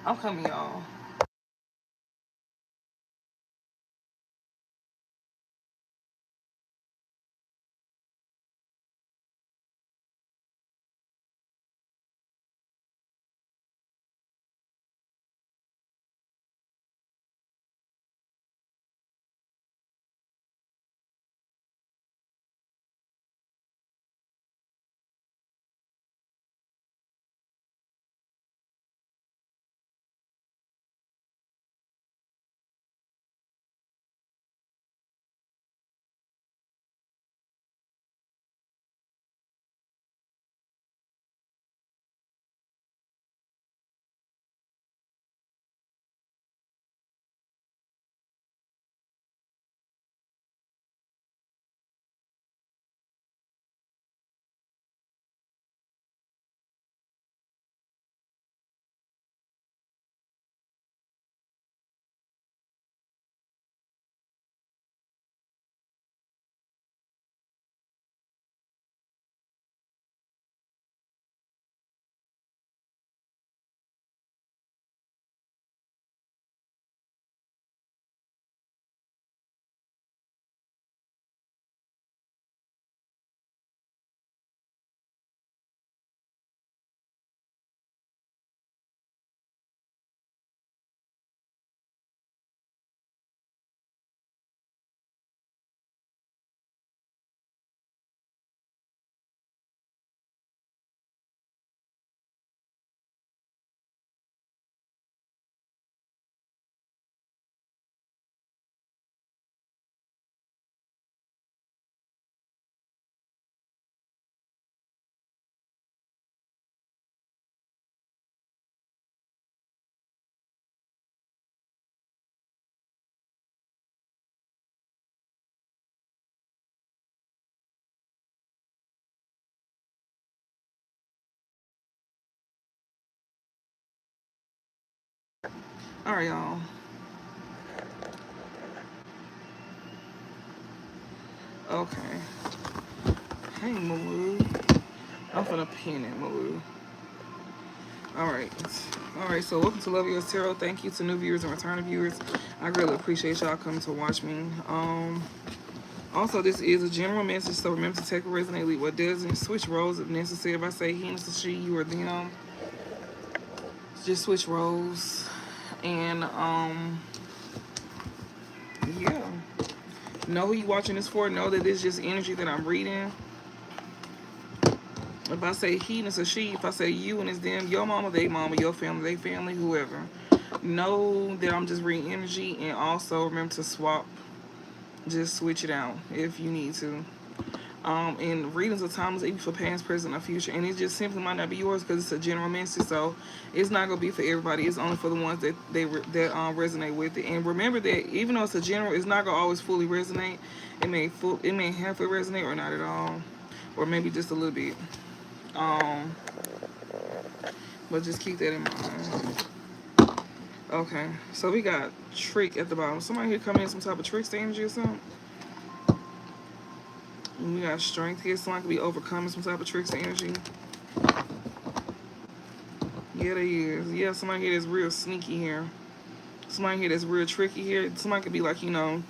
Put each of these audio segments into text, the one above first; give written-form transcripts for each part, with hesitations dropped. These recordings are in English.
I'm coming, y'all. All right, y'all. Okay. Hey, Moo. I'm gonna pin it, Moo. All right. All right, so welcome to Love Yours Tarot. Thank you to new viewers and returning viewers. I greatly appreciate y'all coming to watch me. Also, this is a general message, so remember to take a resonate, leave what doesn't. Switch roles if necessary. If I say he, it's a she, you, or them, just switch roles. And, yeah. Know who you watching this for. Know that it's just energy that I'm reading. If I say he and it's a she, if I say you and it's them, your mama, they mama, your family, they family, whoever. Know that I'm just reading energy, and also remember to swap. Just switch it out if you need to. And readings of timeless even for past, present, or future. And it just simply might not be yours because it's a general message, so it's not gonna be for everybody. It's only for the ones that resonate with it. And remember that even though it's a general, it's not gonna always fully resonate. It may halfway resonate or not at all, or maybe just a little bit. Um, but just keep that in mind. Okay, so we got trick at the bottom. Somebody here coming in some type of trickster energy or something. And we got strength here. Somebody could be overcoming some type of trickster energy. Yeah, they is. Yeah, somebody here that's real sneaky here. Somebody here that's real tricky here. Somebody could be like, either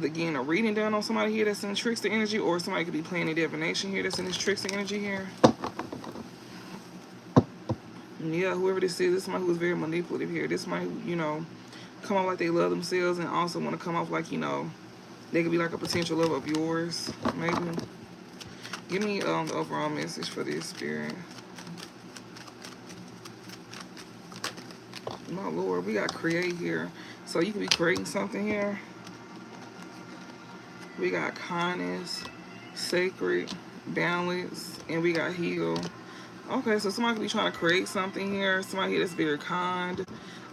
getting a reading done on somebody here that's in trickster energy, or somebody could be playing a divination here that's in this trickster energy here. Yeah, whoever this is somebody who's very manipulative here. This somebody who, come off like they love themselves and also want to come off like, they could be like a potential love of yours, maybe. Give me the overall message for this spirit. My Lord, we got create here. So you could be creating something here. We got kindness, sacred, balance, and we got heal. Okay, so somebody could be trying to create something here. Somebody here that's very kind.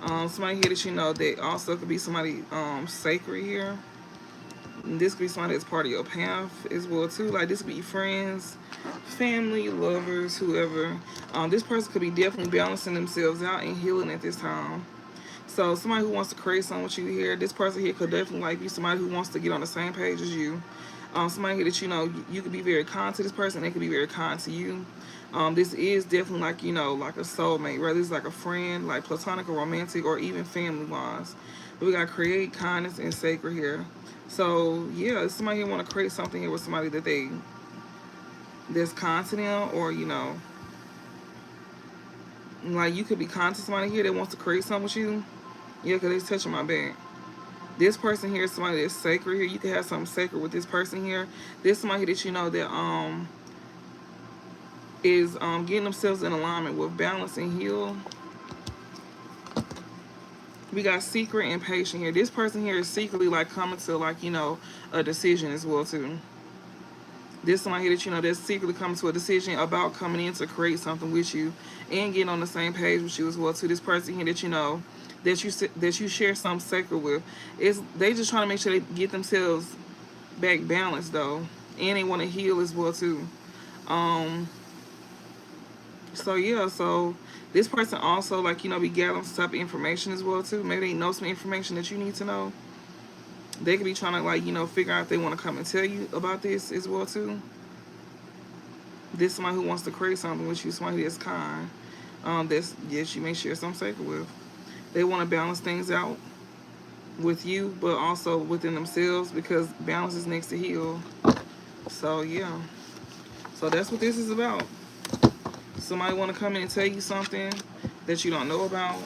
Somebody here that that also could be somebody sacred here. And this could be somebody that's part of your path as well too. Like this could be friends, family, lovers, whoever. This person could be definitely balancing themselves out and healing at this time. So somebody who wants to create something with you here, this person here could definitely like be somebody who wants to get on the same page as you. Somebody here that you could be very kind to this person, they could be very kind to you. This is definitely like, you know, like a soulmate, whether it's like a friend, like platonic or romantic, or even family wise. We got create, kindness, and sacred here. So yeah, somebody here want to create something here with somebody that's kind to them, or you know, like you could be kind to somebody here that wants to create something with you. Yeah, because it's touching my back. This person here is somebody that's sacred here. You can have something sacred with this person here. This somebody that you know that is getting themselves in alignment with balance and heal. We got secret and patient here. This person here is secretly like coming to like, you know, a decision as well too. This somebody here that you know that's secretly coming to a decision about coming in to create something with you and getting on the same page with you as well too. This person here that you know that you share something sacred with, is they just trying to make sure they get themselves back balanced though, and they want to heal as well too. Um, so yeah, so this person also like, you know, be gathering some type of information as well too. Maybe they know some information that you need to know. They could be trying to like, you know, figure out if they want to come and tell you about this as well too. This somebody who wants to create something with you, somebody that's kind. That's yes, you may share some sacred with. They want to balance things out with you, but also within themselves, because balance is next to heal. So yeah, so that's what this is about. Somebody want to come in and tell you something that you don't know about.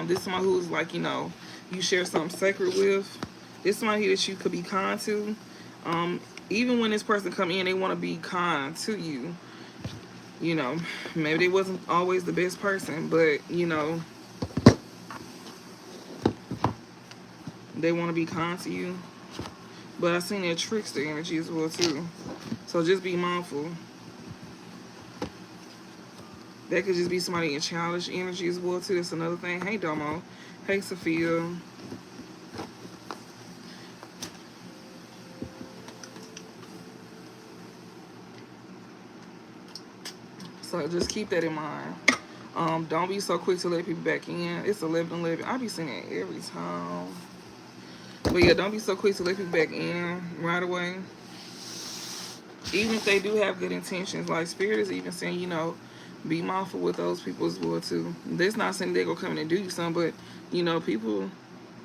This is somebody who's like, you know, you share something sacred with. This is somebody that you could be kind to. Even when this person come in, they want to be kind to you. You know, maybe they wasn't always the best person, but you know, they want to be kind to you. But I seen that trickster energy as well too. So just be mindful. That could just be somebody in childish energy as well too. That's another thing. Hey Domo. Hey Sophia. So just keep that in mind. Don't be so quick to let people back in. It's 11:11. I be saying it every time. But yeah, don't be so quick to let people back in right away. Even if they do have good intentions. Like Spirit is even saying, you know, be mindful with those people as well too. That's not saying they're gonna come in and do you something, but you know, people,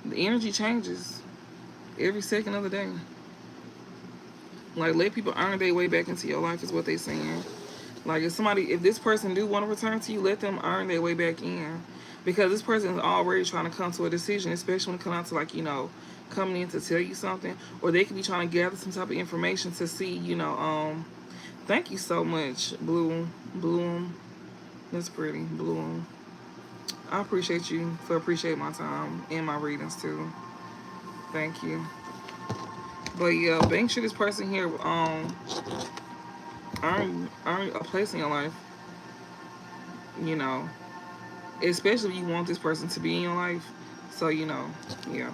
the energy changes every second of the day. Like let people earn their way back into your life is what they're saying. Like if this person do want to return to you, let them earn their way back in, because this person is already trying to come to a decision, especially when it comes out to like, you know, coming in to tell you something, or they could be trying to gather some type of information to see, you know. Thank you so much, Bloom. That's pretty, Bloom. I appreciate you for appreciating my time and my readings too. Thank you. But yeah, make sure this person here earn a place in your life. You know, especially if you want this person to be in your life. So you know, yeah.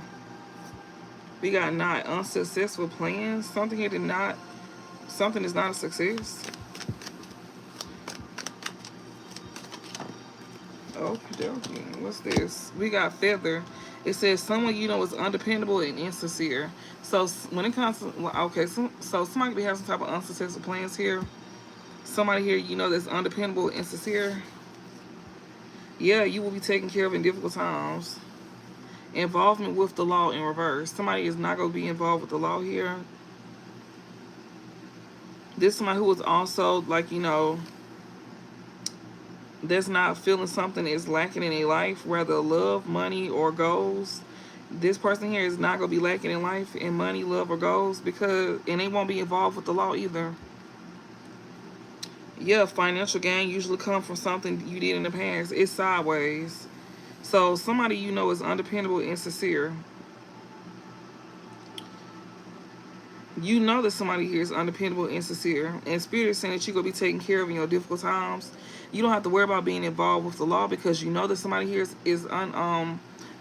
We got not unsuccessful plans. Something here something is not a success. Okay, what's this? We got feather. It says someone you know is undependable and insincere. So when it comes to okay, so somebody be having some type of unsuccessful plans here. Somebody here you know that's undependable and insincere. Yeah, you will be taken care of in difficult times. Involvement with the law in reverse. Somebody is not going to be involved with the law here. This is somebody who is also like, you know, that's not feeling something is lacking in their life, whether love, money, or goals. This person here is not going to be lacking in life, in money, love, or goals, and they won't be involved with the law either. Yeah, financial gain usually comes from something you did in the past. It's sideways. So somebody you know is undependable and insincere. You know that somebody here is undependable and insincere. And Spirit is saying that you're going to be taken care of in your difficult times. You don't have to worry about being involved with the law, because you know that somebody here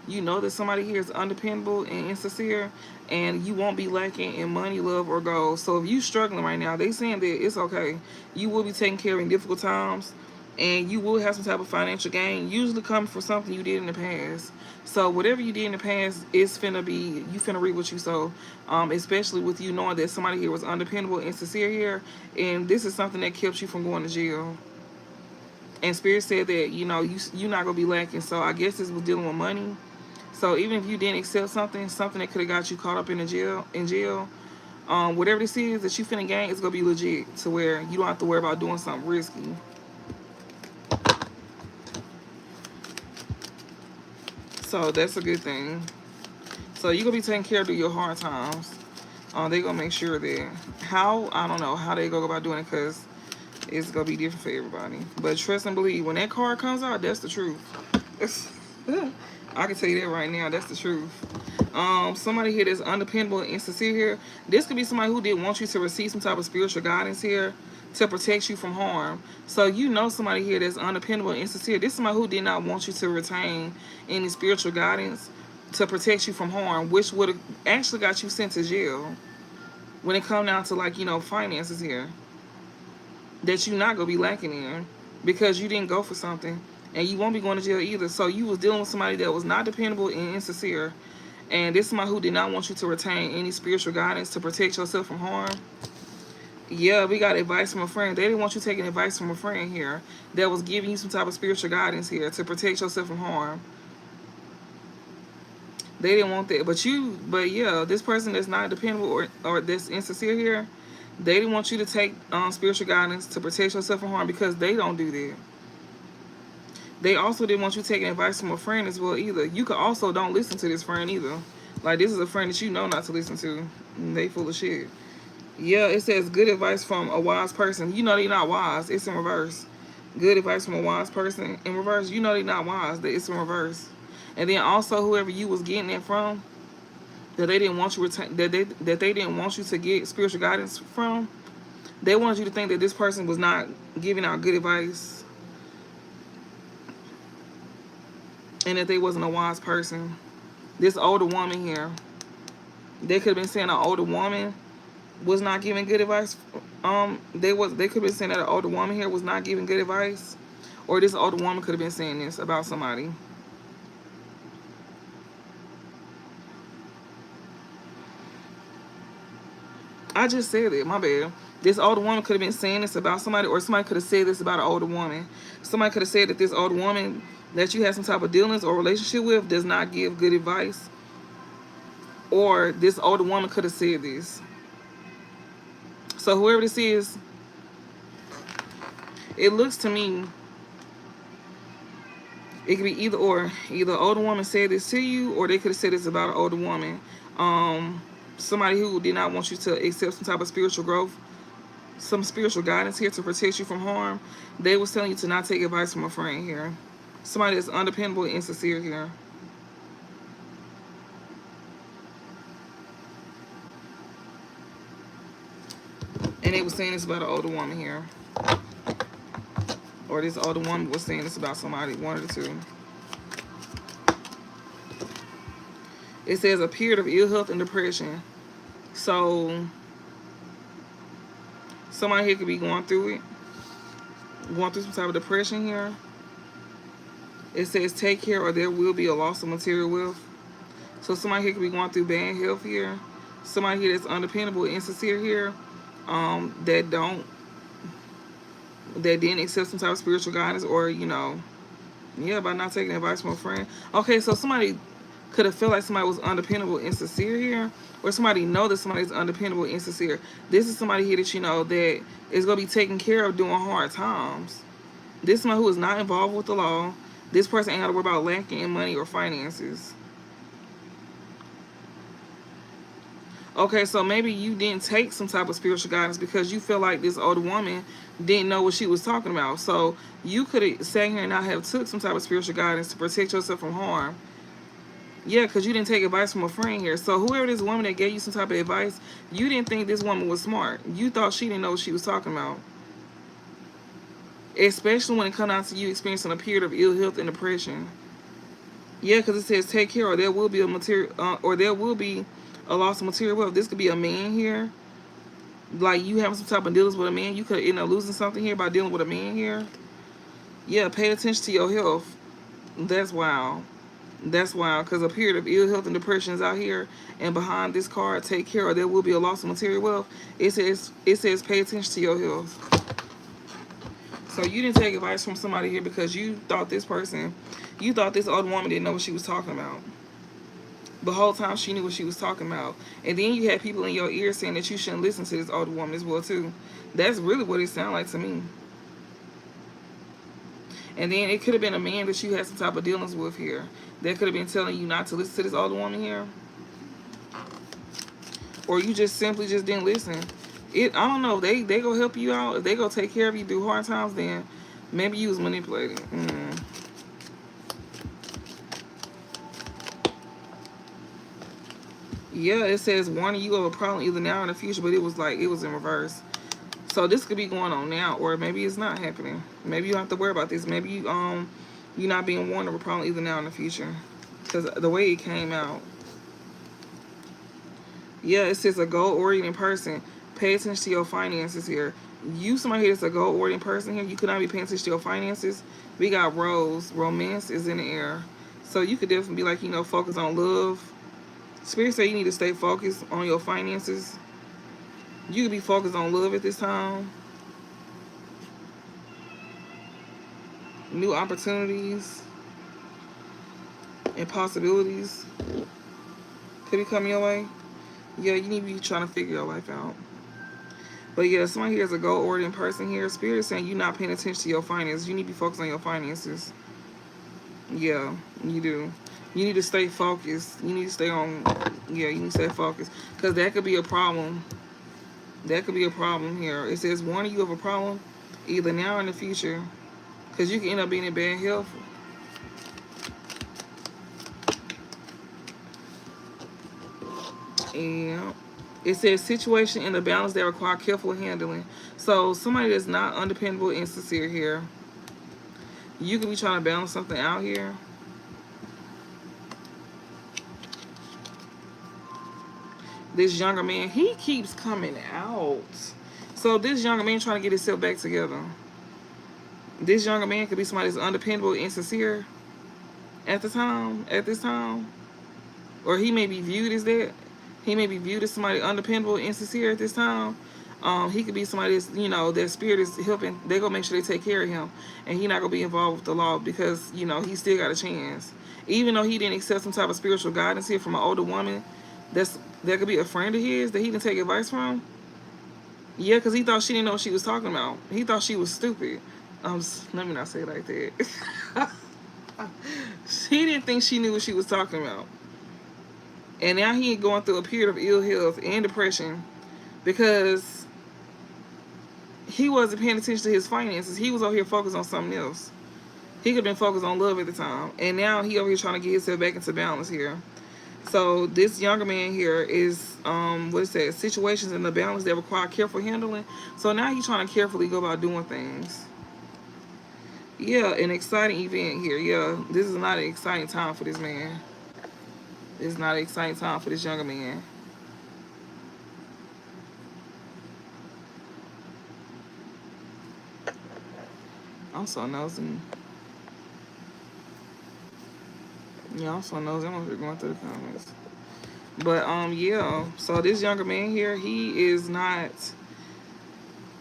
you know that somebody here is undependable and insincere, and you won't be lacking in money, love, or goals. So if you're struggling right now, they saying that it's okay. You will be taken care of in difficult times, and you will have some type of financial gain, usually coming from something you did in the past. So whatever you did in the past, it's finna be, you finna reap what you sow. Especially with you knowing that somebody here was undependable and sincere here, and this is something that kept you from going to jail. And Spirit said that, you know, you're not going to be lacking. So I guess this was dealing with money. So even if you didn't accept something that could have got you caught up in jail, whatever this is that you finna gain, it's going to be legit to where you don't have to worry about doing something risky. So that's a good thing. So you're going to be taken care of through your hard times. They're going to make sure that, how, I don't know how they go about doing it, because it's going to be different for everybody. But trust and believe, when that card comes out, that's the truth. I can tell you that right now, that's the truth. Somebody here that's undependable and insincere here. This could be somebody who didn't want you to receive some type of spiritual guidance here to protect you from harm. So you know somebody here that's undependable and insincere. This is somebody who did not want you to retain any spiritual guidance to protect you from harm, which would have actually got you sent to jail when it come down to, like, you know, finances here that you're not going to be lacking in because you didn't go for something, and you won't be going to jail either. So you was dealing with somebody that was not dependable and insincere, and this is somebody who did not want you to retain any spiritual guidance to protect yourself from harm. Yeah, we got advice from a friend. They didn't want you taking advice from a friend here that was giving you some type of spiritual guidance here to protect yourself from harm. They didn't want that. But yeah, this person that's not dependable or that's insincere here, they didn't want you to take spiritual guidance to protect yourself from harm because they don't do that. They also didn't want you taking advice from a friend as well either. You could also don't listen to this friend either. Like, this is a friend that you know not to listen to. And they full of shit. Yeah, it says good advice from a wise person. You know they're not wise. It's in reverse. Good advice from a wise person. In reverse, you know they're not wise. It's in reverse. And then also whoever you was getting it from, that they didn't want you that they didn't want you to get spiritual guidance from, they wanted you to think that this person was not giving out good advice and that they wasn't a wise person. This older woman here, they could have been saying an older woman was not giving good advice. They could have been saying that an older woman here was not giving good advice, or this older woman could have been saying this about somebody. I just said it, my bad. This older woman could have been saying this about somebody, or somebody could have said this about an older woman. Somebody could have said that this older woman that you have some type of dealings or relationship with does not give good advice. Or this older woman could have said this. So whoever this is, it looks to me, it could be either or. Either an older woman said this to you, or they could have said this about an older woman. Somebody who did not want you to accept some type of spiritual growth, some spiritual guidance here to protect you from harm. They was telling you to not take advice from a friend here. Somebody that's undependable and insincere here. And they was saying this about an older woman here. Or this older woman was saying this about somebody, one of the two. It says a period of ill health and depression. So somebody here could be going through it. Going through some type of depression here. It says take care or there will be a loss of material wealth. So somebody here could be going through bad health here. Somebody here that's undependable, insincere here. That didn't accept some type of spiritual guidance, or, you know, yeah, by not taking advice from a friend. Okay, so somebody could have felt like somebody was undependable, insincere here, or somebody know that somebody's undependable, insincere. This is somebody here that you know that is going to be taken care of during hard times. This is somebody who is not involved with the law. This person ain't got to worry about lacking in money or finances. Okay, so maybe you didn't take some type of spiritual guidance because you feel like this older woman didn't know what she was talking about. So you could have sat here and not have took some type of spiritual guidance to protect yourself from harm. Yeah, because you didn't take advice from a friend here. So whoever this woman that gave you some type of advice, you didn't think this woman was smart. You thought she didn't know what she was talking about. Especially when it comes down to you experiencing a period of ill health and depression. Yeah, because it says take care or there will be a loss of material wealth. This could be a man here. Like you having some type of dealings with a man. You could end up losing something here by dealing with a man here. Yeah, pay attention to your health. That's wild. That's wild, because a period of ill health and depression is out here. And behind this card, take care or there will be a loss of material wealth. It says pay attention to your health. So you didn't take advice from somebody here because you thought this old woman didn't know what she was talking about. The whole time she knew what she was talking about. And then you had people in your ear saying that you shouldn't listen to this older woman as well too. That's really what it sounded like to me. And then it could have been a man that you had some type of dealings with here that could have been telling you not to listen to this older woman here. Or you just simply just didn't listen. I don't know. They go help you out. If they go take care of you through hard times, then maybe you was manipulated. Yeah, it says warning you of a problem either now or in the future, but it was in reverse. So this could be going on now, or maybe it's not happening. Maybe you don't have to worry about this. Maybe you're not being warned of a problem either now or in the future, because the way it came out. Yeah, it says a goal-oriented person. Pay attention to your finances here. You, somebody here that's a goal-oriented person here, you could not be paying attention to your finances. We got Rose. Romance is in the air. So you could definitely be like, focus on love. Spirit say you need to stay focused on your finances. You could be focused on love at this time. New opportunities and possibilities could be coming your way. Yeah, you need to be trying to figure your life out. But yeah, somebody here is a goal-oriented person here. Spirit is saying you're not paying attention to your finances. You need to be focused on your finances. Yeah, you do. You need to stay focused. You need to stay on, you need to stay focused. Because that could be a problem. That could be a problem here. It says warning you of a problem either now or in the future. Because you can end up being in bad health. And it says situation in the balance that require careful handling. So somebody that's not undependable and sincere here. You could be trying to balance something out here. This younger man, he keeps coming out. So this younger man trying to get himself back together. This younger man could be somebody that's undependable and insincere at this time. Or he may be viewed as that. He may be viewed as somebody undependable and insincere at this time. He could be somebody that's, their spirit is helping. They're going to make sure they take care of him. And he's not going to be involved with the law because, he still got a chance. Even though he didn't accept some type of spiritual guidance here from an older woman, that could be a friend of his that he didn't take advice from. Yeah, because he thought she didn't know what she was talking about. He thought she was stupid. Let me not say it like that. He didn't think she knew what she was talking about. And now he going through a period of ill health and depression because he wasn't paying attention to his finances. He was over here focused on something else. He could have been focused on love at the time. And now he over here trying to get himself back into balance here. So this younger man here is, situations in the balance that require careful handling. So now he's trying to carefully go about doing things. Yeah, an exciting event here. Yeah, this is not an exciting time for this man. It's not an exciting time for this younger man. I'm so nosy. Yeah, I'm so nosy. I'm over going through the comments. But, yeah. So this younger man here, he is not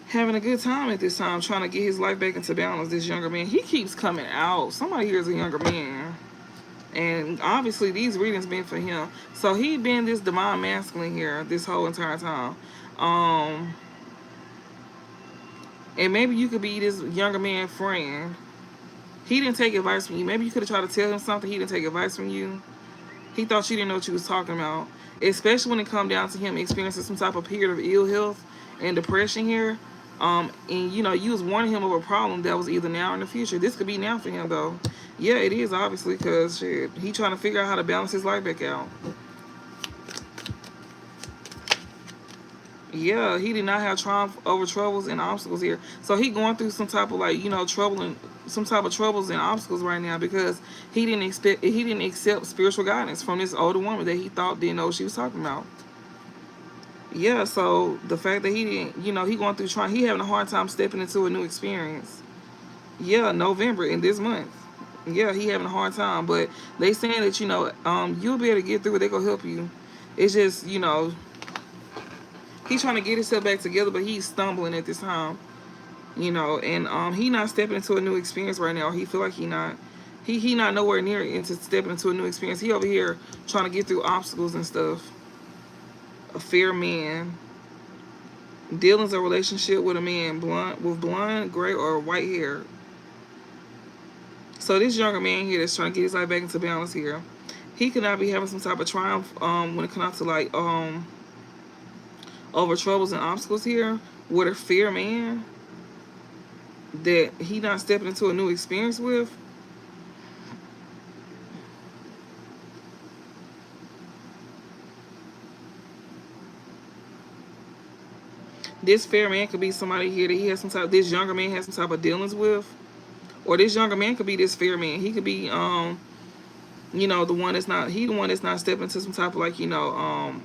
having a good time at this time, trying to get his life back into balance. This younger man, he keeps coming out. Somebody here is a younger man. And obviously these readings been for him. So he been this divine masculine here this whole entire time. And maybe you could be this younger man friend. He didn't take advice from you. Maybe you could have tried to tell him something. He didn't take advice from you. He thought you didn't know what you was talking about. Especially when it come down to him experiencing some type of period of ill health and depression here. And you was warning him of a problem that was either now or in the future. This could be now for him though. Yeah, it is obviously because he trying to figure out how to balance his life back out. Yeah, he did not have triumph over troubles and obstacles here. So he going through some type of troubles and obstacles right now because he didn't accept spiritual guidance from this older woman that he thought didn't know what she was talking about. Yeah, so the fact that he didn't, he going through he having a hard time stepping into a new experience. Yeah, November in this month. Yeah, he having a hard time, but they saying that you'll be able to get through it. They gonna help you. It's just he's trying to get himself back together, but he's stumbling at this time. you know, and he not stepping into a new experience right now. He feel like he not nowhere near into stepping into a new experience. He over here trying to get through obstacles and stuff. A fair man. Dealings a relationship with a man blonde, gray, or white hair. So this younger man here that's trying to get his life back into balance here, he could not be having some type of triumph when it comes to like over troubles and obstacles here with a fair man that he not stepping into a new experience with. This fair man could be somebody here that he has some type. This younger man has some type of dealings with, or this younger man could be this fair man. He could be you know, the one that's not. He the one that's not stepping into some type of like, you know,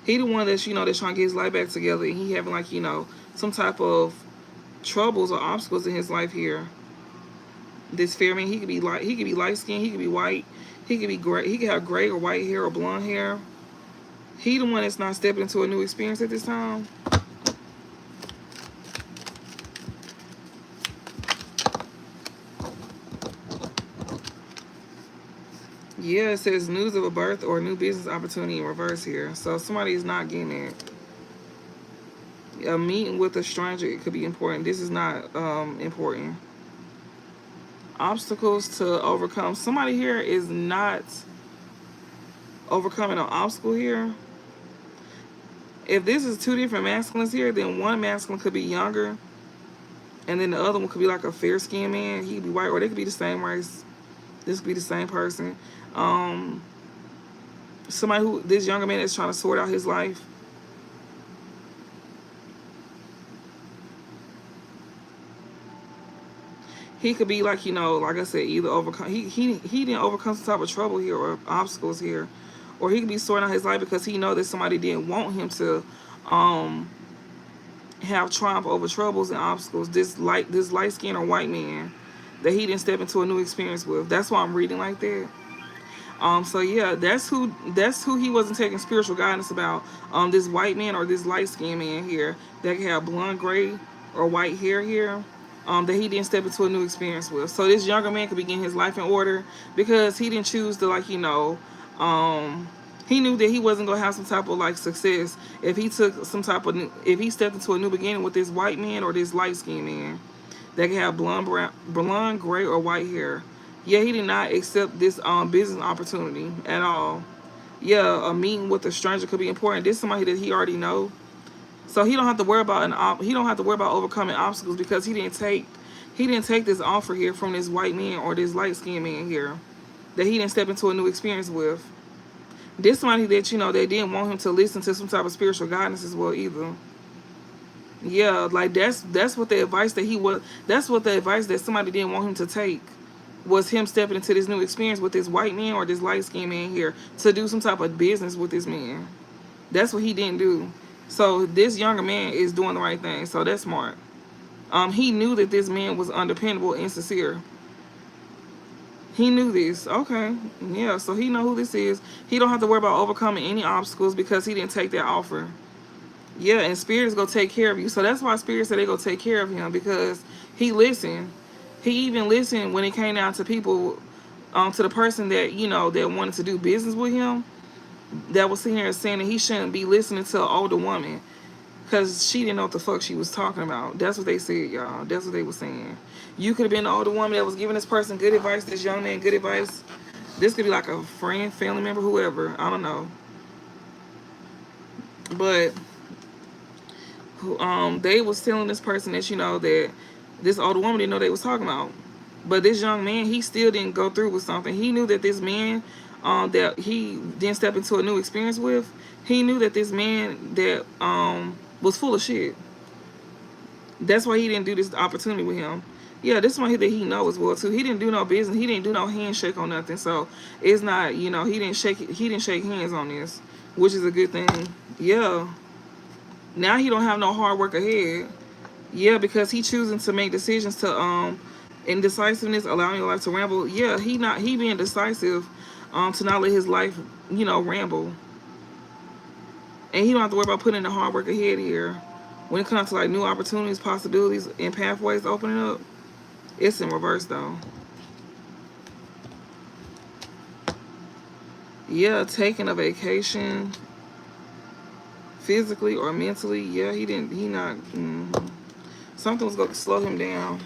he the one that's, you know, that's trying to get his life back together, and he having like, you know, some type of troubles or obstacles in his life here. This fair man, he could be light skinned, he could be white, he could be gray, he could have gray or white hair or blonde hair. He the one that's not stepping into a new experience at this time. Yeah, it says news of a birth or a new business opportunity in reverse here. So somebody is not getting it. A meeting with a stranger, it could be important. This is not important. Obstacles to overcome. Somebody here is not overcoming an obstacle here. If this is two different masculines here, then one masculine could be younger, and then the other one could be like a fair-skinned man. He could be white, or they could be the same race. This could be the same person. Somebody who, this younger man is trying to sort out his life. He could be like, you know, like I said, either overcome, he didn't overcome some type of trouble here or obstacles here, or he could be sorting out his life because he know that somebody didn't want him to have triumph over troubles and obstacles. This light skinned or white man that he didn't step into a new experience with. That's why I'm reading like that. So yeah, that's who he wasn't taking spiritual guidance about. This white man or this light skinned man here that can have blonde, gray, or white hair here. That he didn't step into a new experience with. So this younger man could be getting his life in order because he didn't choose to, like, you know, he knew that he wasn't gonna have some type of like success if he took some type of if he stepped into a new beginning with this white man or this light skinned man that can have blonde, gray, or white hair. Yeah, he did not accept this business opportunity at all. Yeah, a meeting with a stranger could be important. This is somebody that he already know, so he don't have to worry about he don't have to worry about overcoming obstacles because he didn't take this offer here from this white man or this light skinned man here that he didn't step into a new experience with. This somebody that, you know, they didn't want him to listen to some type of spiritual guidance as well either. Yeah, like that's what the advice that he was. That's what the advice that somebody didn't want him to take was him stepping into this new experience with this white man or this light skinned man here to do some type of business with this man. That's what he didn't do. So this younger man is doing the right thing. So that's smart. He knew that this man was undependable and sincere. He knew this. Okay. Yeah, so he know who this is. He don't have to worry about overcoming any obstacles because he didn't take that offer. Yeah, and Spirit is going to take care of you. So that's why Spirit said they're going to take care of him because he listened. He even listened when it came down to people, to the person that, you know, that wanted to do business with him, that was sitting here saying that he shouldn't be listening to an older woman because she didn't know what the fuck she was talking about. That's what they said, y'all. That's what they were saying. You could have been the older woman that was giving this person good advice, this young man good advice. This could be like a friend, family member, whoever. I don't know. But they was telling this person that, you know, that this older woman didn't know they was talking about. But this young man, he still didn't go through with something. He knew that this man that he didn't step into a new experience with, he knew that this man that was full of shit. That's why he didn't do this opportunity with him. Yeah, this one that he knows as well too. He didn't do no business. He didn't do no handshake on nothing. So it's not, you know, he didn't shake hands on this, which is a good thing. Yeah. Now he don't have no hard work ahead. Yeah, because he choosing to make decisions to indecisiveness, allowing your life to ramble. Yeah, he being decisive to not let his life, you know, ramble. And he don't have to worry about putting in the hard work ahead here. When it comes to like new opportunities, possibilities, and pathways opening up, it's in reverse though. Yeah, taking a vacation, physically or mentally. Yeah, he didn't. He not. Something was going to slow him down.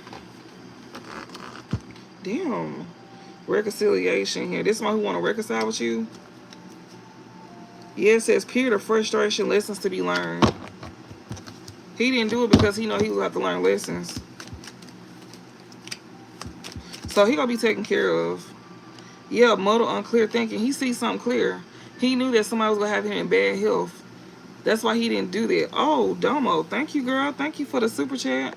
Damn. Reconciliation here. This one who want to reconcile with you. Yeah, it says period of frustration, lessons to be learned. He didn't do it because he know he will have to learn lessons. So he gonna be taken care of. Yeah, muddle, unclear thinking. He sees something clear. He knew that somebody was gonna have him in bad health. That's why he didn't do that. Oh, Domo, thank you, girl. Thank you for the super chat.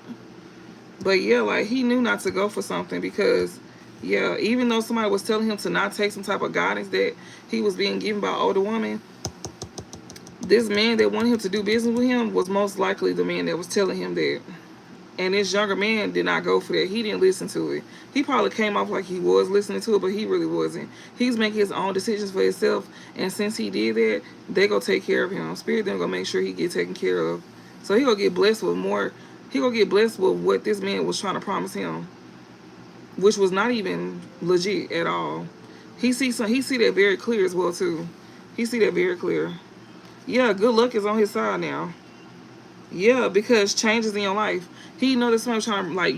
But yeah, like he knew not to go for something because, yeah, even though somebody was telling him to not take some type of guidance that he was being given by an older woman, this man that wanted him to do business with him was most likely the man that was telling him that. And this younger man did not go for that. He didn't listen to it. He probably came off like he was listening to it, but he really wasn't. He's making his own decisions for himself. And since he did that, they gonna take care of him. Spirit them gonna make sure he get taken care of. So he gonna get blessed with more. He gonna get blessed with what this man was trying to promise him, which was not even legit at all. He see that very clear as well too. He see that very clear. Yeah, good luck is on his side now. Yeah, because changes in your life. He know that somebody was trying to like,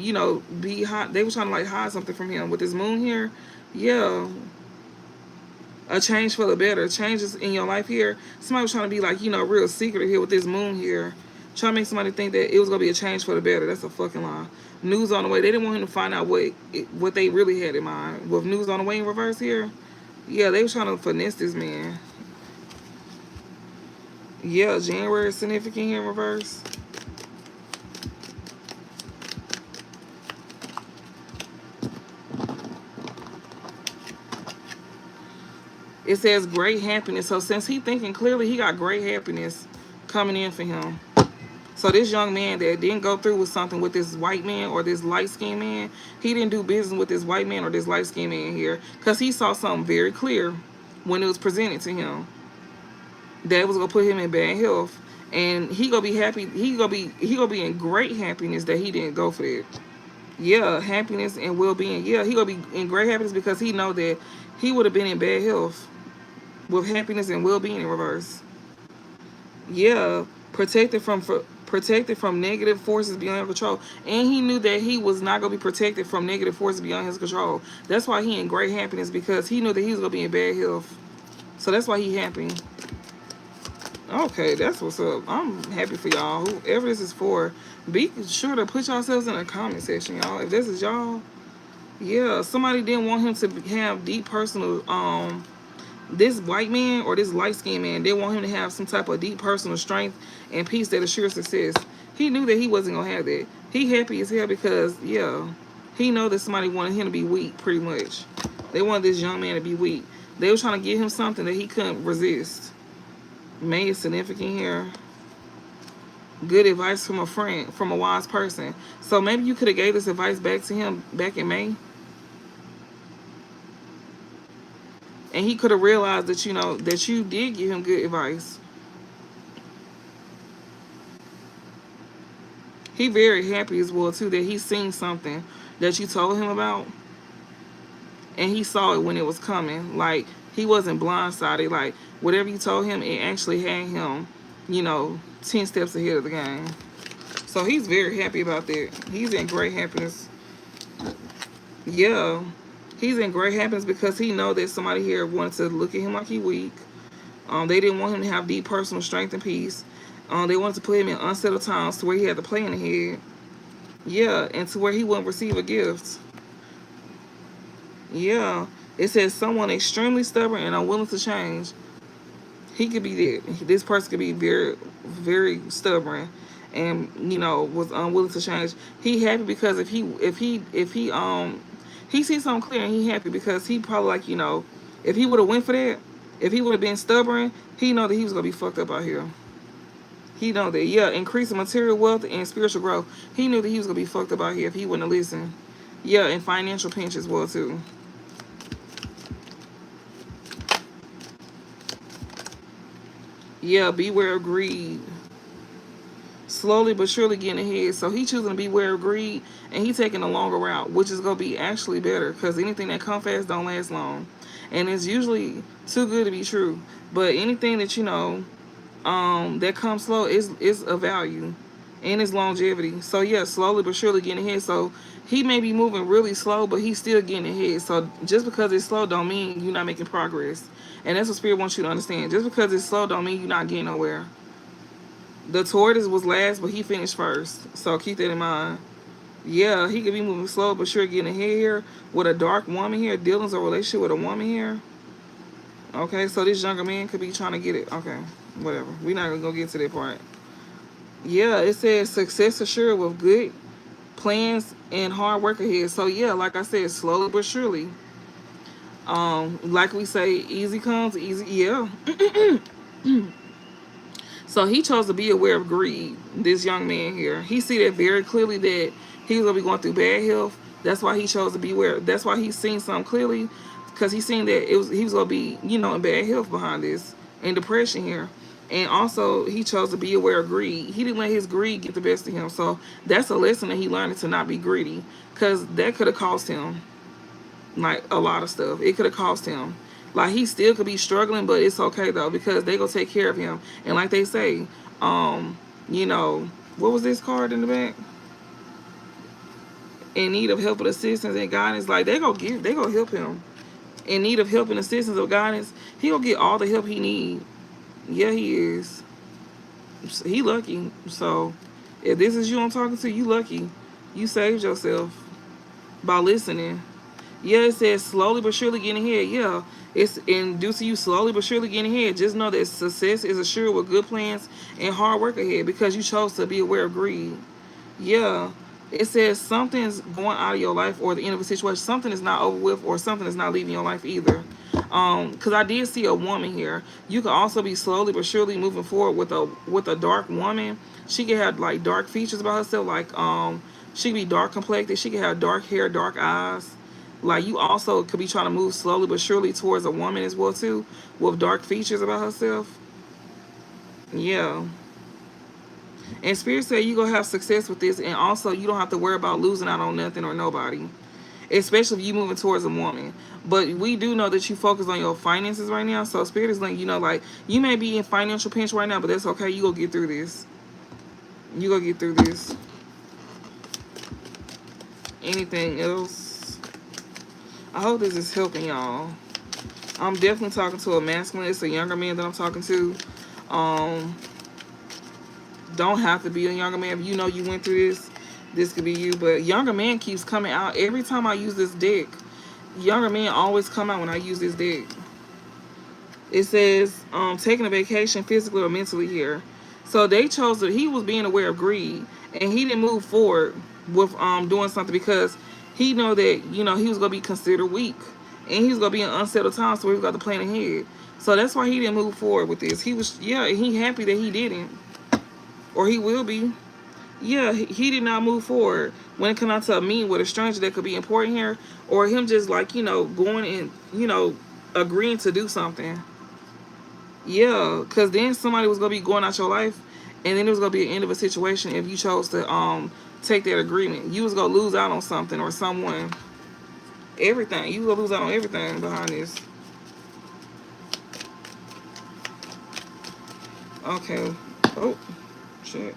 be hot. They were trying to like hide something from him with this moon here. Yeah. A change for the better. Changes in your life here. Somebody was trying to be like, real secretive here with this moon here. Trying to make somebody think that it was gonna be a change for the better. That's a fucking lie. News on the way. They didn't want him to find out what they really had in mind. With news on the way in reverse here. Yeah, they were trying to finesse this man. Yeah, January is significant here in reverse. It says great happiness. So since he thinking clearly, he got great happiness coming in for him. So this young man that didn't go through with something with this white man or this light-skinned man, he didn't do business with this white man or this light-skinned man here because he saw something very clear when it was presented to him that was gonna put him in bad health, and he gonna be happy. He gonna be in great happiness that he didn't go for that. Yeah, happiness and well-being. Yeah, he gonna be in great happiness because he know that he would have been in bad health with happiness and well-being in reverse. Yeah, protected from negative forces beyond control, and he knew that he was not gonna be protected from negative forces beyond his control. That's why he in great happiness because he knew that he was gonna be in bad health. So that's why he happy. Okay, that's what's up. I'm happy for y'all. Whoever this is for, be sure to put yourselves in the comment section, y'all. If this is y'all, yeah, somebody didn't want him to have deep personal, this white man or this light-skinned man, they want him to have some type of deep personal strength and peace that assures success. He knew that he wasn't going to have that. He happy as hell because, yeah, he know that somebody wanted him to be weak, pretty much. They wanted this young man to be weak. They were trying to give him something that he couldn't resist. May is significant here. Good advice from a friend, from a wise person. So maybe you could have gave this advice back to him back in May. And he could have realized that, that you did give him good advice. He very happy as well, too, that he seen something that you told him about. And he saw it when it was coming. Like, he wasn't blindsided. Like, whatever you told him, it actually had him, 10 steps ahead of the game. So he's very happy about that. He's in great happiness. Yeah. He's in great happiness because he know that somebody here wanted to look at him like he weak. They didn't want him to have deep personal strength and peace. They wanted to put him in unsettled times to where he had to play in the head. Yeah, and to where he wouldn't receive a gift. Yeah. It says someone extremely stubborn and unwilling to change. He could be that. This person could be very, very stubborn and, was unwilling to change. He happy because if he sees something clear and he happy because he probably like, if he would have went for that, if he would have been stubborn, he know that he was going to be fucked up out here. He know that, yeah, increasing material wealth and spiritual growth. He knew that he was going to be fucked up out here if he wouldn't have listened. Yeah, and financial pinch as well, too. Yeah, beware of greed. Slowly but surely getting ahead. So he choosing to beware of greed, and he taking a longer route, which is gonna be actually better because anything that come fast don't last long, and it's usually too good to be true. But anything that that comes slow is a value, and its longevity. So yeah, slowly but surely getting ahead. So he may be moving really slow, but he's still getting ahead. So just because it's slow don't mean you're not making progress. And that's what Spirit wants you to understand. Just because it's slow don't mean you're not getting nowhere. The tortoise was last, but he finished first. So keep that in mind. Yeah, he could be moving slow, but sure getting ahead here with a dark woman here, dealing a relationship with a woman here. Okay, so this younger man could be trying to get it. Okay, whatever. We're not gonna go get to that part. Yeah, it says success assured with good plans and hard work ahead. So yeah, like I said, slowly but surely. Like we say, easy comes easy. Yeah. So he chose to be aware of greed. This young man here, he see that very clearly that he was gonna be going through bad health. That's why he chose to be aware. That's why he seen something clearly, because he seen that he was gonna be in bad health behind this and depression here. And also he chose to be aware of greed. He didn't let his greed get the best of him. So that's a lesson that he learned, to not be greedy, because that could have cost him like a lot of stuff. It could have cost him. Like he still could be struggling, but it's okay though, because they gonna take care of him. And like they say, you know, what was this card in the back? In need of help and assistance and guidance. Like they gonna help him. In need of help and assistance or guidance, he gonna get all the help he need. Yeah, he is. He lucky. So if this is you I'm talking to, you lucky. You saved yourself by listening. Yeah, it says slowly but surely getting ahead. Yeah, it's in due to you slowly but surely getting ahead. Just know that success is assured with good plans and hard work ahead, because you chose to be aware of greed. Yeah, it says something's going out of your life, or the end of a situation. Something is not over with, or something is not leaving your life either. Because I did see a woman here. You could also be slowly but surely moving forward with a dark woman. She could have like dark features about herself, like she could be dark complected. She could have dark hair, dark eyes. Like you also could be trying to move slowly but surely towards a woman as well too, with dark features about herself. Yeah. And Spirit said you gonna have success with this, and also you don't have to worry about losing out on nothing or nobody, especially if you moving towards a woman. But we do know that you focus on your finances right now. So Spirit is letting you know, like you may be in financial pinch right now, but that's okay. You gonna get through this. You gonna get through this. Anything else? I hope this is helping y'all. I'm definitely talking to a masculine. It's a younger man that I'm talking to. Um, don't have to be a younger man. If you know you went through this, this could be you. But younger man keeps coming out every time I use this deck. Younger men always come out when I use this deck. It says taking a vacation physically or mentally here. So they chose that he was being aware of greed, and he didn't move forward with doing something because he know that he was gonna be considered weak, and he was gonna be in unsettled times, so he got to plan ahead. So that's why he didn't move forward with this. He was he happy that he didn't, or he will be. Yeah, he did not move forward when it comes out to a meeting with a stranger that could be important here, or him just like going and agreeing to do something. Yeah, because then somebody was gonna be going out your life, and then it was gonna be an end of a situation if you chose to take that agreement. You was gonna lose out on something or someone. Everything. You was gonna lose out on everything behind this. Okay. Oh, shit.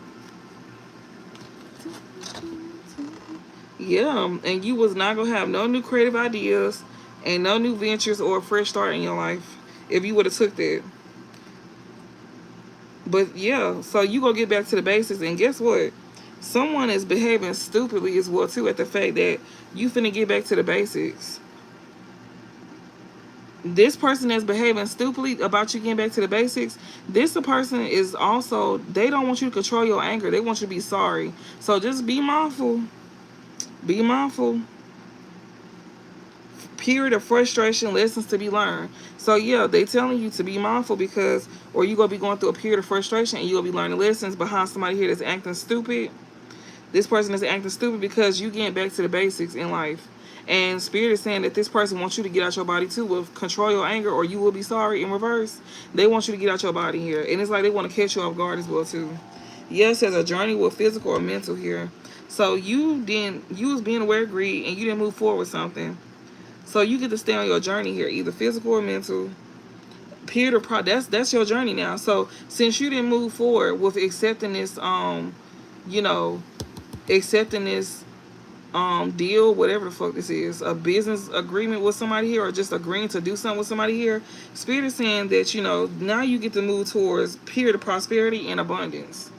Yeah, and you was not gonna have no new creative ideas and no new ventures or a fresh start in your life if you would have took that. But yeah, so you gonna get back to the basics, and guess what? Someone is behaving stupidly as well too, at the fact that you finna get back to the basics. This person that's behaving stupidly about you getting back to the basics, this person is also, they don't want you to control your anger. They want you to be sorry. So just be mindful. Be mindful. Period of frustration, lessons to be learned. So yeah, they telling you to be mindful, because or you gonna be going through a period of frustration, and you gonna be learning lessons behind somebody here that's acting stupid. This person is acting stupid because you getting back to the basics in life, And Spirit is saying that this person wants you to get out your body too with control your anger or you will be sorry in reverse. They want you to get out your body here. And it's like they want to catch you off guard as well too. Yes, there's a journey with physical or mental here. So you was being aware of greed and you didn't move forward with something. So you get to stay on your journey here, either physical or mental. Period or that's your journey now. So since you didn't move forward with accepting this you know, accepting this deal, whatever the fuck this is, a business agreement with somebody here, or just agreeing to do something with somebody here, Spirit is saying that, you know, now you get to move towards period of prosperity and abundance.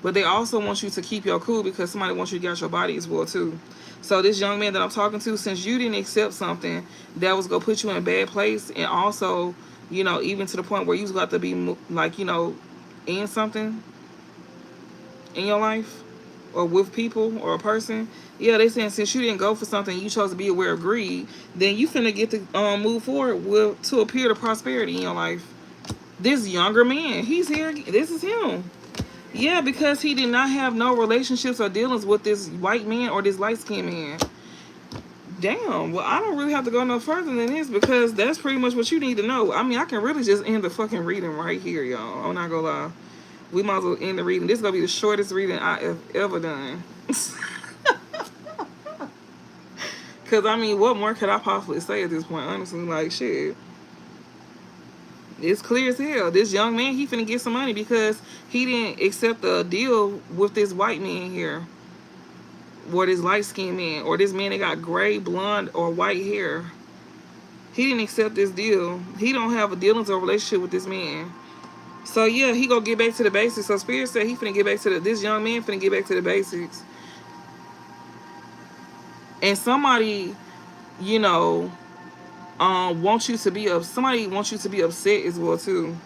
But they also want you to keep your cool because somebody wants you to get out your body as well too. So this young man that I'm talking to, since you didn't accept something that was gonna put you in a bad place, and also, you know, even to the point where you was got to be like, you know, in something in your life or with people or a person, yeah, they saying since you didn't go for something, you chose to be aware of greed, then you finna get to move forward with to a period of prosperity in your life. This younger man, he's here. This is him. Yeah, because he did not have no relationships or dealings with this white man or this light-skinned man. Damn, well, I don't really have to go no further than this because that's pretty much what you need to know. I mean, I can really just end the fucking reading right here, y'all. I'm not gonna lie. We might as well end the reading. This is gonna be the shortest reading I have ever done. Because, I mean, what more could I possibly say at this point, honestly? Like, shit. It's clear as hell. This young man, he finna get some money because he didn't accept a deal with this white man here. Or this light-skinned man. Or this man that got gray, blonde, or white hair. He didn't accept this deal. He don't have a dealings or relationship with this man. So, yeah, he gonna get back to the basics. So, Spirit said he finna get back to the... This young man finna get back to the basics. And somebody, you know... wants you to be somebody wants you to be upset as well too.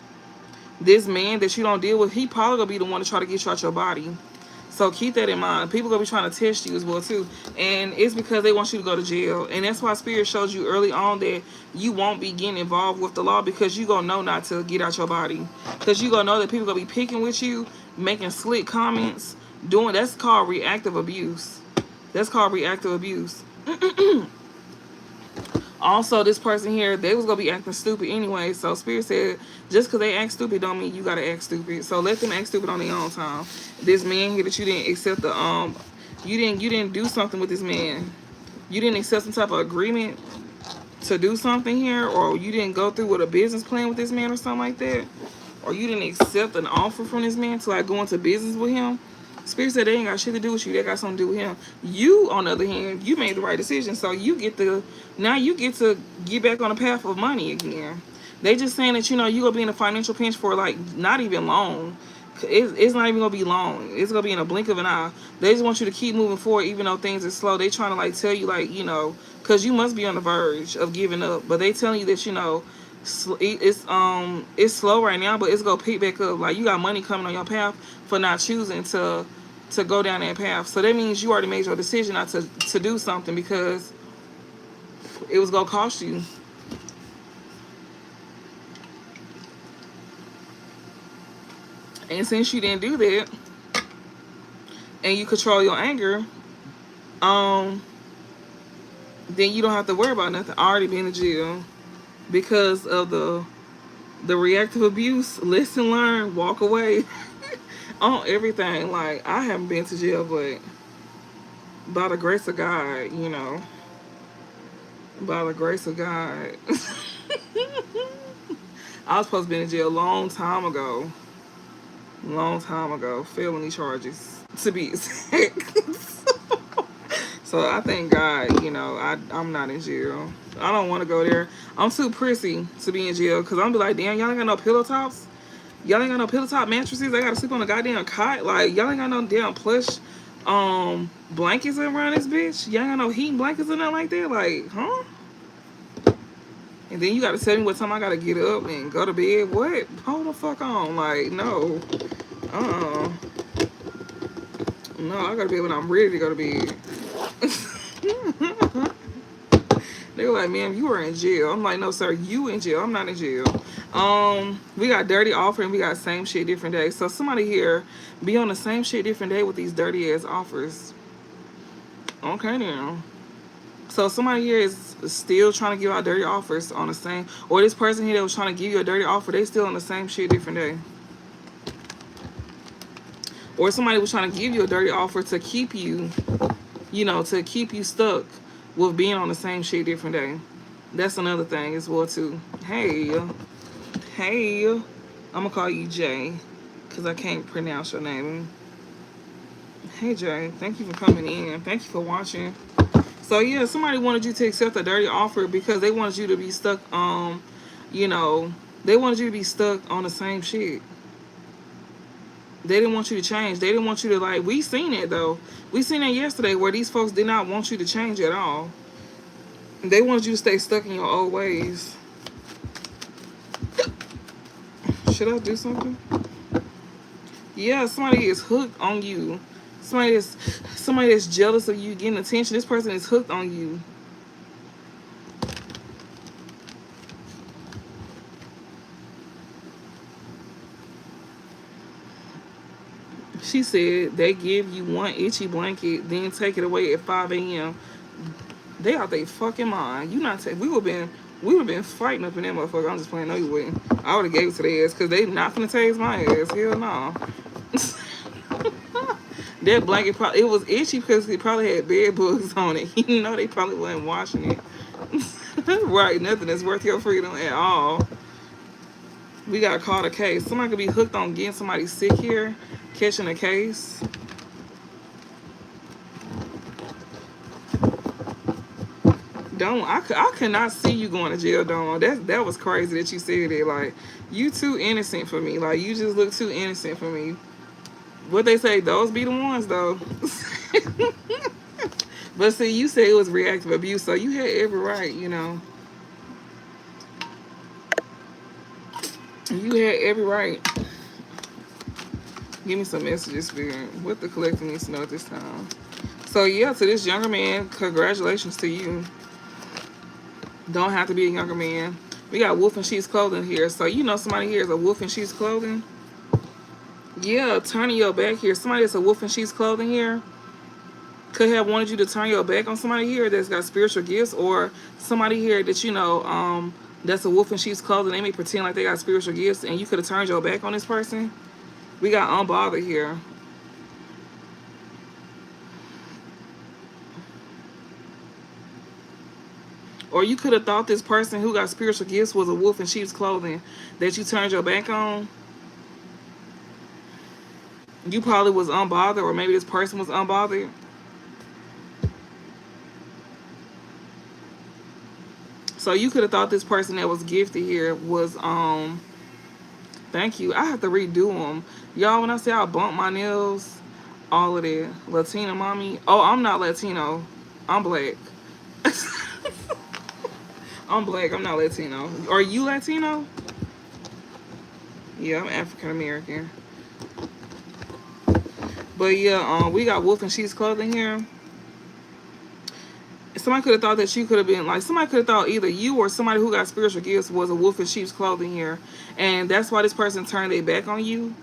This man that you don't deal with, he probably gonna be the one to try to get you out your body. So keep that in mind. People gonna be trying to test you as well too, and it's because they want you to go to jail. And that's why Spirit showed you early on that you won't be getting involved with the law because you gonna know not to get out your body. Because you gonna know that people gonna be picking with you, making slick comments, doing that's called reactive abuse. That's called reactive abuse. Also, this person here, they was going to be acting stupid anyway. So, Spirit said, just because they act stupid don't mean you got to act stupid. So, let them act stupid on their own time. This man here that you didn't accept you didn't do something with this man. You didn't accept some type of agreement to do something here. Or you didn't go through with a business plan with this man or something like that. Or you didn't accept an offer from this man to, like, go into business with him. Spirit said they ain't got shit to do with you. They got something to do with him. You, on the other hand, you made the right decision. So you get to get back on the path of money again. They just saying that, you know, you gonna be in a financial pinch for like not even long. It's not even gonna be long. It's gonna be in a blink of an eye. They just want you to keep moving forward even though things are slow. They trying to like tell you like, you know, because you must be on the verge of giving up. But they telling you that, you know, it's slow right now, but it's gonna pick back up. Like you got money coming on your path for not choosing to go down that path. So that means you already made your decision not to do something because it was gonna cost you. And since you didn't do that and you control your anger, then you don't have to worry about nothing. Already been in jail because of the reactive abuse. Lesson learned, walk away. On everything. Like, I haven't been to jail, but by the grace of God, you know, by the grace of God. I was supposed to be in jail a long time ago, felony charges to be exact. So I thank God, you know, I'm not in jail. I don't want to go there. I'm too prissy to be in jail because I'm be like, damn, y'all ain't got no pillow tops. Y'all ain't got no pillow top mattresses. I gotta sleep on a goddamn cot. Like, y'all ain't got no damn plush blankets around this bitch. Y'all ain't got no heating blankets or nothing like that. Like, huh? And then you gotta tell me what time I gotta get up and go to bed. What? Hold the fuck on. Like, no. No, I gotta be when I'm ready to go to bed. They were like, man, you were in jail. I'm like, no, sir, you in jail. I'm not in jail. We got dirty offer and we got same shit different day. So somebody here be on the same shit different day with these dirty ass offers. Okay now. So somebody here is still trying to give out dirty offers on the same, or this person here that was trying to give you a dirty offer, they still on the same shit, different day. Or somebody was trying to give you a dirty offer to keep you, to keep you stuck with being on the same shit, different day. That's another thing as well too. Hey, I'm gonna call you Jay, because I can't pronounce your name. Hey Jay, thank you for coming in. Thank you for watching. So yeah, somebody wanted you to accept a dirty offer because they wanted you to be stuck they wanted you to be stuck on the same shit. They didn't want you to change. They didn't want you to, like, we seen it though. We seen it yesterday where these folks did not want you to change at all. They wanted you to stay stuck in your old ways. Should I do something? Yeah, somebody is hooked on you. Somebody that's jealous of you getting attention. This person is hooked on you. She said they give you one itchy blanket, then take it away at 5 a.m. They out they fucking mind. You not we would have been fighting up in that motherfucker. I'm just playing. No, you wouldn't. I would have gave it to their ass because they not finna tase my ass. Hell no. That blanket it was itchy because it probably had bed bugs on it. They probably wasn't washing it. Right, nothing that's worth your freedom at all. We got caught a case. Somebody could be hooked on getting somebody sick here, catching a case. I could not see you going to jail, Dawn. That was crazy that you said it. Like, you too innocent for me. Like, you just look too innocent for me. What they say, those be the ones though. But see, you said it was reactive abuse, so you had every right, You had every right. Give me some messages, Spirit. What the collector needs to know at this time. So yeah, to this younger man, congratulations to you. Don't have to be a younger man. We got wolf in sheep's clothing here. So somebody here is a wolf in sheep's clothing. Yeah, turning your back here. Somebody that's a wolf in sheep's clothing here could have wanted you to turn your back on somebody here that's got spiritual gifts, or somebody here that that's a wolf in sheep's clothing. They may pretend like they got spiritual gifts, and you could have turned your back on this person. We got unbothered here. Or you could have thought this person who got spiritual gifts was a wolf in sheep's clothing that you turned your back on. You probably was unbothered, or maybe this person was unbothered. So you could have thought this person that was gifted here was, thank you. I have to redo them. Y'all, when I say I bump my nails, all of that. Latina mommy. Oh, I'm not Latino. I'm black. I'm black. I'm not Latino. Are you Latino? Yeah, I'm African American. But yeah, we got wolf in sheep's clothing here. Somebody could have thought that you could have been, like, somebody could have thought either you or somebody who got spiritual gifts was a wolf in sheep's clothing here. And that's why this person turned their back on you.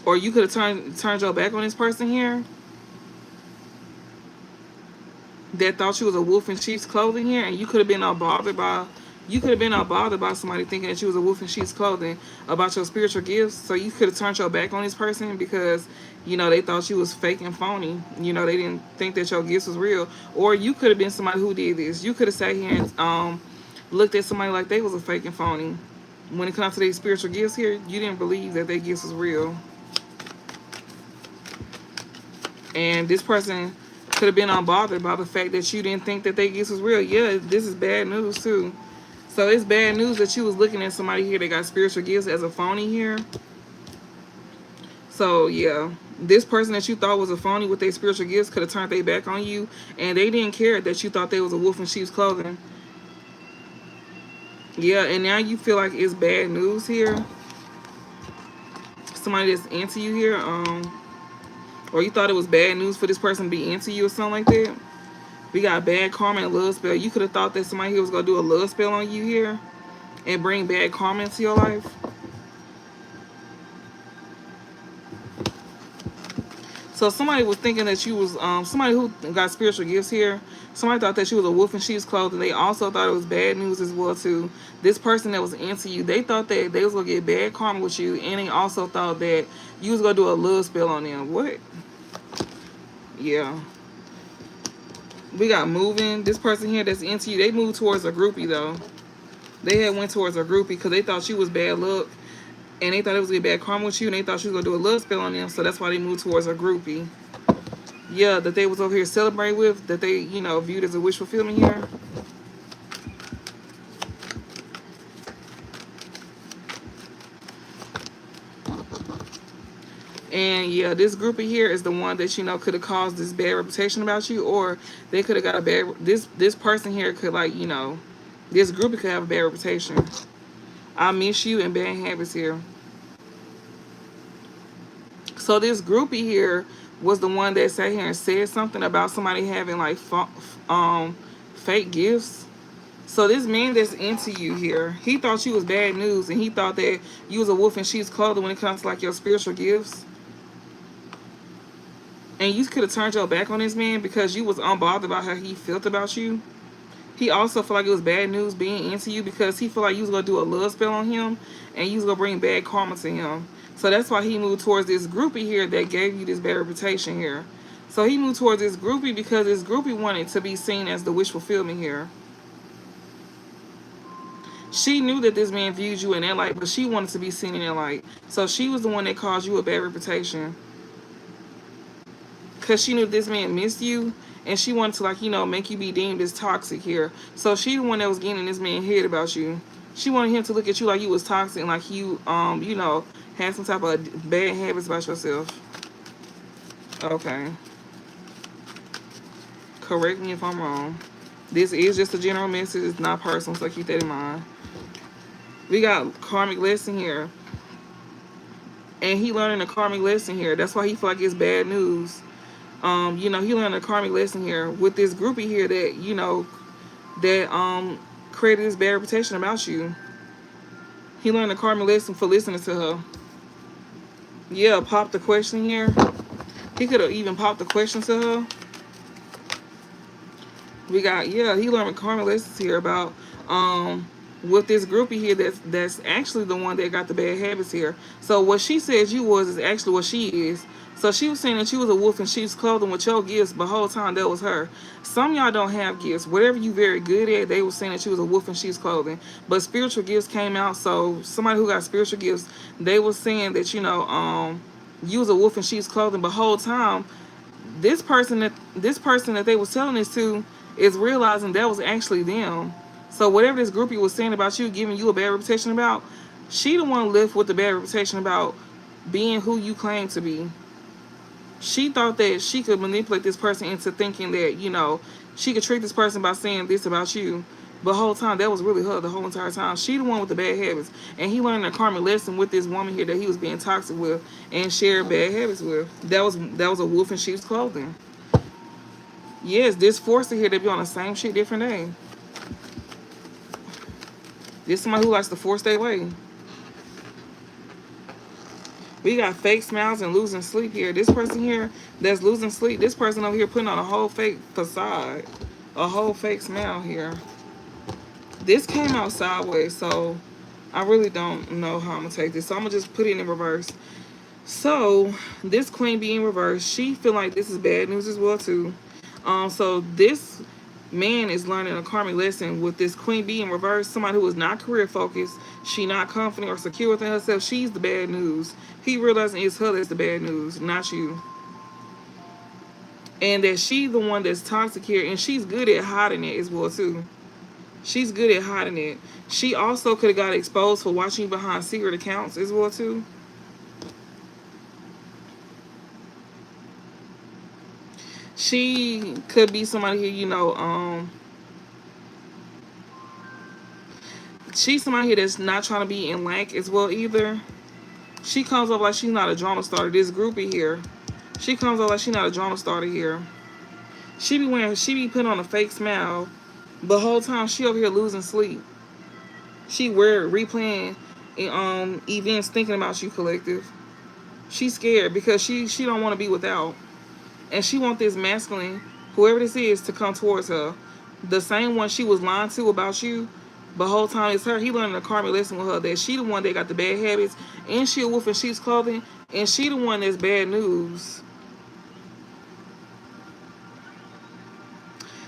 Or you could have turned your back on this person here that thought you was a wolf in sheep's clothing here, and you could have been unbothered by somebody thinking that you was a wolf in sheep's clothing about your spiritual gifts. So you could have turned your back on this person because they thought you was fake and phony. They didn't think that your gifts was real. Or you could have been somebody who did this. You could have sat here and looked at somebody like they was a fake and phony. When it comes to their spiritual gifts here, you didn't believe that their gifts was real. And this person could have been unbothered by the fact that you didn't think that their gifts was real. Yeah, this is bad news too. So it's bad news that you was looking at somebody here that got spiritual gifts as a phony here. So yeah, this person that you thought was a phony with their spiritual gifts could have turned their back on you, and they didn't care that you thought they was a wolf in sheep's clothing. Yeah, and now you feel like it's bad news here. Somebody that's into you here, or you thought it was bad news for this person to be into you or something like that. We got bad karma and love spell. You could have thought that somebody here was going to do a love spell on you here and bring bad karma into your life. So somebody was thinking that you was somebody who got spiritual gifts here. Somebody thought that she was a wolf in sheep's clothing. They also thought it was bad news as well too. This person that was into you, they thought that they was gonna get bad karma with you, and they also thought that you was gonna do a love spell on them. What? Yeah. We got moving. This person here that's into you, they moved towards a groupie though. They had went towards a groupie because they thought you was bad luck, and they thought it was gonna be bad karma with you, and they thought she was gonna do a love spell on them. So that's why they moved towards a groupie. Yeah, that they was over here celebrating with, that they, you know, viewed as a wish fulfillment here. And yeah, this groupie here is the one that, you know, could have caused this bad reputation about you, or they could have got a bad, this person here could, like, you know, this groupie could have a bad reputation. I miss you and bad habits here. So this groupie here was the one that sat here and said something about somebody having like fake gifts. So this man that's into you here, he thought you was bad news, and he thought that you was a wolf in sheep's clothing when it comes to like your spiritual gifts. And you could have turned your back on this man because you was unbothered about how he felt about you. He also felt like it was bad news being into you because he felt like you was going to do a love spell on him and you was going to bring bad karma to him. So that's why he moved towards this groupie here that gave you this bad reputation here. So he moved towards this groupie because this groupie wanted to be seen as the wish fulfillment here. She knew that this man viewed you in that light, but she wanted to be seen in that light. So she was the one that caused you a bad reputation. Because she knew this man missed you, and she wanted to, like, you know, make you be deemed as toxic here. So she the one that was getting in this man's head about you. She wanted him to look at you like you was toxic and like you, you know, had some type of bad habits about yourself. Okay. Correct me if I'm wrong. This is just a general message. It's not personal, so keep that in mind. We got karmic lesson here. And he learning a karmic lesson here. That's why he feel like it's bad news. You know, he learned a karmic lesson here with this groupie here that, you know, that created this bad reputation about you. He learned a karmic lesson for listening to her. Yeah, pop the question here. He could have even popped the question to her. We got, yeah, he learned karmic lessons here about with this groupie here that's actually the one that got the bad habits here. So what she said you was is actually what she is. So she was saying that you was a wolf in sheep's clothing with your gifts, but the whole time that was her. Some of y'all don't have gifts. Whatever you very good at, they were saying that you was a wolf in sheep's clothing. But spiritual gifts came out, so somebody who got spiritual gifts, they were saying that, you know, you was a wolf in sheep's clothing, but the whole time, this person that they was telling this to is realizing that was actually them. So whatever this groupie was saying about you, giving you a bad reputation about, she the one left with the bad reputation about being who you claim to be. She thought that she could manipulate this person into thinking that, you know, she could trick this person by saying this about you. But the whole time, that was really her the whole entire time. She the one with the bad habits. And he learned a karmic lesson with this woman here that he was being toxic with and shared bad habits with. That was a wolf in sheep's clothing. Yes, this forcer here, they be on the same shit, different day. This somebody who likes to force their way. We got fake smiles and losing sleep here. This person here that's losing sleep, this person over here putting on a whole fake facade. A whole fake smile here. This came out sideways, so I really don't know how I'm going to take this. So I'm going to just put it in reverse. So this queen bee in reverse, she feel like this is bad news as well too. So this man is learning a karmic lesson with this queen bee in reverse. Somebody who is not career focused, she not confident or secure within herself. She's the bad news. He realizing it's her that's the bad news, not you. And that she's the one that's toxic here, and she's good at hiding it as well too. She's good at hiding it. She also could have got exposed for watching you behind secret accounts as well too. She could be somebody here, you know, she's somebody here that's not trying to be in lack as well either. She comes up like she's not a drama starter. This groupie here, she comes up like she's not a drama starter here. She be putting on a fake smile, but the whole time she over here losing sleep. She replaying events thinking about you, collective. She's scared because she don't want to be without. And she want this masculine, whoever this is, to come towards her. The same one she was lying to about you, but whole time it's her. He learning a karmic lesson with her that she the one that got the bad habits, and she a wolf in sheep's clothing, and she the one that's bad news.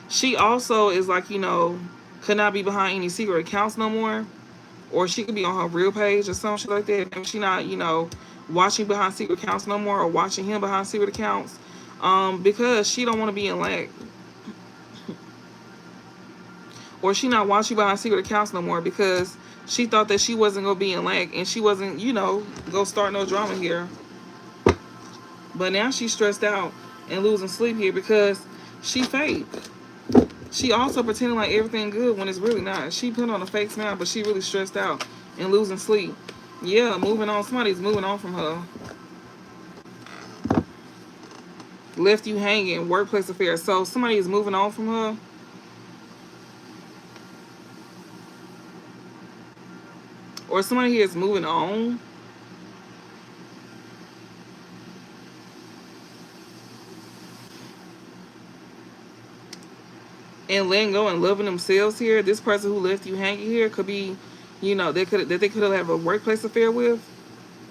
She also is like, could not be behind any secret accounts no more. Or she could be on her real page or some shit like that. And she not, watching behind secret accounts no more, or watching him behind secret accounts. Because she don't want to be in lack. Or she not watching behind secret accounts no more because she thought that she wasn't gonna be in lack and she wasn't, go start no drama here. But now she's stressed out and losing sleep here because she fake. She also pretending like everything good when it's really not. She put on a fake smile, but she really stressed out and losing sleep. Yeah, moving on. Somebody's moving on from her. Left you hanging, workplace affairs. So somebody is moving on from her. Or somebody here is moving on. And letting go and loving themselves here. This person who left you hanging here could be, they could have a workplace affair with.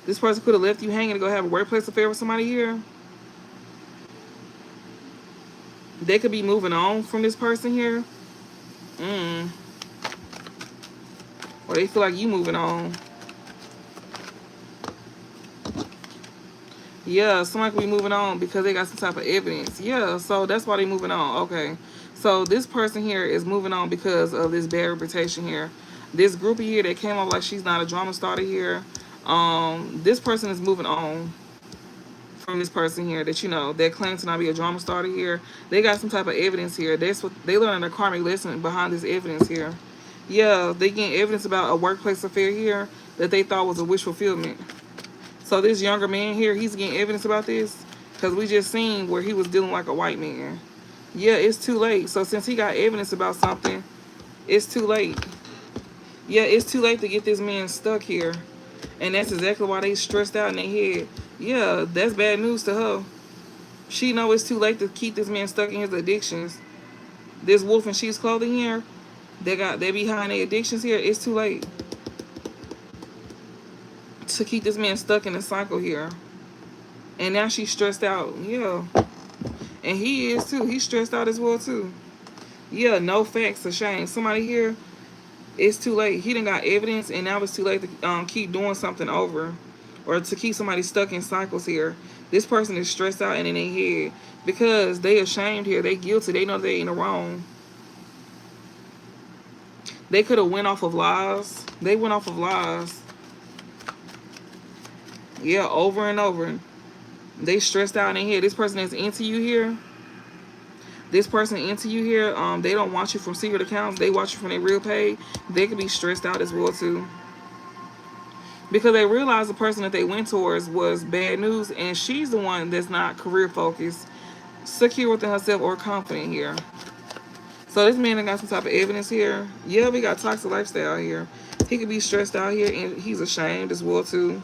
This person could have left you hanging to go have a workplace affair with somebody here. They could be moving on from this person here. Or they feel like you moving on. Yeah, somebody could be moving on because they got some type of evidence. Yeah, so that's why they moving on. Okay. So this person here is moving on because of this bad reputation here. This groupie here that came up like she's not a drama starter here. This person is moving on from this person here that that claims to not be a drama starter here. They got some type of evidence here. That's what they learning a karmic lesson behind this evidence here. Yeah, they getting evidence about a workplace affair here that they thought was a wish fulfillment. So this younger man here, he's getting evidence about this because we just seen where he was dealing like a white man. Yeah, it's too late. So since he got evidence about something, it's too late. Yeah, it's too late to get this man stuck here. And that's exactly why they stressed out in their head. Yeah, that's bad news to her. She know it's too late to keep this man stuck in his addictions. This wolf in sheep's clothing here, they behind their addictions here. It's too late to keep this man stuck in a cycle here. And now she's stressed out. Yeah. And he is too. He's stressed out as well too. Yeah, no facts, a shame. Somebody here, it's too late. He done got evidence and now it's too late to keep doing something over. Or to keep somebody stuck in cycles here. This person is stressed out and in their head. Because they ashamed here. They guilty. They know they ain't wrong. They could have went off of lies. They went off of lies. Yeah, over and over. They stressed out in their head. This person is into you here. This person into you here, they don't watch you from secret accounts. They watch you from their real page. They could be stressed out as well too. Because they realize the person that they went towards was bad news. And she's the one that's not career focused, secure within herself, or confident here. So this man got some type of evidence here. Yeah, we got toxic lifestyle here. He could be stressed out here and he's ashamed as well too.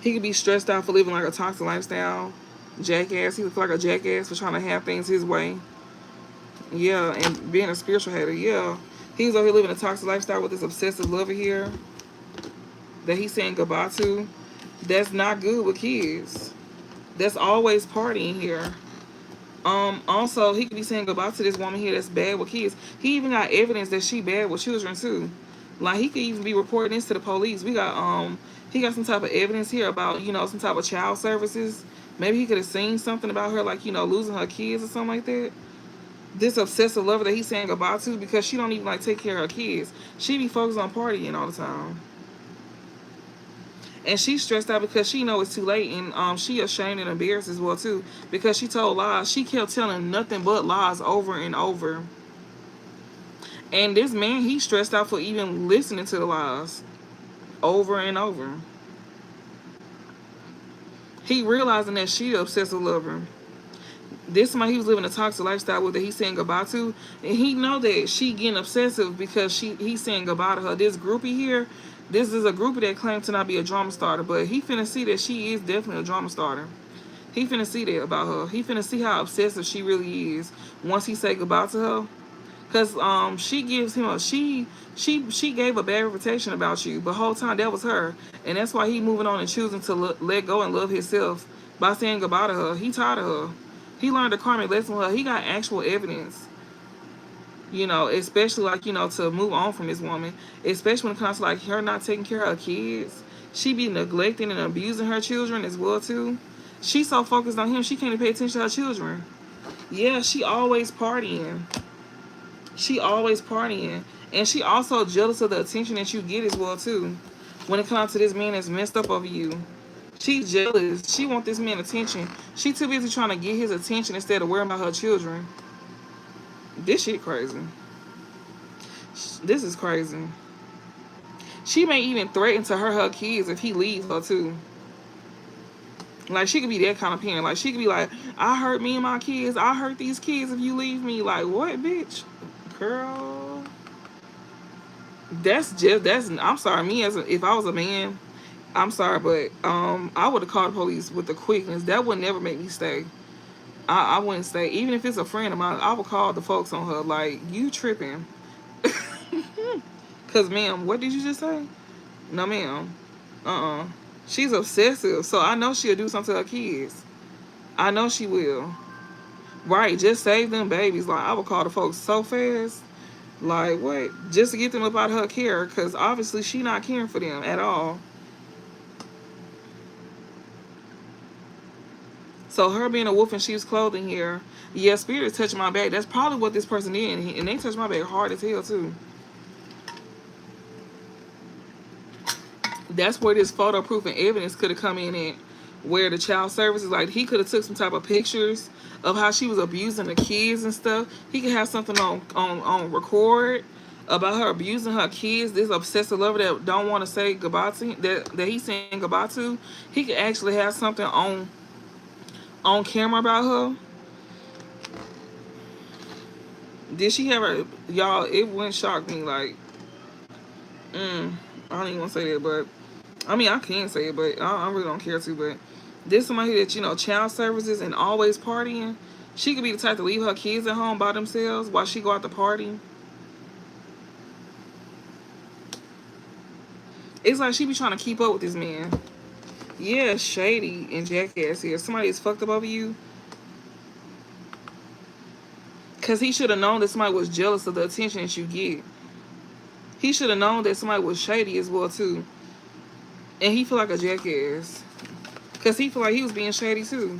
He could be stressed out for living like a toxic lifestyle. Jackass. He would feel like a jackass for trying to have things his way. Yeah, and being a spiritual hater. Yeah. He's over here living a toxic lifestyle with this obsessive lover here that he's saying goodbye to. That's not good with kids. That's always partying here. Also, he could be saying goodbye to this woman here that's bad with kids. He even got evidence that she bad with children too. Like, he could even be reporting this to the police. He got some type of evidence here about, some type of child services. Maybe he could have seen something about her, like, losing her kids or something like that. This obsessive lover that he's saying goodbye to because she don't even, like, take care of her kids. She be focused on partying all the time. And she's stressed out because she know it's too late. And she ashamed and embarrassed as well, too. Because she told lies. She kept telling nothing but lies over and over. And this man, he's stressed out for even listening to the lies. Over and over. He realizing that she an obsessive lover. This somebody he was living a toxic lifestyle with that he's saying goodbye to. And he know that she getting obsessive because he's saying goodbye to her. This groupie here, this is a groupie that claims to not be a drama starter. But he finna see that she is definitely a drama starter. He finna see that about her. He finna see how obsessive she really is once he say goodbye to her. Cause she gives him a she gave a bad reputation about you, but whole time that was her, and that's why he moving on and choosing to let go and love himself by saying goodbye to her. He tired of her. He learned a karmic lesson with her. He got actual evidence, you know, especially like, you know, to move on from this woman, especially when it comes to like her not taking care of her kids. She be neglecting and abusing her children as well too. She's so focused on him she can't even pay attention to her children. Yeah, she always partying. She always partying. And she also jealous of the attention that you get as well too. When it comes to this man that's messed up over you. She jealous. She want this man attention. She too busy trying to get his attention instead of worrying about her children. This shit crazy. This is crazy. She may even threaten to hurt her kids if he leaves her too. Like, she could be that kind of parent. Like, she could be like, I hurt me and my kids. I hurt these kids if you leave me. Like, what, bitch? Girl. I'm sorry, me if I was a man, I'm sorry, but I would have called the police with the quickness. That would never make me stay. I wouldn't stay. Even if it's a friend of mine, I would call the folks on her. Like, you tripping. Because, ma'am, what did you just say? No, ma'am. She's obsessive, so I know she'll do something to her kids. I know she will. Right, just save them babies. Like, I would call the folks so fast. Like, what? Just to get them up out of her care, because obviously she not caring for them at all. So her being a wolf in sheep's clothing here, yeah, spirit is touching my back. That's probably what this person did, and they touched my back hard as hell too. That's where this photo proof and evidence could have come in at, where the child services, like, he could have took some type of pictures of how she was abusing the kids and stuff. He could have something on record about her abusing her kids. This obsessive lover that don't want to say goodbye to him, that he's saying goodbye to. He could actually have something on camera about her. Did she have her, y'all? It wouldn't shock me. Like, I don't even want to say that, but I mean, I can say it, but I really don't care to. But this somebody that, you know, child services and always partying. She could be the type to leave her kids at home by themselves while she go out to party. It's like she be trying to keep up with this man. Yeah, shady and jackass here. Somebody is fucked up over you. Because he should have known that somebody was jealous of the attention that you get. He should have known that somebody was shady as well, too. And he feel like a jackass. Because he feel like he was being shady, too.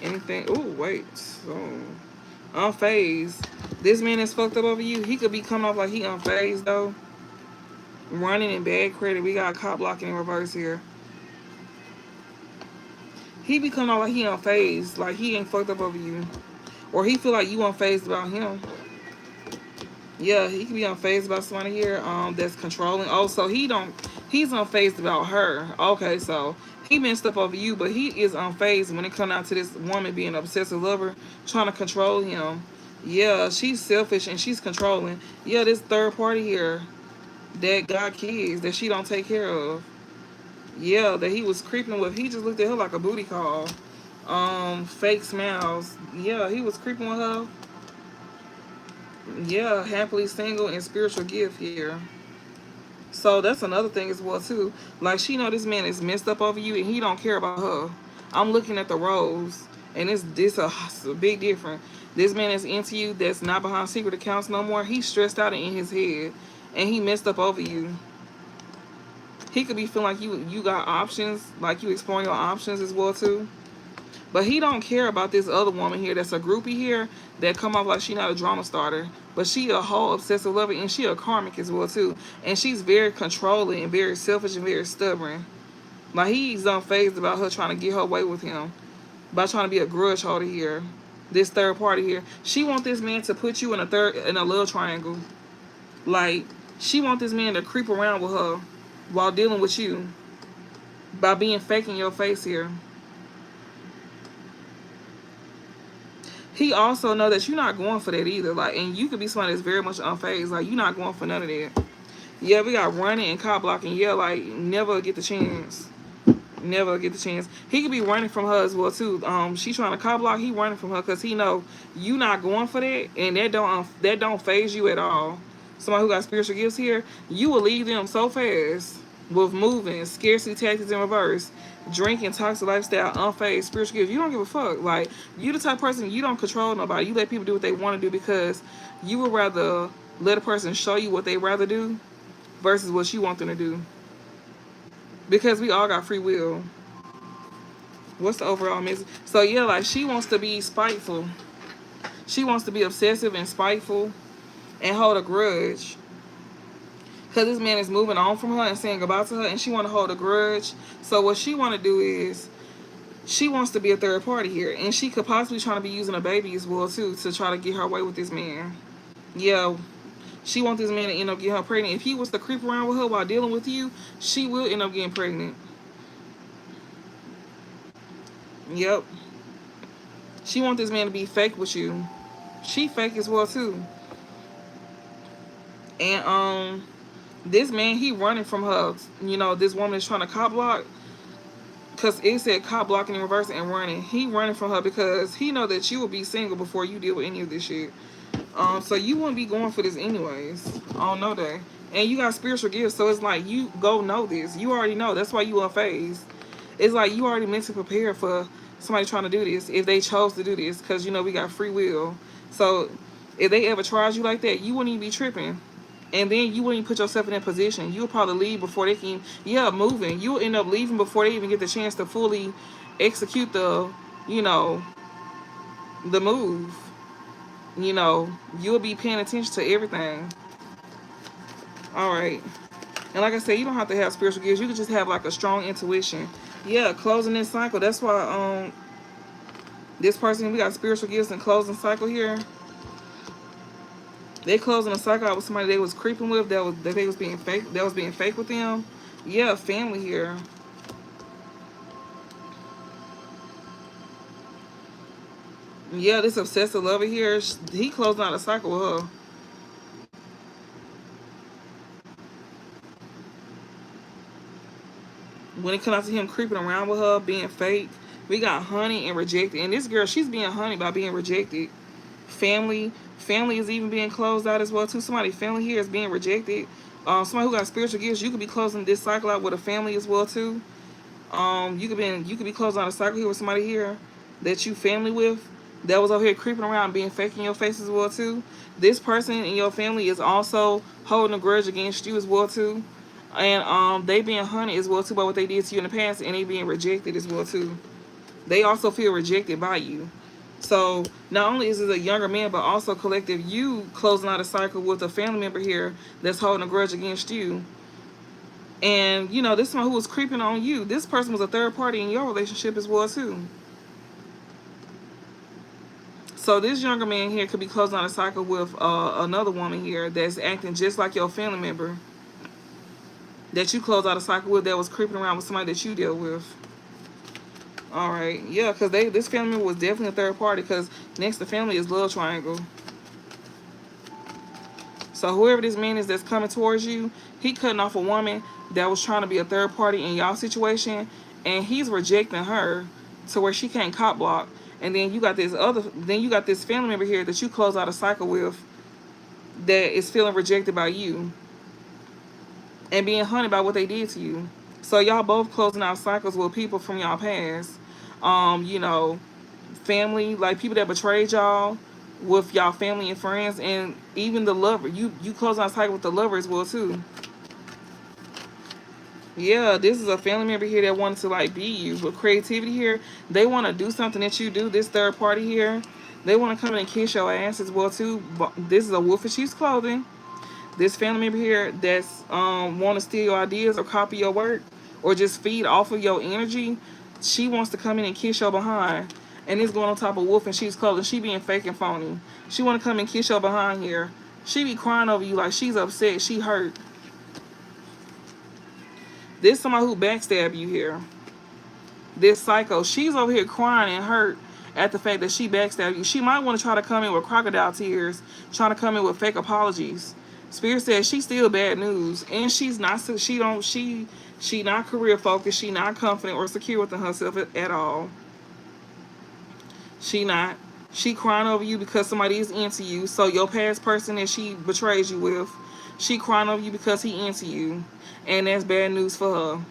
Anything. Oh, wait. So, unfazed. This man is fucked up over you. He could be coming off like he unfazed, though. Running in bad credit. We got cop blocking in reverse here. He be coming off like he unfazed. Like he ain't fucked up over you. Or he feel like you unfazed about him. Yeah, he could be unfazed about somebody here that's controlling. Oh, so he's unfazed about her. Okay, so he messed up over you, but he is unfazed when it comes out to this woman being an obsessive lover, trying to control him. Yeah, she's selfish and she's controlling. Yeah, this third party here that got kids that she don't take care of. Yeah, that he was creeping with. He just looked at her like a booty call. Fake smiles. Yeah, he was creeping with her. Yeah, happily single and spiritual gift here. So that's another thing as well too. Like, she know this man is messed up over you and he don't care about her. I'm looking at the roles and it's a big difference. This man is into you, that's not behind secret accounts no more. He's stressed out and in his head and he messed up over you. He could be feeling like you got options, like you exploring your options as well too. But he don't care about this other woman here that's a groupie here that come off like she not a drama starter. But she a whole obsessive lover and she a karmic as well too. And she's very controlling and very selfish and very stubborn. Like, he's unfazed about her trying to get her way with him. By trying to be a grudge holder here. This third party here. She want this man to put you in a love triangle. Like, she want this man to creep around with her while dealing with you. By being fake in your face here. He also know that you're not going for that either. Like, and you could be somebody that's very much unfazed. Like, you're not going for none of that. Yeah, we got running and cop blocking. Yeah, like never get the chance. Never get the chance. He could be running from her as well too. She trying to cop block. He running from her because he know you not going for that, and that don't phase you at all. Somebody who got spiritual gifts here, you will leave them so fast with moving, scarcity tactics in reverse, drinking, toxic lifestyle, unfazed, spiritual gifts. You don't give a fuck. Like you the type of person, you don't control nobody. You let people do what they want to do because you would rather let a person show you what they rather do versus what you want them to do. Because we all got free will. What's the overall message? So yeah, like she wants to be spiteful. She wants to be obsessive and spiteful and hold a grudge. Cause this man is moving on from her and saying goodbye to her, and she want to hold a grudge. So what she want to do is she wants to be a third party here, and she could possibly try to be using a baby as well too to try to get her way with this man. Yeah, she wants this man to end up getting her pregnant. If he was to creep around with her while dealing with you, she will end up getting pregnant. Yep. She wants this man to be fake with you. She fake as well too. And this man, he running from her. You know, this woman is trying to cop block. Cause it said cop blocking in reverse and running. He running from her because he know that you will be single before you deal with any of this shit. So you wouldn't be going for this anyways. On no day. And you got spiritual gifts, so it's like you go know this. You already know. That's why you unfazed. It's like you already mentally prepared for somebody trying to do this if they chose to do this, because you know we got free will. So if they ever tried you like that, you wouldn't even be tripping. And then you wouldn't even put yourself in that position. You'll probably leave before they can, yeah, moving. You'll end up leaving before they even get the chance to fully execute the, you know, the move. You know, you'll be paying attention to everything. All right. And like I said, you don't have to have spiritual gifts. You can just have like a strong intuition. Yeah, closing this cycle. That's why this person, we got spiritual gifts and closing cycle here. They closing a cycle out with somebody they was creeping with, that they was being fake, that was being fake with them. Yeah, family here. Yeah, this obsessive lover here, he closing out a cycle with her. When it comes out to him creeping around with her, being fake, we got honey and rejected. And this girl, she's being honey by being rejected. Family is even being closed out as well too. Somebody family here is being rejected. Somebody who got spiritual gifts, you could be closing this cycle out with a family as well too. You could be closing out a cycle here with somebody here that you family with that was over here creeping around being fake in your face as well too. This person in your family is also holding a grudge against you as well too. And they being hunted as well too by what they did to you in the past, and they being rejected as well too. They also feel rejected by you. So not only is it a younger man, but also collective, you closing out a cycle with a family member here that's holding a grudge against you. And you know, this one who was creeping on you, this person was a third party in your relationship as well too. So this younger man here could be closing out a cycle with another woman here that's acting just like your family member that you closed out a cycle with, that was creeping around with somebody that you deal with. All right, yeah, because this family member was definitely a third party, because next to family is love triangle. So whoever this man is that's coming towards you, he cutting off a woman that was trying to be a third party in y'all situation, and he's rejecting her to where she can't cop block. And then you got this family member here that you close out a cycle with that is feeling rejected by you and being hunted by what they did to you. So y'all both closing out cycles with people from y'all past. You know, family, like people that betrayed y'all with y'all family and friends, and even the lover. You closing out cycle with the lover as well too. Yeah, this is a family member here that wanted to like be you. But creativity here, they want to do something that you do. This third party here, they want to come in and kiss your ass as well too. But this is a wolf in sheep's clothing. This family member here that's want to steal your ideas or copy your work or just feed off of your energy, she wants to come in and kiss your behind. And it's going on top of wolf in sheep's clothing. She being fake and phony. She want to come and kiss your behind here. She be crying over you like she's upset. She hurt. This somebody who backstab you here. This psycho, she's over here crying and hurt at the fact that she backstabbed you. She might want to try to come in with crocodile tears, trying to come in with fake apologies. Spirit says she's still bad news, and she's not. She not career focused. She not confident or secure within herself at all. She not. She crying over you because somebody is into you. So your past person that she betrays you with, she crying over you because he into you, and that's bad news for her.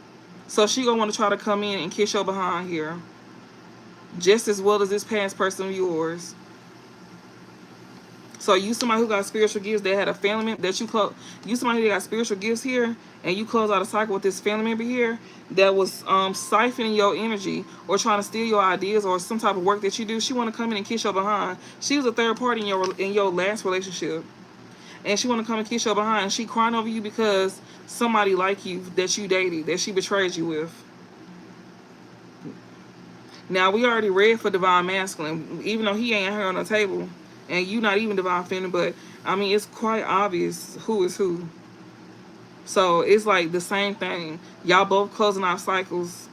So she gonna want to try to come in and kiss your behind here, just as well as this past person of yours. So you somebody who got spiritual gifts that had a family member that you close. You somebody who got spiritual gifts here, and you close out a cycle with this family member here that was siphoning your energy or trying to steal your ideas or some type of work that you do. She want to come in and kiss your behind. She was a third party in your last relationship, and she want to come and kiss your behind. And she crying over you because somebody like you that you dated that she betrayed you with. Now we already read for divine masculine, even though he ain't here on the table. And you not even divine feminine, but I mean it's quite obvious who is who. So it's like the same thing. Y'all both closing out cycles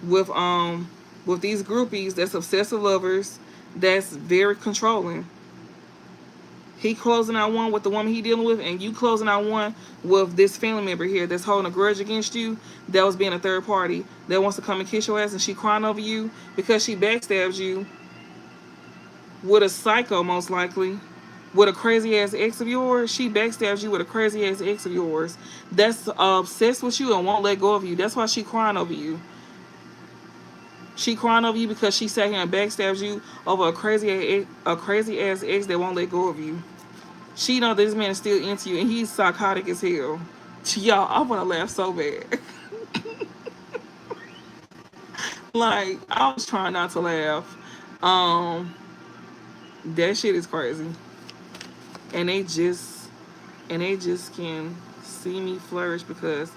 with these groupies that's obsessive lovers, that's very controlling. He closing out one with the woman he dealing with, and you closing out one with this family member here that's holding a grudge against you, that was being a third party, that wants to come and kiss your ass, and she crying over you because she backstabs you with a psycho, most likely, with a crazy ass ex of yours. She backstabs you with a crazy ass ex of yours that's obsessed with you and won't let go of you. That's why she crying over you. She crying over you because she sat here and backstabs you over a crazy ass ex that won't let go of you. She know this man is still into you, and he's psychotic as hell. Y'all, I want to laugh so bad. Like, I was trying not to laugh. That shit is crazy. And they just can see me flourish because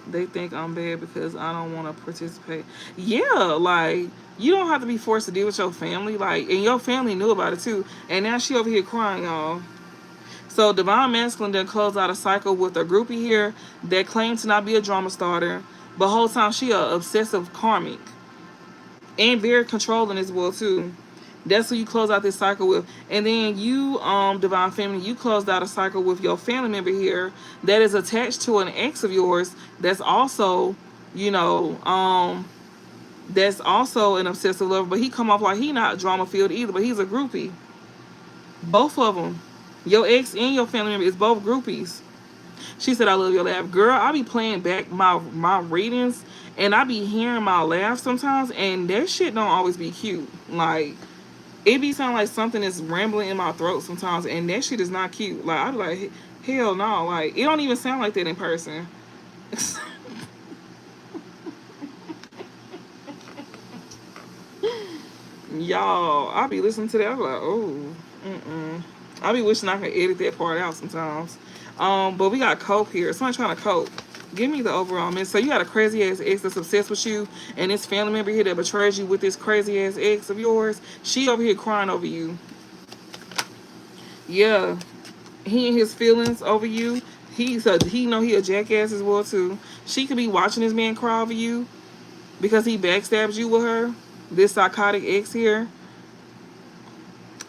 they think I'm bad because I don't want to participate. Yeah, like, you don't have to be forced to deal with your family. Like, and your family knew about it too. And now she over here crying, y'all. So divine masculine then closed out a cycle with a groupie here that claimed to not be a drama starter, but whole time she a obsessive karmic and very controlling as well too. That's who you close out this cycle with. And then you, divine feminine, you closed out a cycle with your family member here that is attached to an ex of yours that's also, you know, that's also an obsessive lover, but he come off like he not drama filled either, but he's a groupie. Both of them. Your ex and your family member is both groupies. She said, I love your laugh. Girl, I be playing back my readings, and I be hearing my laugh sometimes, and that shit don't always be cute. Like, it be sounding like something is rambling in my throat sometimes, and that shit is not cute. Like, I be like, hell no. Like, it don't even sound like that in person. Y'all, I be listening to that. I be like, oh, I be wishing I could edit that part out sometimes. But we got cope here. Somebody trying to cope. Give me the overall miss. So you got a crazy ass ex that's obsessed with you, and this family member here that betrays you with this crazy ass ex of yours. She over here crying over you. Yeah, he and his feelings over you. He know he a jackass as well too. She could be watching this man cry over you because he backstabs you with her. This psychotic ex here.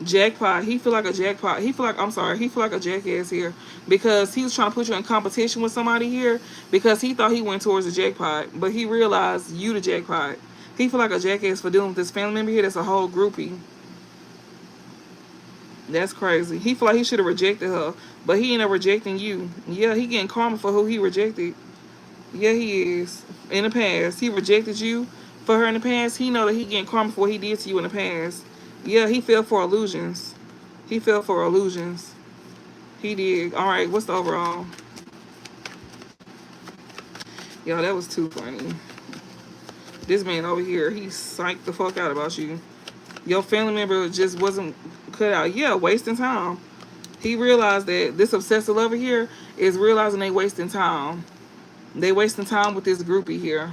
Jackpot. He feel like a jackpot. He feel like a jackass here because he was trying to put you in competition with somebody here because he thought he went towards the jackpot, but he realized you the jackpot. He feel like a jackass for dealing with this family member here that's a whole groupie. That's crazy. He feel like he should have rejected her, but he ended up rejecting you. Yeah, he getting karma for who he rejected. Yeah, he is. In the past, he rejected you for her in the past. He know that he getting karma for what he did to you in the past. Yeah, he fell for illusions. He fell for illusions. He did. All right, what's the overall? Yo, that was too funny. This man over here, he psyched the fuck out about you. Your family member just wasn't cut out. Yeah, wasting time. He realized that this obsessive lover here is realizing they wasting time. They wasting time with this groupie here.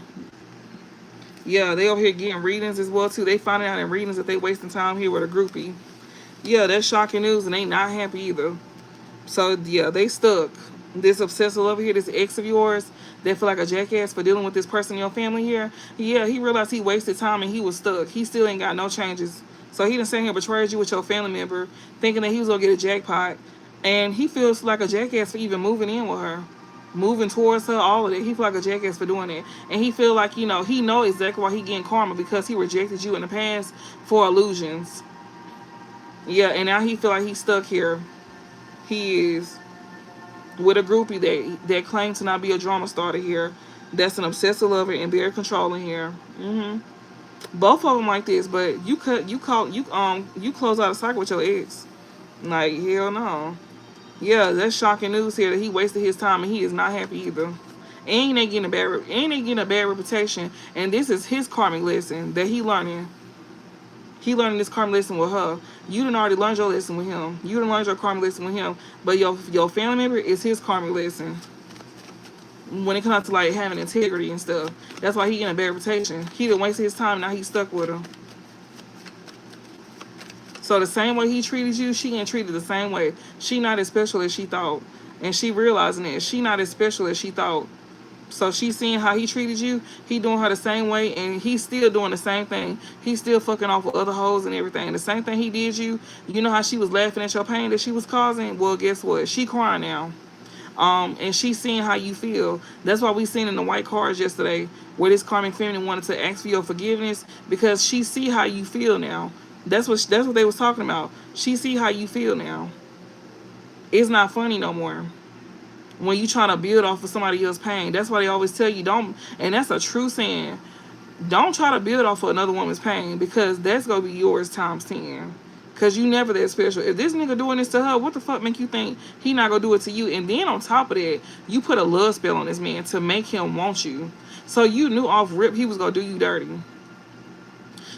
Yeah, they over here getting readings as well too. They finding out in readings that they wasting time here with a groupie. Yeah, that's shocking news, and they not happy either. So yeah, they stuck. This obsessive over here, this ex of yours, they feel like a jackass for dealing with this person in your family here. Yeah, he realized he wasted time and he was stuck. He still ain't got no changes. So he done sat here and betrayed you with your family member, thinking that he was gonna get a jackpot. And he feels like a jackass for even moving in with her, moving towards her, all of it. He feel like a jackass for doing it. And he feel like, you know, he know exactly why he getting karma, because he rejected you in the past for illusions. Yeah, and now he feel like he's stuck here. He is with a groupie that claims to not be a drama starter here. That's an obsessive lover and very controlling here. Both of them like this, but you close out a cycle with your ex. Like, hell no. Yeah, that's shocking news here that he wasted his time and he is not happy either. And they getting a bad reputation, and this is his karmic lesson that he learning. He learning this karmic lesson with her. You done already learned your lesson with him. You done learned your karmic lesson with him, but your family member is his karmic lesson. When it comes to like having integrity and stuff, that's why he getting a bad reputation. He done wasted his time. Now he's stuck with her. So the same way he treated you, she getting treated the same way. She not as special as she thought. And she realizing it. She not as special as she thought. So she seeing how he treated you, he doing her the same way, and he's still doing the same thing. He's still fucking off with other hoes and everything. The same thing he did you. You know how she was laughing at your pain that she was causing? Well, guess what? She crying now. And she's seeing how you feel. That's why we seen in the white cards yesterday where this karmic feminine wanted to ask for your forgiveness, because she see how you feel now. That's what they was talking about. She see how you feel now. It's not funny no more when you trying to build off of somebody else's pain. That's why they always tell you don't, and that's a true saying. Don't try to build off of another woman's pain, because that's gonna be yours times 10. Cause you never that special. If this nigga doing this to her, what the fuck make you think he not gonna do it to you? And then on top of that, you put a love spell on this man to make him want you. So you knew off rip he was gonna do you dirty.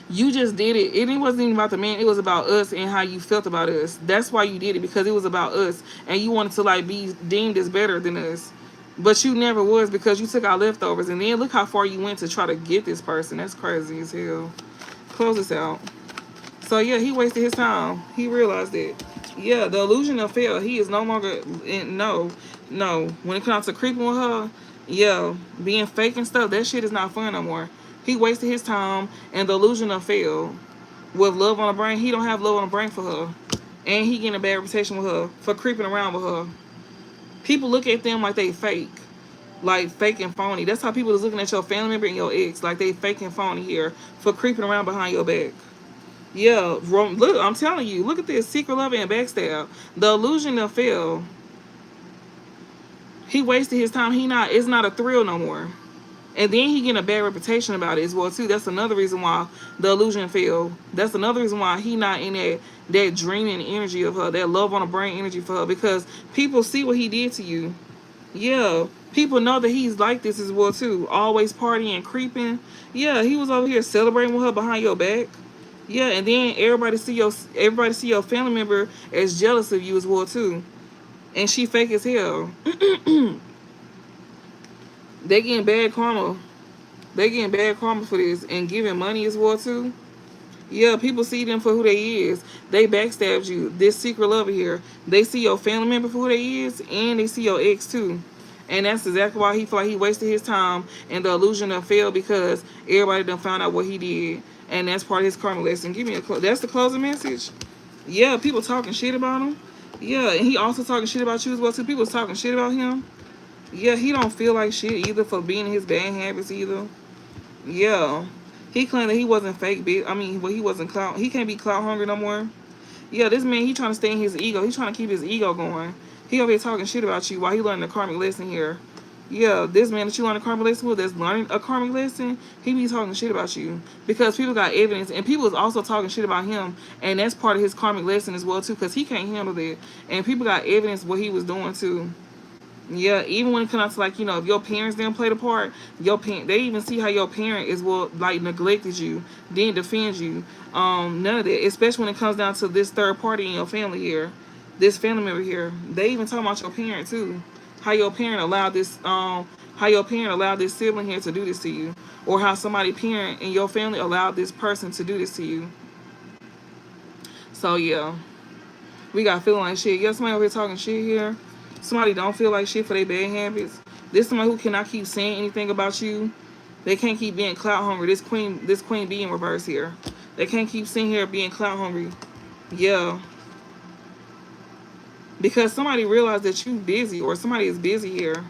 You just did it. It wasn't even about the man. It was about us and how you felt about us. That's why you did it, because it was about us. And you wanted to like be deemed as better than us. But you never was, because you took our leftovers. And then look how far you went to try to get this person. That's crazy as hell. Close this out. So yeah, he wasted his time. He realized it. Yeah, the illusion of fail. He is no longer no. When it comes to creeping with her, yeah, being fake and stuff, that shit is not fun no more. He wasted his time, and the illusion of fail. With love on the brain, he don't have love on the brain for her. And he getting a bad reputation with her for creeping around with her. People look at them like they fake. Like fake and phony. That's how people is looking at your family member and your ex. Like they fake and phony here for creeping around behind your back. Yeah, look, I'm telling you, look at this. Secret love and backstab. The illusion of fail. He wasted his time. It's not a thrill no more. And then he getting a bad reputation about it as well too. That's another reason why the illusion failed. That's another reason why he not in that dreaming energy of her, that love on the brain energy for her, because people see what he did to you. Yeah, people know that he's like this as well too. Always partying, creeping. Yeah, he was over here celebrating with her behind your back. Yeah, and then everybody see your family member as jealous of you as well too. And she fake as hell. They getting bad karma. They getting bad karma for this and giving money as well too. Yeah, people see them for who they is. They backstabbed you. This secret lover here. They see your family member for who they is, and they see your ex too. And that's exactly why he feel like he wasted his time and the illusion of fail, because everybody done found out what he did. And that's part of his karma lesson. Give me that's the closing message. Yeah, people talking shit about him. Yeah, and he also talking shit about you as well too. People talking shit about him. Yeah, he don't feel like shit either for being in his bad habits either. Yeah. He claimed that he wasn't fake, bitch. I mean, well, he wasn't clout. He can't be clout hungry no more. Yeah, this man, he trying to stay in his ego. He trying to keep his ego going. He over here talking shit about you while he learning a karmic lesson here. Yeah, this man that you learn a karmic lesson with, that's learning a karmic lesson, he be talking shit about you. Because people got evidence, and people is also talking shit about him, and that's part of his karmic lesson as well, too, because he can't handle that. And people got evidence what he was doing, too. Yeah, even when it comes to, like, you know, if your parents didn't play the part, they even see how your parent is, well, like, neglected you, didn't defend you. None of that, especially when it comes down to this third party in your family here, this family member here. They even talking about your parent too, how your parent allowed this sibling here to do this to you, or how somebody parent in your family allowed this person to do this to you. So yeah, we got feeling like shit. Yeah, somebody over here talking shit here. Somebody don't feel like shit for their bad habits. This somebody who cannot keep saying anything about you. They can't keep being clout hungry. This queen bee in reverse here. They can't keep sitting here being clout hungry. Yeah. because somebody realized that you busy, or somebody is busy here,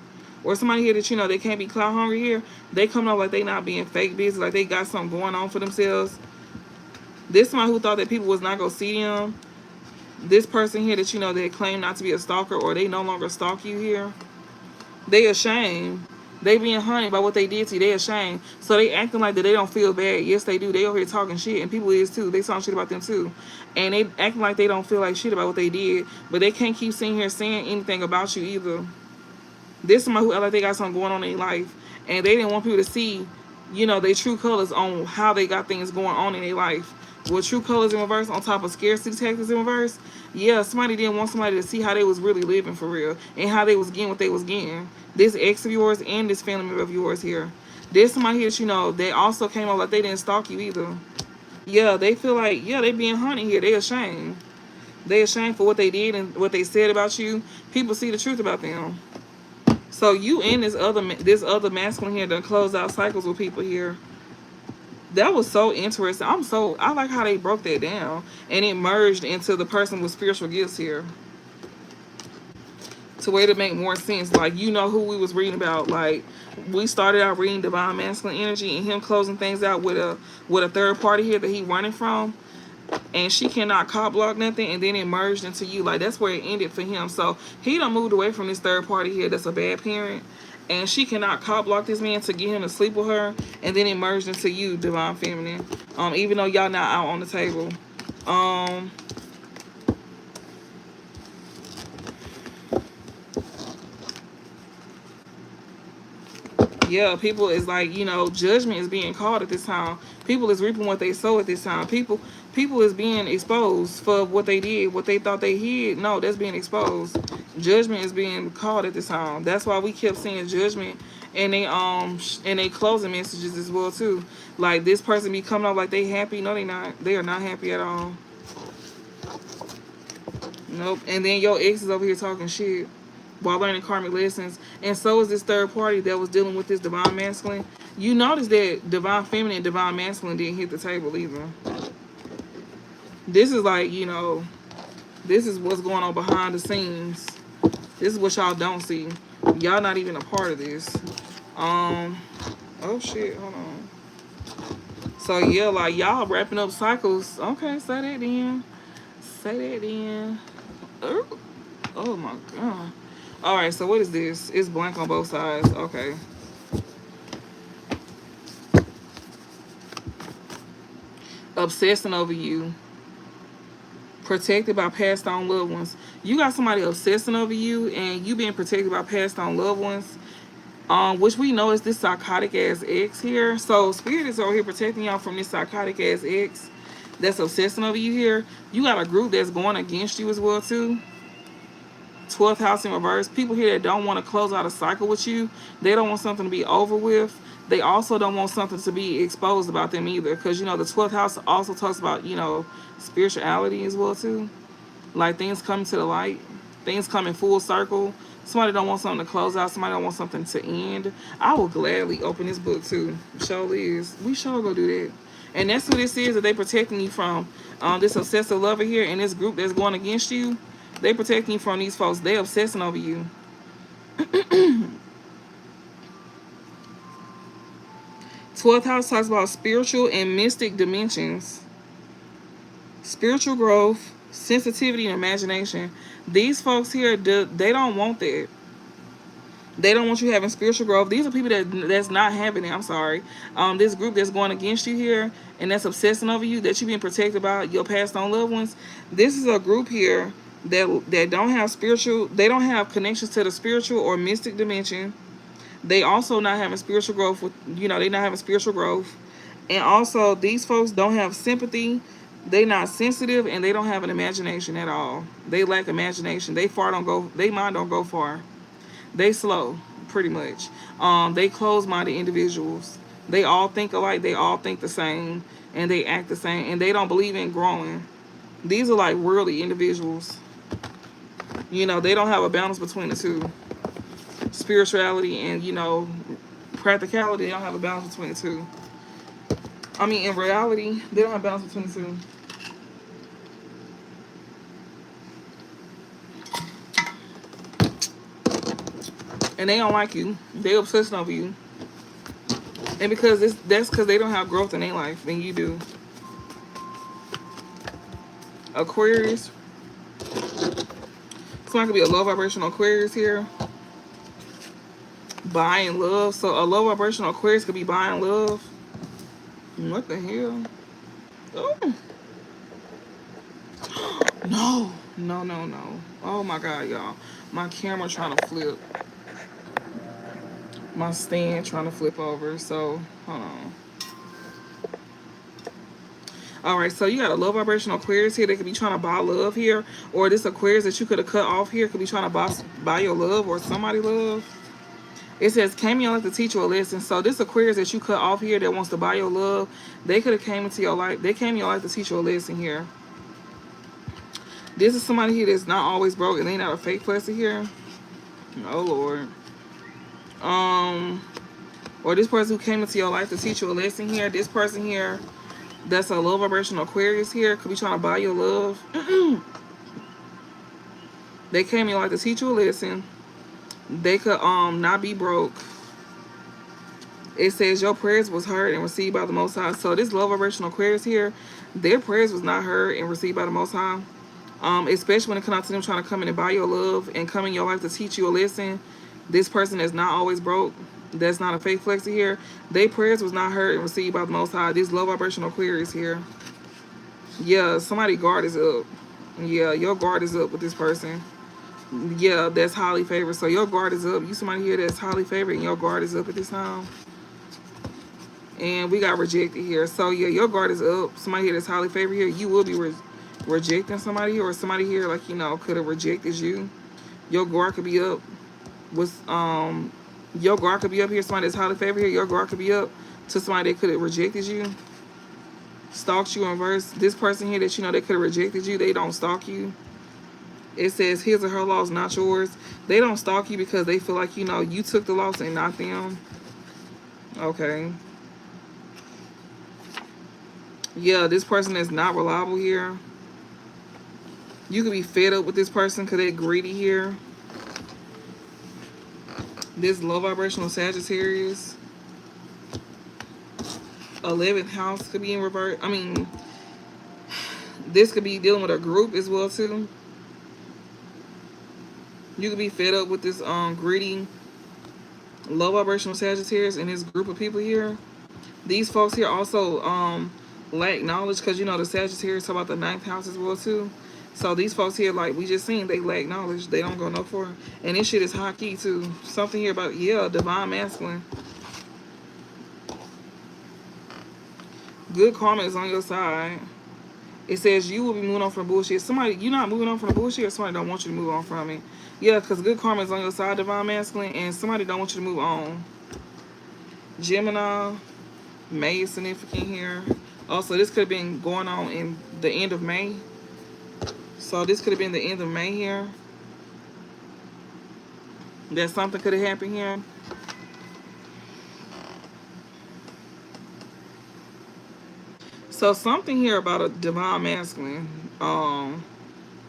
or somebody here that you know they can't be clout hungry here. They come out like they not being fake busy, like they got something going on for themselves. This somebody who thought that people was not gonna see them. This person here that you know that claim not to be a stalker, or they no longer stalk you here. They ashamed. They being hunted by what they did to you. They ashamed. So they acting like that they don't feel bad. Yes, they do. They over here talking shit, and people is too. They talking shit about them too, and they acting like they don't feel like shit about what they did. But they can't keep sitting here saying anything about you either. This is somebody who act like they got something going on in their life, and they didn't want people to see, you know, their true colors on how they got things going on in their life. With true colors in reverse on top of scarcity tactics in reverse, yeah, somebody didn't want somebody to see how they was really living for real and how they was getting what they was getting. This ex of yours and this family member of yours here. There's somebody here that you know, they also came up like they didn't stalk you either. Yeah, they feel like, yeah, they being hunted here. They ashamed. They ashamed for what they did and what they said about you. People see the truth about them. So you and this other masculine here done close out cycles with people here. That was so interesting. I like how they broke that down and it merged into the person with spiritual gifts here to way to make more sense. Like, you know who we was reading about. Like, we started out reading divine masculine energy and him closing things out with a third party here that he running from, and she cannot cop block nothing, and then it merged into you. Like, that's where it ended for him. So he done moved away from this third party here that's a bad parent, and she cannot cop block this man to get him to sleep with her, and then it merged into you, divine feminine. Even though y'all not out on the table. Yeah, people is like, you know, judgment is being called at this time. People is reaping what they sow at this time. People is being exposed for what they did, what they thought they hid. No, that's being exposed. Judgment is being called at this time. That's why we kept seeing judgment and they closing messages as well too. Like, this person be coming up like they happy. No, they not. They are not happy at all. Nope. And then your ex is over here talking shit while learning karmic lessons. And so is this third party that was dealing with this divine masculine. You notice that divine feminine and divine masculine didn't hit the table either. This is like, you know, this is what's going on behind the scenes. This is what y'all don't see. Y'all not even a part of this. Oh shit, hold on. So yeah, like, y'all wrapping up cycles. Okay, say that then. Say that then. Oh my god. Alright, so what is this? It's blank on both sides. Okay. Obsessing over you. Protected by passed on loved ones. You got somebody obsessing over you and you being protected by passed on loved ones. Which we know is this psychotic ass ex here. So spirit is over here protecting y'all from this psychotic ass ex that's obsessing over you here. You got a group that's going against you as well too. 12th house in reverse. People here that don't want to close out a cycle with you. They don't want something to be over with. They also don't want something to be exposed about them either. Because, you know, the 12th house also talks about, you know, spirituality as well too. Like, things coming to the light. Things coming full circle. Somebody don't want something to close out. Somebody don't want something to end. I will gladly open this book too. Show is. We sure go do that. And that's what this is that they protecting you from. This obsessive lover here and this group that's going against you. They protecting you from these folks. They obsessing over you. 12th house talks about spiritual and mystic dimensions. Spiritual growth, sensitivity, and imagination. These folks here, they don't want that. They don't want you having spiritual growth. These are people that's not having it. I'm sorry. This group that's going against you here and that's obsessing over you, that you're being protected by your passed on loved ones. This is a group here that don't have spiritual, they don't have connections to the spiritual or mystic dimension. They also not having spiritual growth with, you know, they not having spiritual growth. And also these folks don't have sympathy. They not sensitive and they don't have an imagination at all. They lack imagination. They mind don't go far. They slow, pretty much. They close-minded individuals. They all think alike. They all think the same and they act the same and they don't believe in growing. These are like worldly individuals. You know, they don't have a balance between the two. Spirituality and, you know, practicality, they don't have a balance between the two. I mean, in reality, they don't have a balance between the two. and they don't like you. They obsessed over you. And because that's because they don't have growth in their life, and you do. Aquarius. Someone could be a low vibrational Aquarius here. Buying love. So a low vibrational Aquarius could be buying love. What the hell? Oh. No. No, no, no. Oh my God, y'all. My camera trying to flip. My stand trying to flip over. So, hold on. Alright, so you got a low vibrational Aquarius here. They could be trying to buy love here. Or this Aquarius that you could have cut off here could be trying to buy your love or somebody love. It says, came in your life to teach you a lesson. So this Aquarius that you cut off here that wants to buy your love, they could have came into your life. They came in your life to teach you a lesson here. This is somebody here that's not always broke and they not a fake person here. Oh, Lord. Or this person who came into your life to teach you a lesson here. This person here that's a low vibrational Aquarius here could be trying to buy your love. They came in your life to teach you a lesson. They could not be broke. It says your prayers was heard and received by the Most High. So this low vibrational Aquarius here, their prayers was not heard and received by the Most High. Especially when it comes out to them trying to come in and buy your love and come in your life to teach you a lesson. This person is not always broke. That's not a fake flexer here. Their prayers was not heard and received by the Most High. This low vibrational Aquarius here. Yeah, somebody guard is up. Yeah, your guard is up with this person. Yeah, that's highly favored. So your guard is up. You somebody here that's highly favored and your guard is up at this time. And we got rejected here. So yeah, your guard is up. Somebody here that's highly favored here. You will be rejecting somebody here, or somebody here like, you know, could have rejected you. Your guard could be up with your guard could be up here. Somebody that's highly favored here, your guard could be up to somebody that could have rejected you, stalked you in verse. This person here that you know they could have rejected you, they don't stalk you. It says his or her loss, not yours. They don't stalk you because they feel like, you know, you took the loss and not them. Okay. Yeah, this person is not reliable here. You could be fed up with this person because they're greedy here. This low vibrational Sagittarius. 11th house could be in reverse. I mean, this could be dealing with a group as well too. You could be fed up with this greedy low vibrational Sagittarius and this group of people here. These folks here also lack knowledge because, you know, the Sagittarius talk about the 9th house as well too. So these folks here, like we just seen, they lack knowledge. They don't go no for it. And this shit is high key too. Something here about, yeah, divine masculine. Good karma is on your side. It says you will be moving on from bullshit. Somebody, you're not moving on from the bullshit, or somebody don't want you to move on from it. Yeah, because good karma is on your side, divine masculine, and somebody don't want you to move on. Gemini, May is significant here. Also, this could have been going on in the end of May. So this could have been the end of May here. That something could have happened here. So something here about a divine masculine.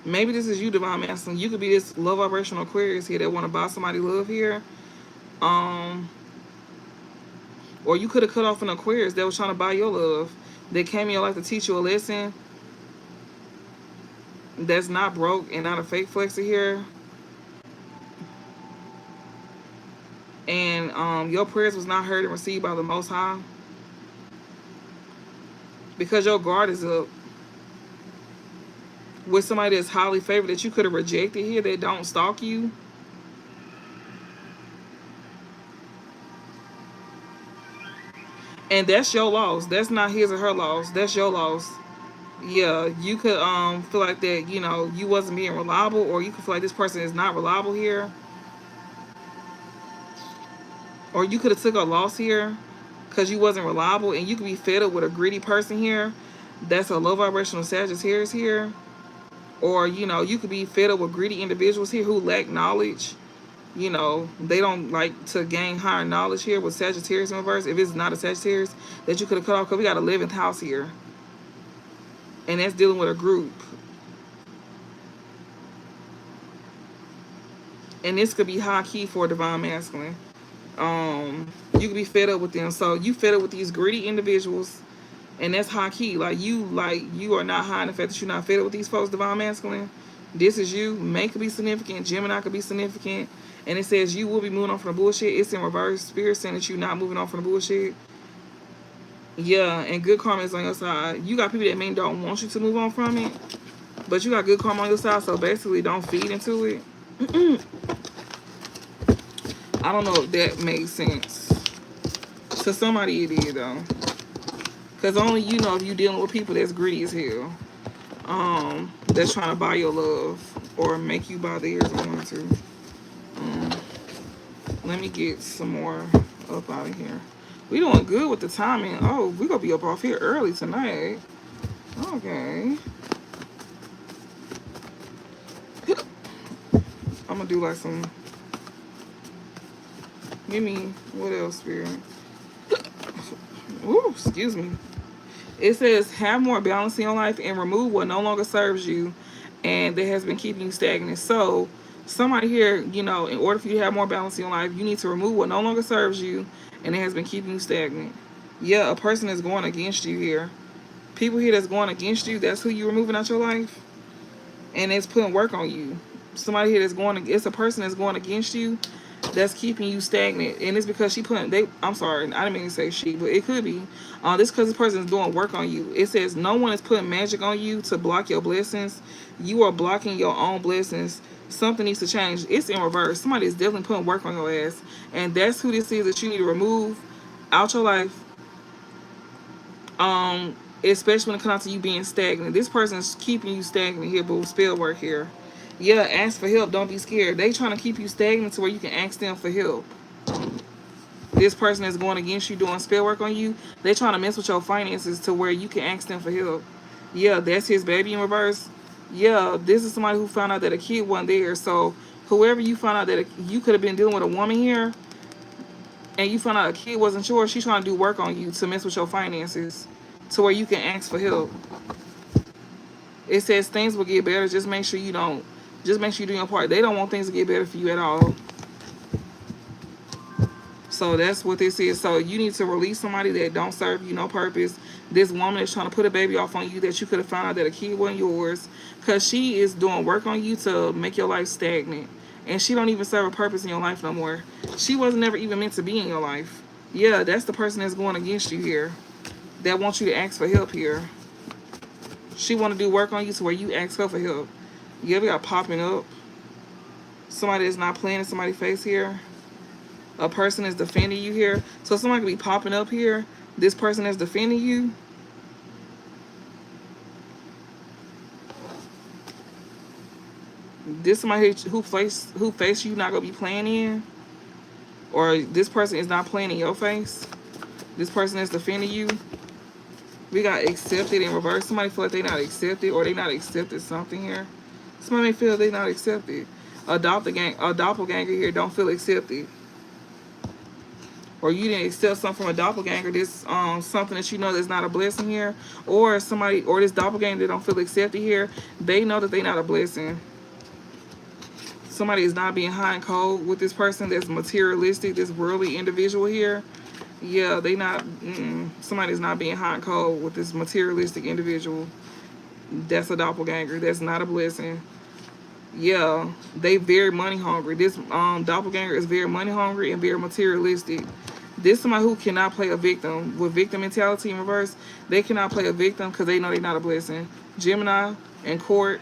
Maybe this is you, divine masculine. You could be this low vibrational Aquarius here that want to buy somebody love here. Or you could have cut off an Aquarius that was trying to buy your love. They came in your life to teach you a lesson. That's not broke and not a fake flexer here. And your prayers was not heard and received by the Most High. Because your guard is up with somebody that's highly favored that you could have rejected here, that don't stalk you. And that's your loss. That's not his or her loss. That's your loss. Yeah, you could feel like that, you know, you wasn't being reliable, or you could feel like this person is not reliable here. Or you could have took a loss here because you wasn't reliable, and you could be fed up with a greedy person here. That's a low vibrational Sagittarius here. Or, you know, you could be fed up with greedy individuals here who lack knowledge. You know, they don't like to gain higher knowledge here with Sagittarius in reverse. If it's not a Sagittarius that you could have cut off, because we got 11th house here. And that's dealing with a group. And this could be high key for a divine masculine. You could be fed up with them. So you fed up with these greedy individuals, and that's high key. Like you are not hiding the fact that you're not fed up with these folks, divine masculine. This is you. May could be significant. Gemini could be significant. And it says you will be moving on from the bullshit. It's in reverse. Spirit saying that you're not moving on from the bullshit. Yeah, and good karma is on your side. You got people that may don't want you to move on from it, but you got good karma on your side, so basically don't feed into it. I don't know if that makes sense. To somebody it did, though. Because only you know if you're dealing with people that's greedy as hell. That's trying to buy your love or make you buy theirs or want to. Let me get some more up out of here. We doing good with the timing. Oh, we gonna be up off here early tonight. Okay. I'm gonna do like some. Give me what else, Spirit? Ooh, excuse me. It says have more balance in your life and remove what no longer serves you and that has been keeping you stagnant. So somebody here, you know, in order for you to have more balance in your life, you need to remove what no longer serves you and it has been keeping you stagnant. Yeah, a person is going against you here. People here that's going against you, that's who you're removing out your life. And it's putting work on you. Somebody here that's going, it's a person that's going against you that's keeping you stagnant. And it's because I'm sorry, I didn't mean to say she, but it could be. This because this person is doing work on you. It says no one is putting magic on you to block your blessings. You are blocking your own blessings. Something needs to change. It's in reverse. Somebody is definitely putting work on your ass. And that's who this is that you need to remove out your life. Especially when it comes to you being stagnant. This person is keeping you stagnant here, but with spell work here. Yeah, ask for help. Don't be scared. They trying to keep you stagnant to where you can ask them for help. This person is going against you doing spell work on you. They trying to mess with your finances to where you can ask them for help. Yeah, that's his baby in reverse. Yeah, this is somebody who found out that a kid wasn't there. So whoever you found out that you could have been dealing with a woman here, and you found out a kid wasn't yours, she's trying to do work on you to mess with your finances to where you can ask for help. It says things will get better. Just make sure you don't. Just make sure you do your part. They don't want things to get better for you at all. So that's what this is. So you need to release somebody that don't serve you no purpose. This woman is trying to put a baby off on you that you could have found out that a kid wasn't yours. Because she is doing work on you to make your life stagnant. And she don't even serve a purpose in your life no more. She wasn't never even meant to be in your life. Yeah, that's the person that's going against you here. That wants you to ask for help here. She want to do work on you to where you ask her for help. You ever got popping up? Somebody that's not playing in somebody's face here. A person is defending you here. So somebody could be popping up here. This person is defending you. This somebody who face you not gonna be playing in. Or this person is not playing in your face. This person is defending you. We got accepted in reverse. Somebody feel like they not accepted or they not accepted something here. Somebody may feel they not accepted. A doppelganger here don't feel accepted. Or you didn't accept something from a doppelganger. This something that you know that's not a blessing here. Or somebody, or this doppelganger that don't feel accepted here. They know that they not a blessing. Somebody is not being high and cold with this person that's materialistic, this worldly individual here. Yeah, they not, somebody's not being hot and cold with this materialistic individual. That's a doppelganger. That's not a blessing. Yeah, they very money hungry. This doppelganger is very money hungry and very materialistic. This somebody who cannot play a victim. With victim mentality in reverse, they cannot play a victim because they know they're not a blessing. Gemini and court,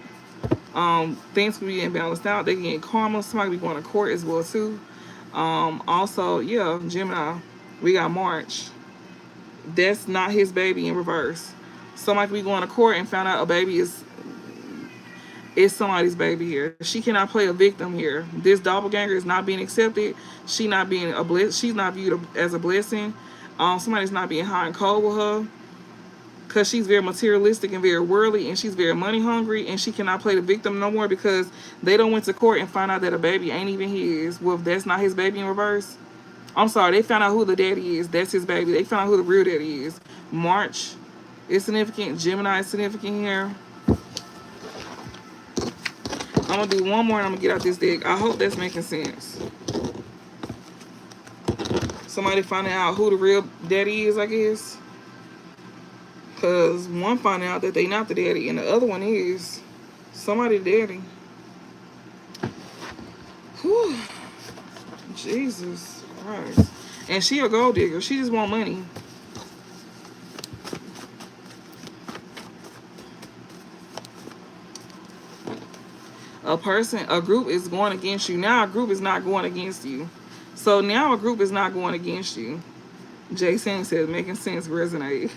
things can be imbalanced out. They can get karma. Somebody be going to court as well too. Also, yeah, Gemini. We got March. That's not his baby in reverse. Somebody could be going to court and found out a baby is somebody's baby here. She cannot play a victim here. This doppelganger is not being accepted. She's not viewed as a blessing. Somebody's not being hot and cold with her because she's very materialistic and very worldly, and she's very money hungry, and she cannot play the victim no more because they don't went to court and find out that a baby ain't even his. Well, if that's not his baby in reverse. I'm sorry, they found out who the daddy is. That's his baby. They found out who the real daddy is. March is significant. Gemini is significant here. I'm gonna do one more and I'm gonna get out this deck. I hope that's making sense. Somebody finding out who the real daddy is, I guess. Because one finding out that they not the daddy and the other one is somebody daddy. Whew. Jesus Christ. And she a gold digger. She just want money. A group is going against you. Now a group is not going against you. So now a group is not going against you. Jason says, making sense, resonate.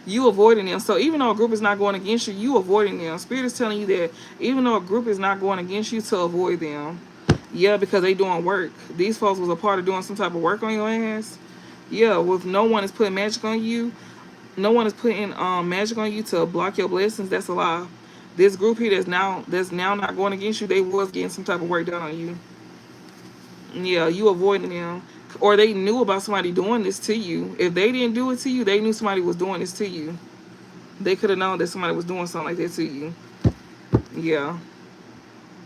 You avoiding them. So even though a group is not going against you, you avoiding them. Spirit is telling you that even though a group is not going against you, to avoid them. Yeah, because they doing work. These folks was a part of doing some type of work on your ass. Yeah, with no one is putting magic on you. No one is putting magic on you to block your blessings. That's a lie. This group here that's now not going against you, they was getting some type of work done on you. Yeah, you avoiding them. Or they knew about somebody doing this to you. If they didn't do it to you, they knew somebody was doing this to you. They could have known that somebody was doing something like that to you. Yeah.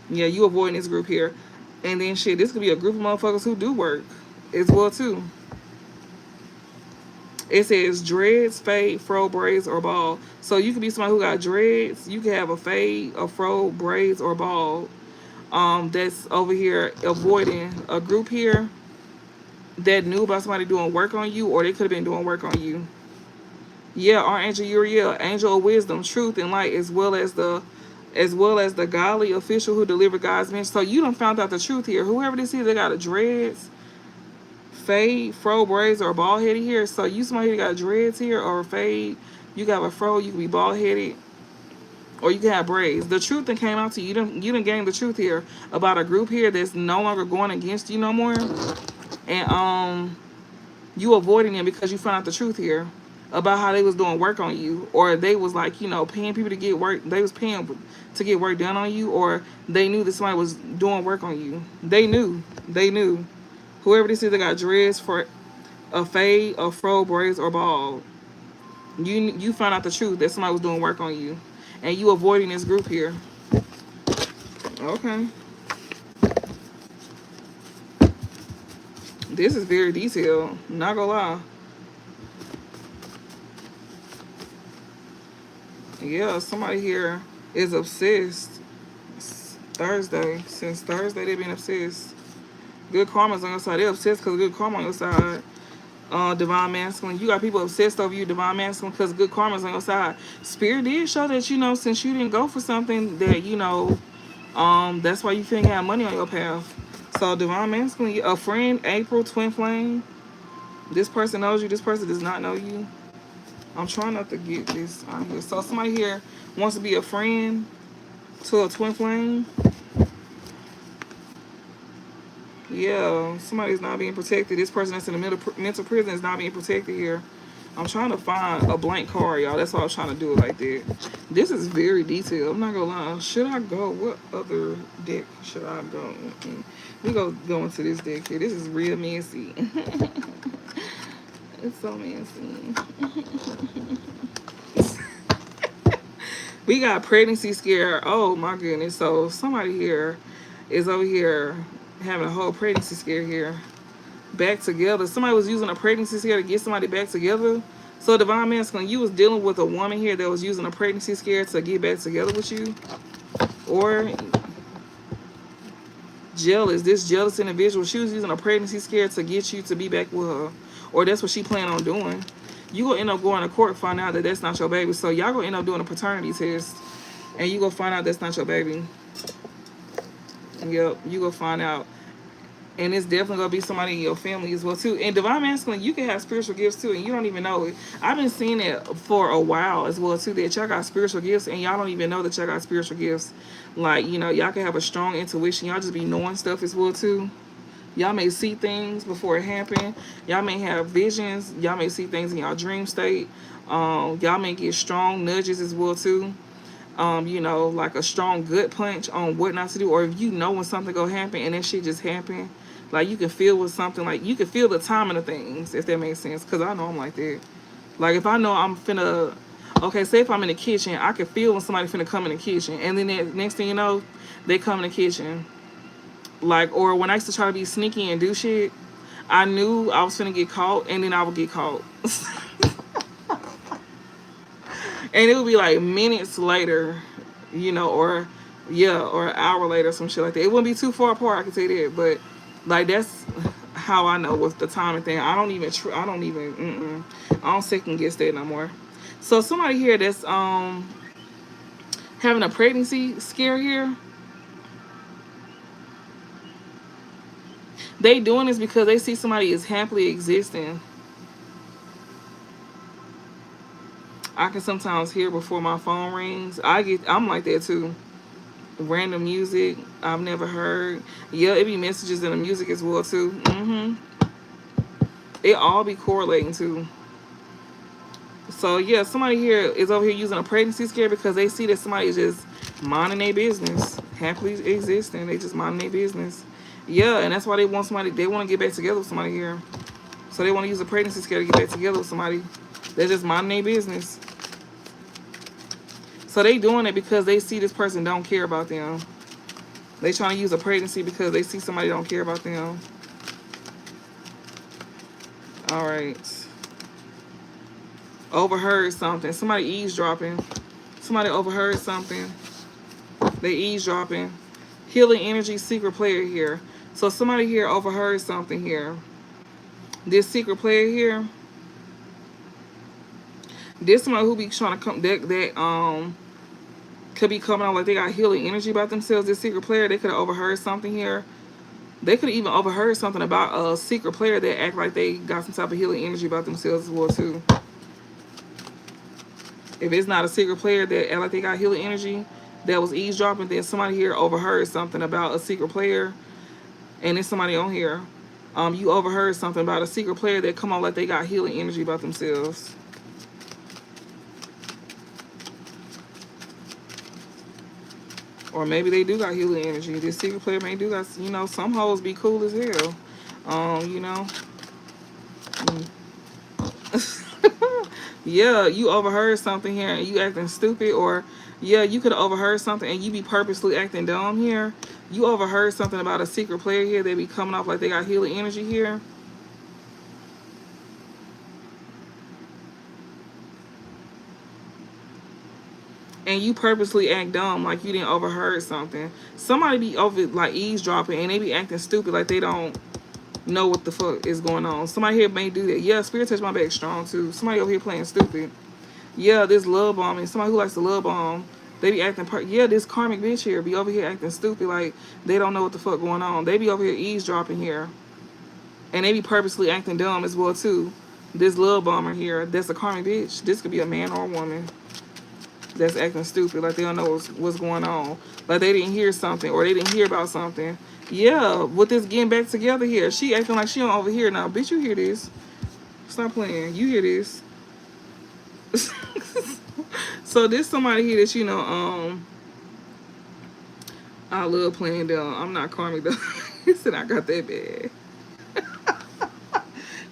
Yeah, you avoiding this group here. And then shit, this could be a group of motherfuckers who do work as well too. It says dreads, fade, fro, braids, or bald. So you could be somebody who got dreads. You could have a fade, a fro, braids, or bald. That's over here avoiding a group here that knew about somebody doing work on you, or they could have been doing work on you. Yeah, Archangel Uriel, angel of wisdom, truth, and light, as well as the godly official who delivered God's message. So you done found out the truth here. Whoever this is, they got a dreads, fade, fro, braids, or bald headed here. So you somebody who got dreads here or a fade, you got a fro, you can be bald headed, or you can have braids. The truth that came out to you. You done gained the truth here about a group here that's no longer going against you no more. And you avoiding them because you found out the truth here about how they was doing work on you, or they was like, you know, paying people to get work. They was paying to get work done on you, or they knew that somebody was doing work on you. They knew. Whoever this is, they got dreads, for a fade, a fro, braids, or bald. You found out the truth that somebody was doing work on you, and you avoiding this group here. Okay. This is very detailed. Not gonna lie. Yeah, somebody here is obsessed. Thursday. Since Thursday, they've been obsessed. Good karma's on your side. They're obsessed because good karma on your side. Divine masculine. You got people obsessed over you, divine masculine, because good karma's on your side. Spirit did show that, you know, since you didn't go for something that, you know, that's why you couldn't have money on your path. So divine masculine, a friend, April, twin flame. This person knows you. This person does not know you. I'm trying not to get this out here. So somebody here wants to be a friend to a twin flame. Yeah, somebody's not being protected. This person that's in the mental prison is not being protected here. I'm trying to find a blank card, y'all. That's why I was trying to do it like that. This is very detailed. I'm not gonna lie. Should I go? What other deck should I go? We go into this deck here. This is real messy. It's so messy. We got pregnancy scare. Oh my goodness. So somebody here is over here having a whole pregnancy scare here. Back together. Somebody was using a pregnancy scare to get somebody back together. So divine masculine, you was dealing with a woman here that was using a pregnancy scare to get back together with you. Or jealous. This jealous individual, she was using a pregnancy scare to get you to be back with her. Or that's what she planned on doing. You gonna end up going to court, find out that that's not your baby. So y'all gonna end up doing a paternity test, and you gonna find out that's not your baby. Yep, you gonna find out. And it's definitely gonna be somebody in your family as well too. And divine masculine, you can have spiritual gifts too, and you don't even know it. I've been seeing it for a while as well too, that y'all got spiritual gifts and y'all don't even know that y'all got spiritual gifts. Like, you know, y'all can have a strong intuition. Y'all just be knowing stuff as well too. Y'all may see things before it happened. Y'all may have visions. Y'all may see things in y'all dream state. Y'all may get strong nudges as well too. You know, like a strong gut punch on what not to do. Or if you know when something gonna happen and that shit just happened. Like you can feel with something, like you can feel the timing of things, if that makes sense. Cause I know I'm like that. Like if I know I'm finna, Okay, say if I'm in the kitchen, I can feel when somebody finna come in the kitchen, and then the next thing you know, they come in the kitchen. Like, or when I used to try to be sneaky and do shit, I knew I was finna get caught, and then I would get caught. And it would be like minutes later, you know, or yeah, or an hour later, some shit like that. It wouldn't be too far apart, I can tell you that. But like that's how I know with the timing thing. I don't even, I don't second guess that no more. So somebody here that's having a pregnancy scare here, they doing this because they see somebody is happily existing. I can sometimes hear before my phone rings. I'm like that too. Random music I've never heard. Yeah, it be messages in the music as well too. It all be correlating too. So yeah, somebody here is over here using a pregnancy scare because they see that somebody is just minding their business, happily existing. They just minding their business. Yeah, and that's why they want somebody. They want to get back together with somebody here. So they want to use a pregnancy scare to get back together with somebody. They're just minding their business. So they doing it because they see this person don't care about them. They trying to use a pregnancy because they see somebody don't care about them. All right. Overheard something. Somebody eavesdropping. Somebody overheard something. They eavesdropping. Healing energy secret player here. So somebody here overheard something here. This secret player here. This somebody who be trying to come that could be coming out like they got healing energy about themselves. This secret player, they could have overheard something here. They could have even overheard something about a secret player that act like they got some type of healing energy about themselves as well too. If it's not a secret player that act like they got healing energy that was eavesdropping, then somebody here overheard something about a secret player, and then somebody on here, you overheard something about a secret player that come on like they got healing energy about themselves. Or maybe they do got healing energy. This secret player may do got, you know, some hoes be cool as hell. You know. Yeah, you overheard something here and you acting stupid, or yeah, you could have overheard something and you be purposely acting dumb here. You overheard something about a secret player here. They be coming off like they got healing energy here. And you purposely act dumb like you didn't overheard something. Somebody be over like eavesdropping and they be acting stupid like they don't know what the fuck is going on. Somebody here may do that. Yeah, spirit touch my back strong too. Somebody over here playing stupid. Yeah, this love bombing. Somebody who likes to love bomb. They be acting yeah, this karmic bitch here be over here acting stupid like they don't know what the fuck going on. They be over here eavesdropping here. And they be purposely acting dumb as well too. This love bomber here, that's a karmic bitch. This could be a man or a woman that's acting stupid, like they don't know what's going on, like they didn't hear something or they didn't hear about something. Yeah, with this getting back together here, she acting like she don't overhear now. Bitch, you hear this? Stop playing. You hear this? So this somebody here that you know, I love playing dumb. I'm not karmic though. He said I got that bad.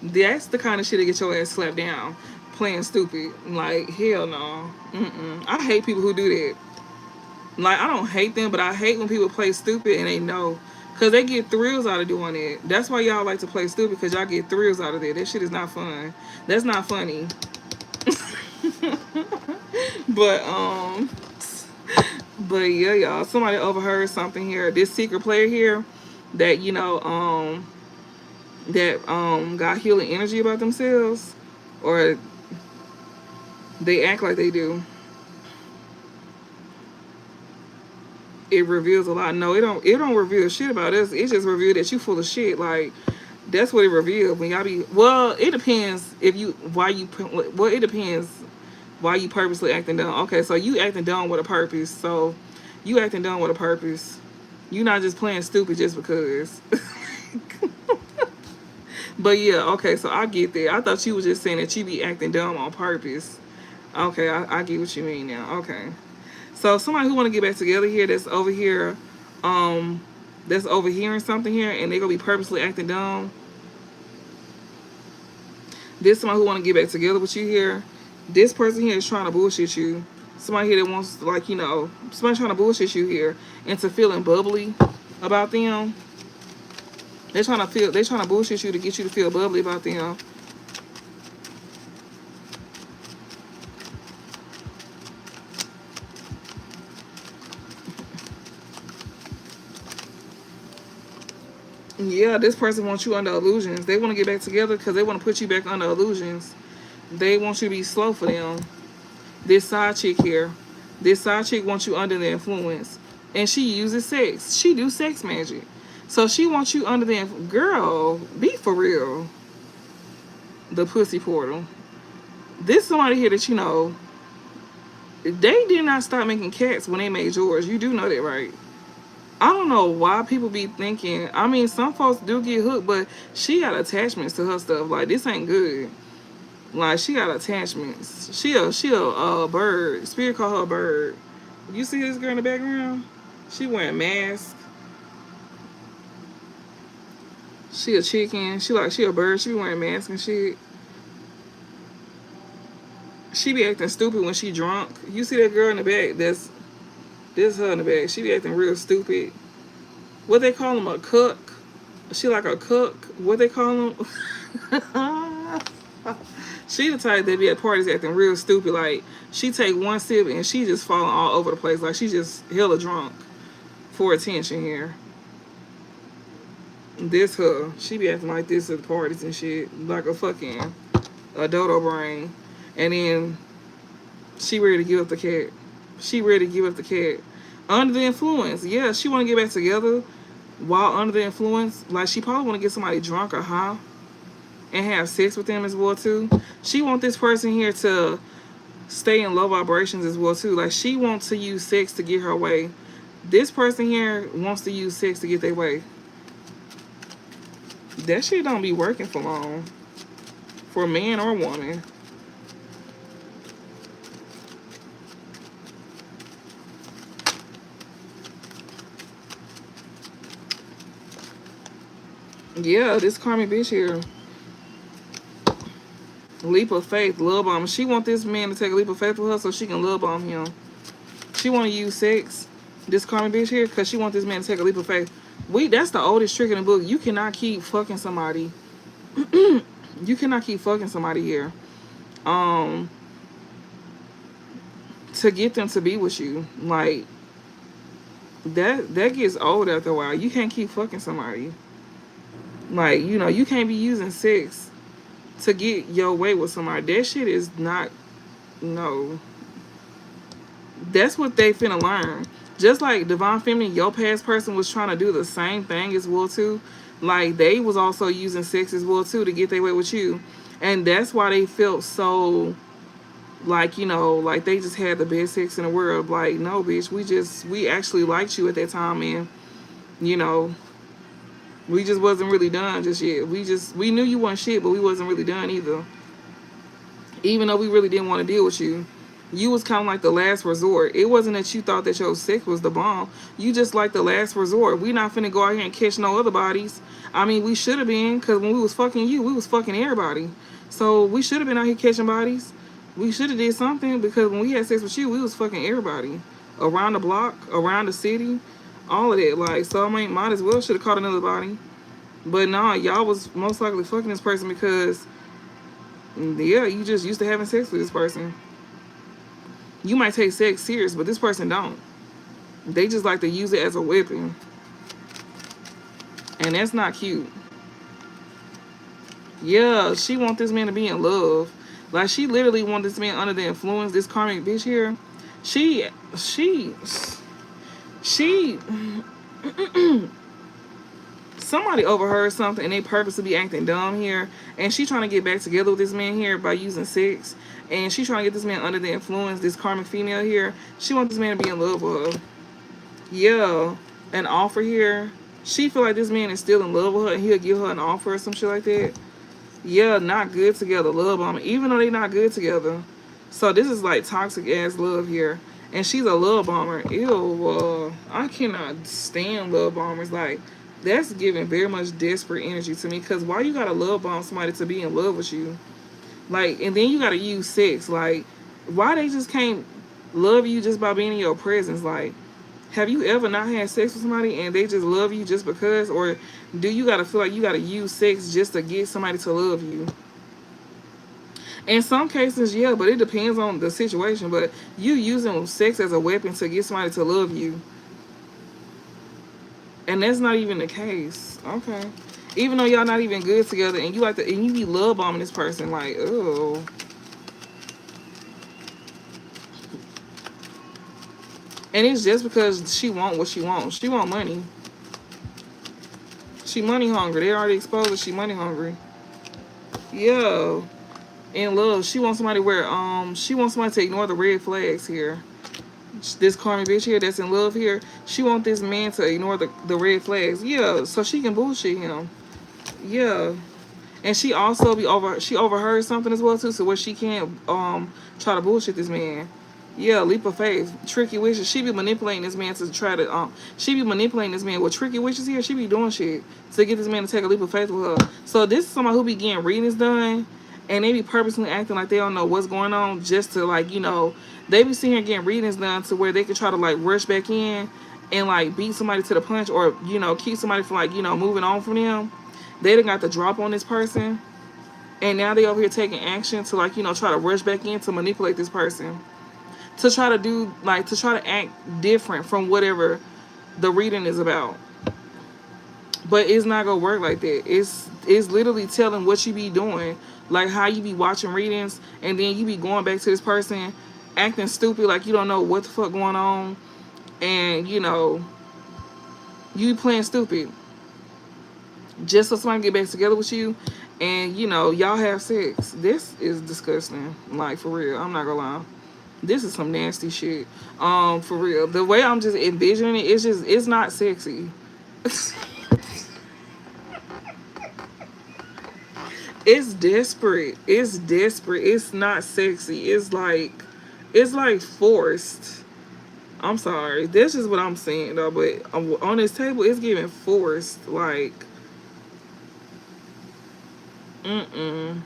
That's the kind of shit that get your ass slapped down. Playing stupid. Like, hell no. I hate people who do that. Like, I don't hate them, but I hate when people play stupid and they know. Because they get thrills out of doing it. That's why y'all like to play stupid, because y'all get thrills out of it. That shit is not fun. That's not funny. but, but yeah, y'all. Somebody overheard something here. This secret player here that, you know, that got healing energy about themselves, or they act like they do. It reveals a lot. No, it don't reveal shit about us. It just reveals that you full of shit. Like, that's what it reveals when y'all be. Well, it depends if you why you. Well, it depends why you purposely acting dumb. Okay, so you acting dumb with a purpose. So you acting dumb with a purpose. You not just playing stupid just because. But yeah, okay, so I get that. I thought you was just saying that you be acting dumb on purpose. Okay, I get what you mean now. Okay. So somebody who want to get back together here that's over here, that's overhearing something here and they gonna be purposely acting dumb. This somebody who want to get back together with you here This person here is trying to bullshit you. Somebody here that wants, like, you know, somebody trying to bullshit you here into feeling bubbly about them. They're trying to bullshit you to get you to feel bubbly about them. Yeah, this person wants you under illusions. They want to get back together because they want to put you back under illusions. They want you to be slow for them. This side chick here, this side chick wants you under the influence, and she uses sex. She do sex magic, so she wants you under the girl. Be for real. The pussy portal. This somebody here that you know. They did not stop making cats when they made yours. You do know that, right? I don't know why people be thinking. I mean, some folks do get hooked, but she got attachments to her stuff. Like, this ain't good. Like, she got attachments. She a bird. Spirit call her a bird. You see this girl in the background? She wearing mask. She a chicken. She a bird. She be wearing mask and shit. She be acting stupid when she drunk. You see that girl in the back? This her in the back. She be acting real stupid. What they call them, a cook? She like a cook. What they call them? She the type that be at parties acting real stupid. Like, she take one sip and she just falling all over the place. Like, she just hella drunk for attention here. This her. She be acting like this at the parties and shit. Like a fucking a dodo brain. And then she ready to give up the cat. She ready to give up the cat. Under the influence. Yeah, she want to get back together while under the influence. Like, she probably want to get somebody drunk or high and have sex with them as well too. She want this person here to stay in low vibrations as well too. Like, she wants to use sex to get her way. This person here wants to use sex to get their way. That shit don't be working for long. For man or woman. Yeah, this karmic bitch here. Leap of faith, love bomb. She want this man to take a leap of faith with her so she can love bomb him. She want to use sex, this karmic bitch here, because she want this man to take a leap of faith. That's the oldest trick in the book. You cannot keep fucking somebody. You cannot keep fucking somebody here. To get them to be with you. Like, that gets old after a while. You can't keep fucking somebody. Like, you know, you can't be using sex to get your way with somebody. That shit is not, no. That's what they finna learn. Just like Divine Feminine, your past person was trying to do the same thing as well too. Like, they was also using sex as well too to get their way with you. And that's why they felt so, like, you know, like they just had the best sex in the world. Like, no, bitch, we actually liked you at that time, and, you know, we just wasn't really done just yet. We knew you weren't shit, but we wasn't really done either. Even though we really didn't want to deal with you. You was kind of like the last resort. It wasn't that you thought that your sex was the bomb. You just like the last resort. We not finna go out here and catch no other bodies. I mean, we should have been, because when we was fucking you, we was fucking everybody. So we should have been out here catching bodies. We should have did something, because when we had sex with you, we was fucking everybody. Around the block, around the city, all of that. Like, so I mean, might as well should have caught another body. But nah, y'all was most likely fucking this person because, yeah, you just used to having sex with this person. You might take sex serious, but this person don't. They just like to use it as a weapon. And that's not cute. Yeah, she want this man to be in love. Like, she literally want this man under the influence. This karmic bitch here. She somebody overheard something and they purposely be acting dumb here. And she trying to get back together with this man here by using sex. And she trying to get this man under the influence, this karmic female here. She wants this man to be in love with her. Yeah, an offer here. She feel like this man is still in love with her and he'll give her an offer or some shit like that. Yeah, not good together, love bomb. Even though they not good together. So this is like toxic ass love here. And she's a love bomber. Ew, I cannot stand love bombers. Like, that's giving very much desperate energy to me. Because why you gotta love bomb somebody to be in love with you? Like, and then you gotta use sex. Like, why they just can't love you just by being in your presence? Like, have you ever not had sex with somebody and they just love you just because? Or do you gotta feel like you gotta use sex just to get somebody to love you? In some cases, yeah, but it depends on the situation. But you using sex as a weapon to get somebody to love you, and that's not even the case. Okay, even though y'all not even good together, and you like to, and you be love bombing this person, like, oh, and it's just because she want what she wants. She want money. She money hungry. They already exposed that she money hungry. Yeah, in love, she wants somebody where she wants somebody to ignore the red flags here. This Carmen bitch here that's in love here, she want this man to ignore the red flags. Yeah, so she can bullshit him. Yeah. And she also she overheard something as well too, so where she can't try to bullshit this man. Yeah, leap of faith. Tricky wishes. She be manipulating this man to try to she be manipulating this man with tricky wishes here. She be doing shit to get this man to take a leap of faith with her. So this is somebody who be getting readings done and they be purposely acting like they don't know what's going on just to, like, they be sitting here getting readings done to where they can try to, like, rush back in and, like, beat somebody to the punch, or, keep somebody from, like, moving on from them. They done got the drop on this person, and now they over here taking action to, like, try to rush back in to manipulate this person, to try to do, like, to try to act different from whatever the reading is about. But it's not gonna work like that. It's literally telling what you be doing, like how you be watching readings, and then you be going back to this person, acting stupid, like you don't know what the fuck going on, and you be playing stupid just so somebody get back together with you, and y'all have sex. This is disgusting. Like, for real, I'm not gonna lie. This is some nasty shit. For real. The way I'm just envisioning it, it's not sexy. It's desperate. It's desperate. It's not sexy. It's like forced. I'm sorry. That's just what I'm saying though. But on this table, it's giving forced. Like, mm-mm.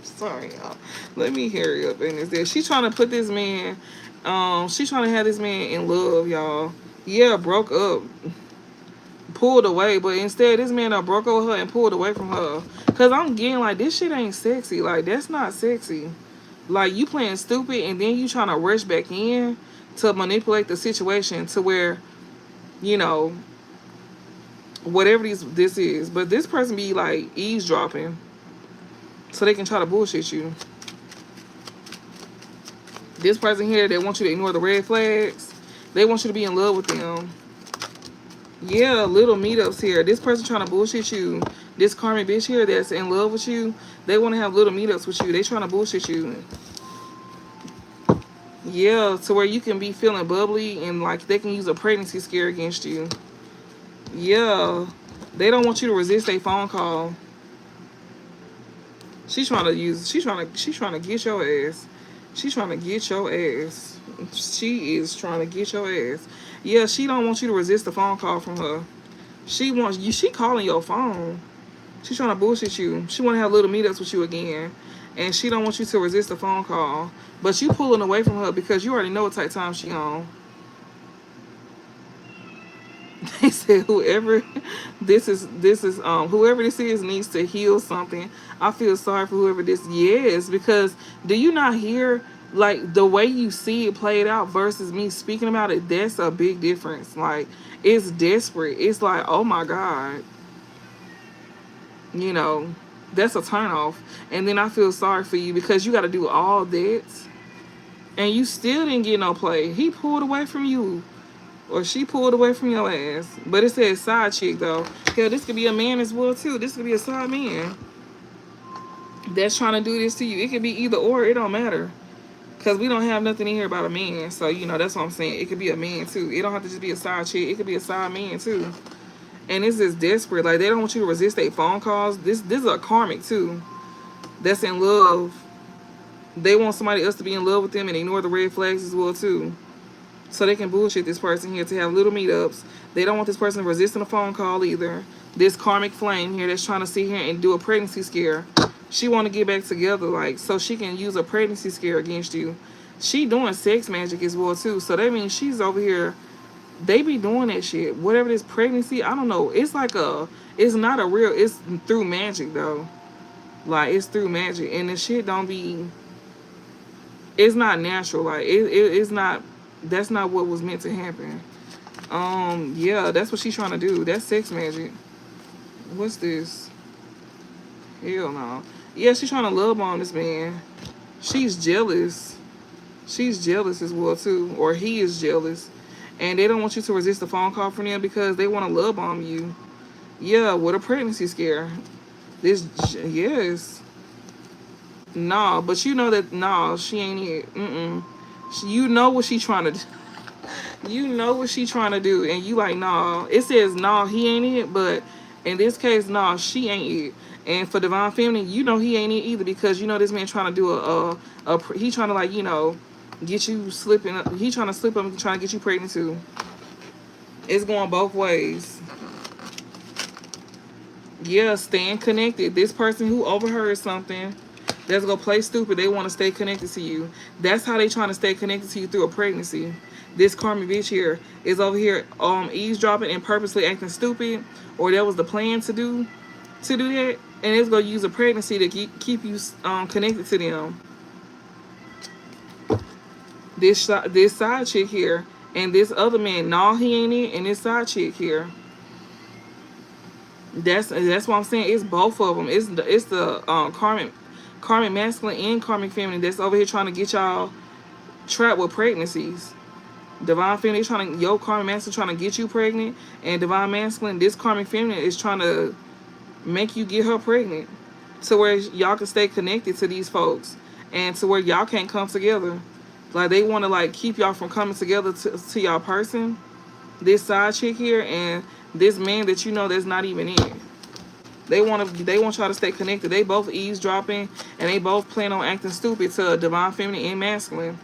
Sorry, y'all. Let me hurry up in this. She's trying to put this man. She's trying to have this man in love, y'all. Yeah, broke up, pulled away, but instead this man broke up with her and pulled away from her. Cause I'm getting like, this shit ain't sexy. Like, that's not sexy. Like, you playing stupid and then you trying to rush back in to manipulate the situation to where, you know, whatever this is. But this person be like eavesdropping so they can try to bullshit you. This person here, they want you to ignore the red flags. They want you to be in love with them. Yeah, little meetups here. This person trying to bullshit you. This karmic bitch here that's in love with you, they want to have little meetups with you. They trying to bullshit you. Yeah, to where you can be feeling bubbly and like they can use a pregnancy scare against you. Yeah, they don't want you to resist a phone call. She's trying to get your ass. She's trying to get your ass. She is trying to get your ass. Yeah, she don't want you to resist a phone call from her. She wants you. She calling your phone. She's trying to bullshit you. She want to have little meetups with you again, and she don't want you to resist a phone call. But you pulling away from her because you already know what type of time she on. They said whoever this is whoever this is needs to heal something. I feel sorry for whoever this is, because do you not hear, like, the way you see it played out versus me speaking about it? That's a big difference. Like, it's desperate. It's like, oh my God, that's a turn off. And then I feel sorry for you because you got to do all that and you still didn't get no play. He pulled away from you. Or she pulled away from your ass. But it says side chick, though. Hell, this could be a man as well, too. This could be a side man that's trying to do this to you. It could be either or. It don't matter. Because we don't have nothing in here about a man. So, that's what I'm saying. It could be a man, too. It don't have to just be a side chick. It could be a side man, too. And this is desperate. Like, they don't want you to resist their phone calls. This is a karmic, too. That's in love. They want somebody else to be in love with them and ignore the red flags as well, too. So they can bullshit this person here to have little meetups. They don't want this person resisting a phone call either. This karmic flame here that's trying to sit here and do a pregnancy scare. She want to get back together, like, so she can use a pregnancy scare against you. She doing sex magic as well too. So that means she's over here. They be doing that shit. Whatever this pregnancy, I don't know. It's like it's not a real. It's through magic though. Like, it's through magic, and the shit don't be. It's not natural. Like, it's not. That's not what was meant to happen. Yeah, that's what she's trying to do. That's sex magic. What's this? Hell no. Yeah, she's trying to love on this man. She's jealous. She's jealous as well too, or he is jealous, and they don't want you to resist the phone call from them because they want to love bomb you. Yeah, with a pregnancy scare. This, yes. Nah, but you know that, nah, she ain't it. You know what she trying to do. You know what she trying to do, and you like, nah. It says, nah, he ain't it, but in this case, nah, she ain't it. And for Divine Feminine, you know he ain't it either, because you know this man trying to do he trying to, like, you know, get you slipping. He trying to slip up and trying to get you pregnant too. It's going both ways. Yeah, staying connected. This person who overheard something that's gonna play stupid, they want to stay connected to you. That's how they trying to stay connected to you through a pregnancy. This karmic bitch here is over here eavesdropping and purposely acting stupid, or that was the plan to do that, and it's gonna use a pregnancy to keep you connected to them. This side chick here and this other man, nah, he ain't it, and this side chick here. That's what I'm saying. It's both of them. It's the karmic masculine and karmic feminine that's over here trying to get y'all trapped with pregnancies. Divine feminine trying to, your karmic masculine trying to get you pregnant, and divine masculine, this karmic feminine is trying to make you get her pregnant, to where y'all can stay connected to these folks, and to where y'all can't come together. Like, they want to, like, keep y'all from coming together to y'all person. This side chick here and this man that you know that's not even it. They want y'all to stay connected. They both eavesdropping, and they both plan on acting stupid to divine feminine and masculine.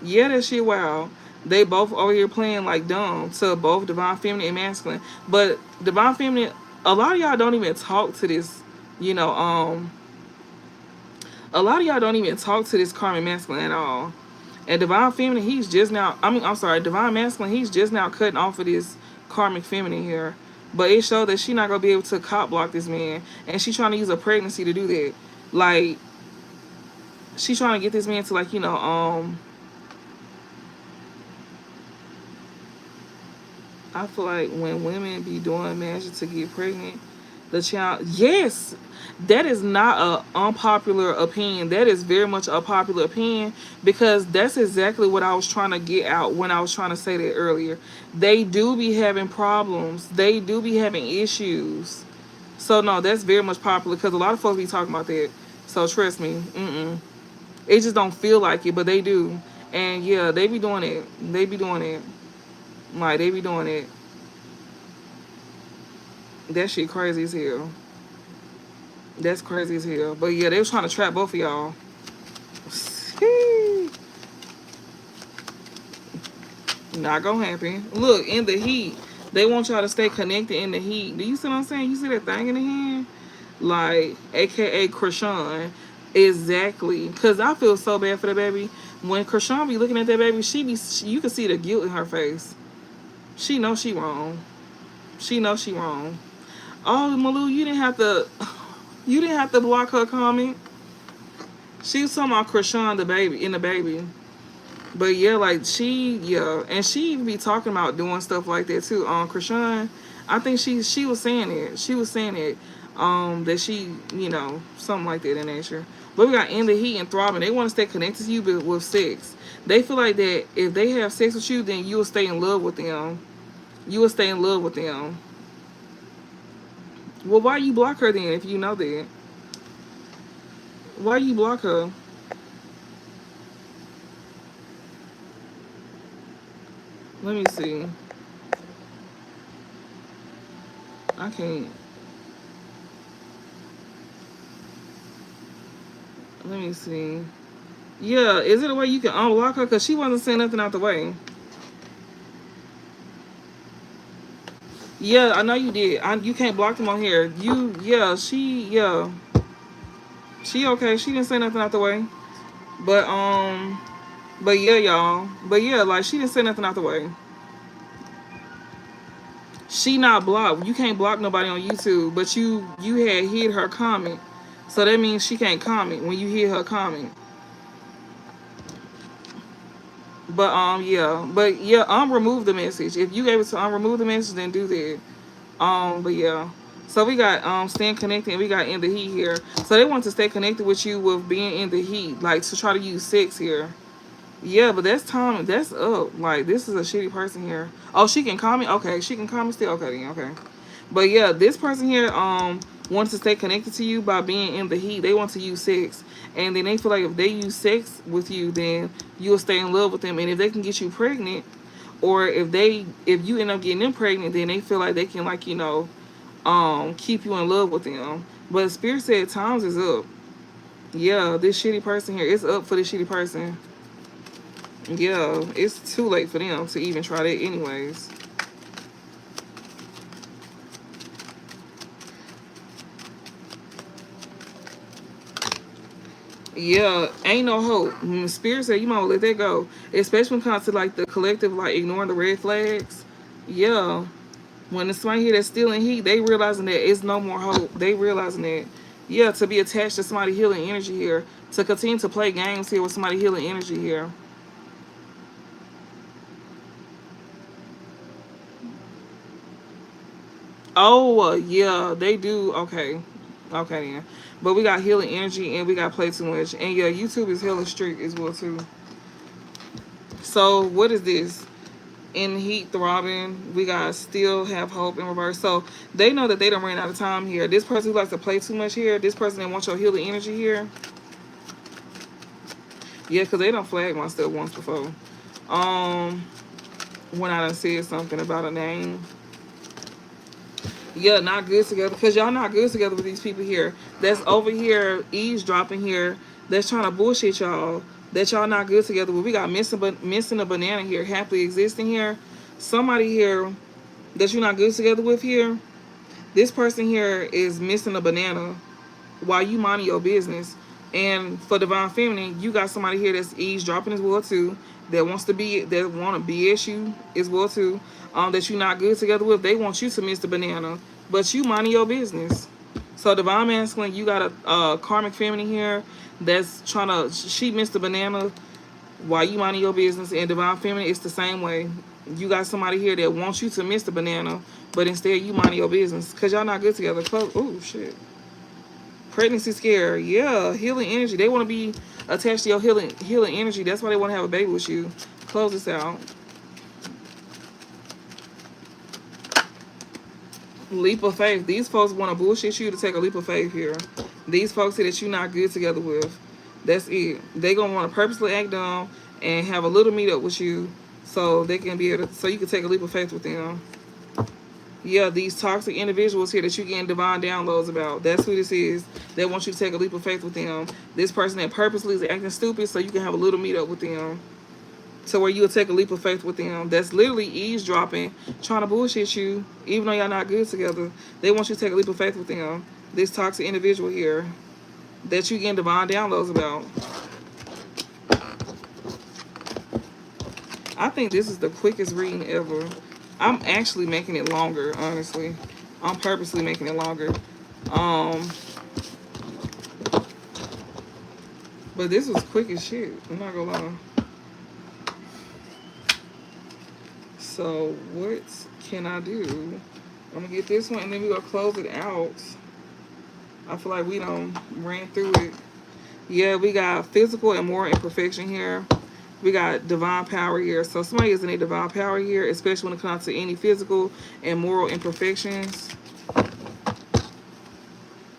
Yeah, that shit wild. They both over here playing like dumb to both divine feminine and masculine. But divine feminine, a lot of y'all don't even talk to this, you know, a lot of y'all don't even talk to this karmic masculine at all. And divine feminine, divine masculine, he's just now cutting off of this karmic feminine here. But it showed that she not gonna be able to cop block this man, and she trying to use a pregnancy to do that. Like, she trying to get this man to, like, you know, I feel like when women be doing magic to get pregnant, the child, yes, that is not a unpopular opinion. That is very much a popular opinion, because that's exactly what I was trying to get out when I was trying to say that earlier. They do be having problems. They do be having issues. So no, that's very much popular, because a lot of folks be talking about that. So trust me, it just don't feel like it, but they do. And yeah, they be doing it. They be doing it. Like, they be doing it. That shit crazy as hell. That's crazy as hell. But yeah, they was trying to trap both of y'all. Not gonna happen. Look, in the heat. They want y'all to stay connected in the heat. Do you see what I'm saying? You see that thing in the hand? Like, AKA Krishan. Exactly. Because I feel so bad for the baby. When Krishan be looking at that baby, you can see the guilt in her face. She knows she wrong. She knows she wrong. Oh, Malou, you didn't have to block her comment. She was talking about Krishan, the baby. But yeah, like, and she even be talking about doing stuff like that too. Krishan, I think she was saying it. She was saying it. That she, you know, something like that in nature. But we got in the heat and throbbing. They want to stay connected to you with sex. They feel like that if they have sex with you, then you will stay in love with them. You will stay in love with them. Well, why you block her then if you know that? Why you block her? Let me see. I can't. Let me see. Yeah, is it a way you can unblock her? Because she wasn't saying nothing out the way. Yeah, I know you did. You can't block them on here. She okay. She didn't say nothing out the way. But but yeah, y'all. But yeah, like she didn't say nothing out the way. She not blocked. You can't block nobody on YouTube, but you had hid her comment. So that means she can't comment when you hear her comment. But yeah, remove the message. If you able to remove the message, then do that. But yeah. So we got staying connected and we got in the heat here. So they want to stay connected with you with being in the heat, like to try to use sex here. Yeah, but that's time. That's up. Like this is a shitty person here. Oh, she can comment. Okay, she can comment still. Okay, then. Okay. But yeah, this person here wants to stay connected to you by being in the heat. They want to use sex, and then they feel like if they use sex with you, then you'll stay in love with them. And if they can get you pregnant, or if you end up getting them pregnant, then they feel like they can like keep you in love with them. But Spirit said times is up. Yeah, this shitty person here, it's up for this shitty person. Yeah, it's too late for them to even try that anyways. Yeah, ain't no hope. Spirit said you might let that go. Especially when it comes to like the collective, like ignoring the red flags. Yeah. When it's somebody here that's still in heat, they realizing that it's no more hope. They realizing that, yeah, to be attached to somebody healing energy here. To continue to play games here with somebody healing energy here. Oh, yeah, they do. Okay. Okay, then. But we got healing energy and we got play too much. And yeah, YouTube is hella strict as well, too. So, what is this? In heat throbbing, we got still have hope in reverse. So, they know that they don't ran out of time here. This person who likes to play too much here, this person that wants your healing energy here. Yeah, because they don't flag my stuff once before. Um, when I done said something about a name. Yeah, not good together because y'all not good together with these people here. That's over here eavesdropping here. That's trying to bullshit y'all. That y'all not good together with. We got missing a banana here, happily existing here. Somebody here that you're not good together with here. This person here is missing a banana while you minding your business. And for Divine Feminine, you got somebody here that's eavesdropping as well too. That want to BS you as well too. That you're not good together with. They want you to miss the banana, but you minding your business. So Divine Masculine, you got a karmic feminine here that's trying to. She missed the banana while you minding your business, and Divine Feminine, it's the same way. You got somebody here that wants you to miss the banana, but instead you minding your business because y'all not good together. Oh shit. Pregnancy scare, yeah, healing energy. They want to be attached to your healing energy. That's why they want to have a baby with you. Close this out. Leap of faith. These folks want to bullshit you to take a leap of faith here. These folks here that you're not good together with. That's it. They gonna want to purposely act dumb and have a little meet up with you, so they can be able to, so you can take a leap of faith with them. Yeah, these toxic individuals here that you're getting divine downloads about. That's who this is. They want you to take a leap of faith with them. This person that purposely is acting stupid so you can have a little meet up with them. So where you'll take a leap of faith with them. That's literally eavesdropping, trying to bullshit you, even though y'all not good together. They want you to take a leap of faith with them. This toxic individual here that you getting divine downloads about. I think this is the quickest reading ever. I'm actually making it longer, honestly. I'm purposely making it longer. But this was quick as shit. I'm not gonna lie. So what can I do? I'm gonna get this one and then we're gonna close it out. I feel like we done ran through it. Yeah, we got physical and moral imperfection here. We got divine power here. So somebody is in a divine power here, especially when it comes to any physical and moral imperfections.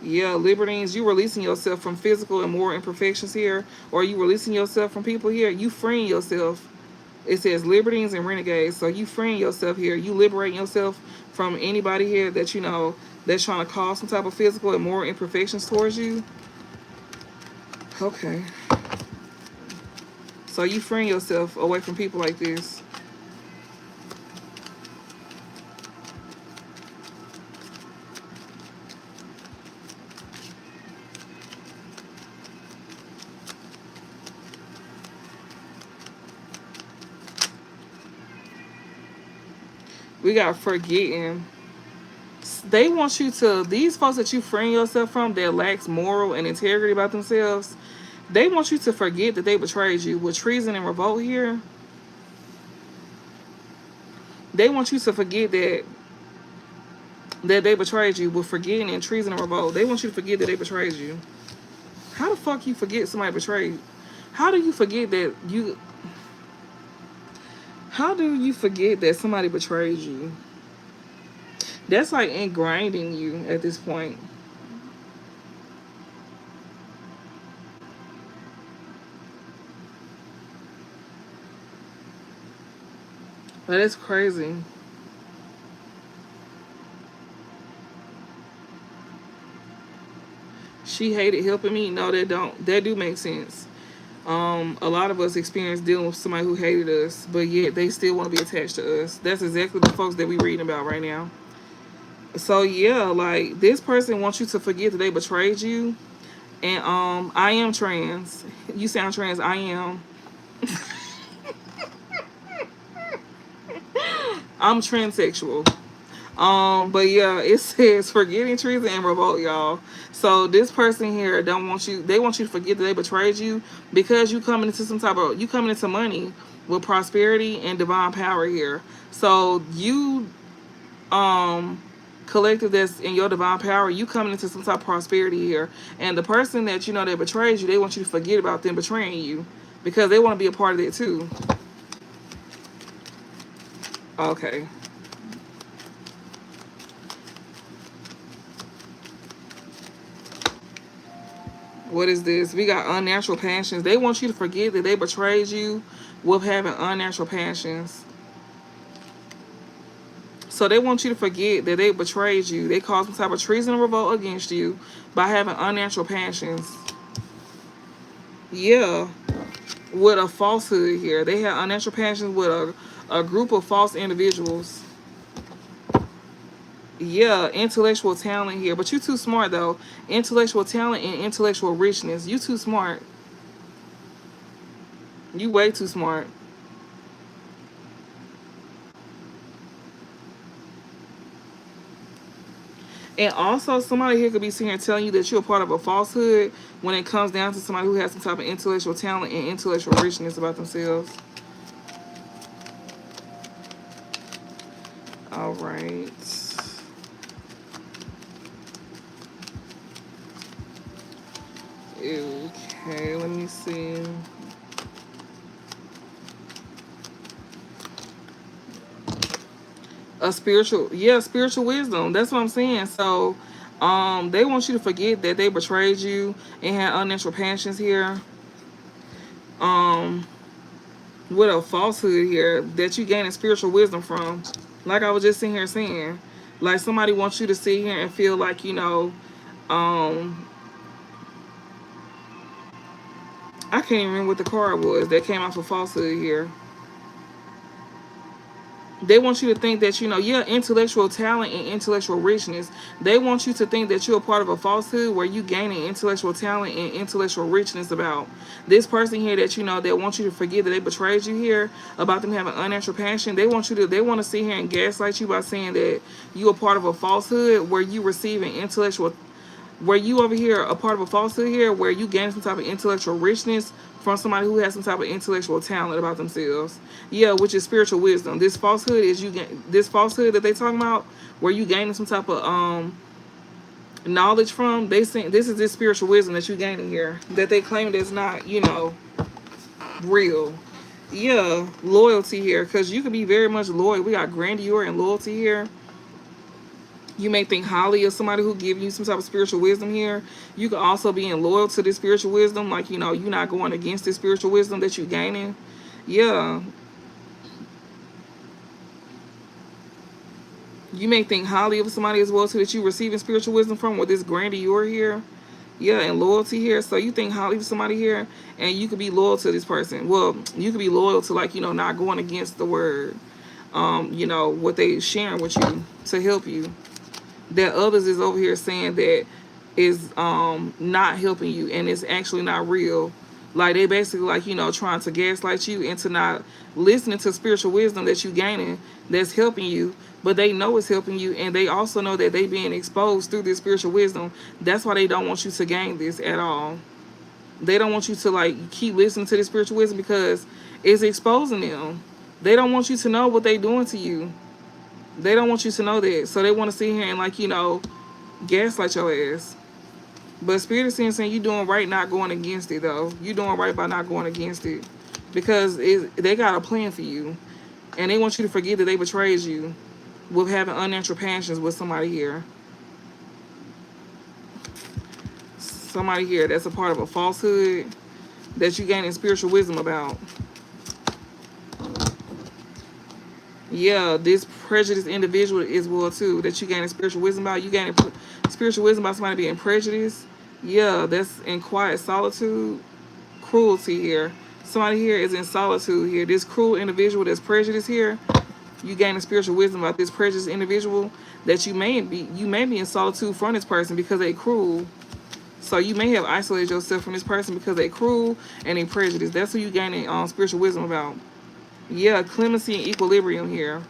Yeah, libertines, you releasing yourself from physical and moral imperfections here, or you releasing yourself from people here. You freeing yourself. It says libertines and renegades. So you freeing yourself here. You liberating yourself from anybody here that you know that's trying to cause some type of physical and moral imperfections towards you. Okay. So you freeing yourself away from people like this. We got forgetting. They want you to, these folks that you friend yourself from that lacks moral and integrity about themselves, they want you to forget that they betrayed you. With treason and revolt here, they want you to forget that they betrayed you. With forgetting and treason and revolt, they want you to forget that they betrayed you. How the fuck you forget somebody betrayed you? How do you forget that you... How do you forget that somebody betrayed you? That's like ingrained in you at this point. That is crazy. She hated helping me. No, that don't. That do make sense. A lot of us experience dealing with somebody who hated us, but yet they still want to be attached to us. That's exactly the folks that we reading about right now. So yeah, like this person wants you to forget that they betrayed you. And I am trans. You sound trans. I am. I'm transsexual. But yeah, it says forgetting treason and revolt, y'all. So this person here don't want you. They want you to forget that they betrayed you because you coming into some type of, you coming into money with prosperity and divine power here. So you collective that's in your divine power, you coming into some type of prosperity here. And the person that you know that betrays you, they want you to forget about them betraying you because they want to be a part of it too. Okay. What is this? We got unnatural passions. They want you to forget that they betrayed you with having unnatural passions. So they want you to forget that they betrayed you. They caused some type of treason and revolt against you by having unnatural passions. Yeah, with a falsehood here. They had unnatural passions with a group of false individuals. Yeah, intellectual talent here. But you too smart, though. Intellectual talent and intellectual richness. You too smart. You way too smart. And also, somebody here could be sitting here telling you that you're a part of a falsehood when it comes down to somebody who has some type of intellectual talent and intellectual richness about themselves. All right. Okay, let me see. A spiritual, yeah, spiritual wisdom. That's what I'm saying. So, they want you to forget that they betrayed you and had unnatural passions here. Um, with a falsehood here that you gaining spiritual wisdom from. Like I was just sitting here saying, like somebody wants you to sit here and feel like um, I can't even remember what the card was that came out for falsehood here. They want you to think that, yeah, intellectual talent and intellectual richness. They want you to think that you're a part of a falsehood where you gaining intellectual talent and intellectual richness about this person here that that wants you to forget that they betrayed you here, about them having unnatural passion. They want to sit here and gaslight you by saying that you are part of a falsehood where you receiving intellectual, where you over here a part of a falsehood here where you gain some type of intellectual richness from somebody who has some type of intellectual talent about themselves. Yeah, which is spiritual wisdom. This falsehood is this falsehood that they talking about where you gaining some type of knowledge from. They saying this is this spiritual wisdom that you gaining here that they claim is not real. Yeah, loyalty here, because you can be very much loyal. We got grandeur and loyalty here. You may think highly of somebody who give you some type of spiritual wisdom here. You can also be loyal to this spiritual wisdom, like you're not going against this spiritual wisdom that you're gaining. Yeah, you may think highly of somebody as well too that you receiving spiritual wisdom from with this grandeur here. Yeah, and loyalty here. So you think highly of somebody here, and you could be loyal to this person. Well, you could be loyal to not going against the word. What they sharing with you to help you. That others is over here saying that is not helping you and it's actually not real. Like they basically like, you know, trying to gaslight you into not listening to spiritual wisdom that you gaining that's helping you, but they know it's helping you, and they also know that they being exposed through this spiritual wisdom. That's why they don't want you to gain this at all. They don't want you to like keep listening to the spiritual wisdom because it's exposing them. They don't want you to know what they doing to you. They don't want you to know that. So they want to sit here and like, you know, gaslight your ass. But Spirit is saying you doing right not going against it though. You doing right by not going against it. Because they got a plan for you. And they want you to forget that they betrayed you with having unnatural passions with somebody here. Somebody here that's a part of a falsehood that you gaining spiritual wisdom about. Yeah, this prejudiced individual is well too that you gaining spiritual wisdom about. You gaining spiritual wisdom about somebody being prejudiced. Yeah, that's in quiet solitude, cruelty here. Somebody here is in solitude here. This cruel individual that's prejudiced here, you gaining spiritual wisdom about this prejudiced individual that you may be in solitude from this person because they cruel. So you may have isolated yourself from this person because they cruel and they prejudiced. That's who you gaining spiritual wisdom about. Yeah, clemency and equilibrium here.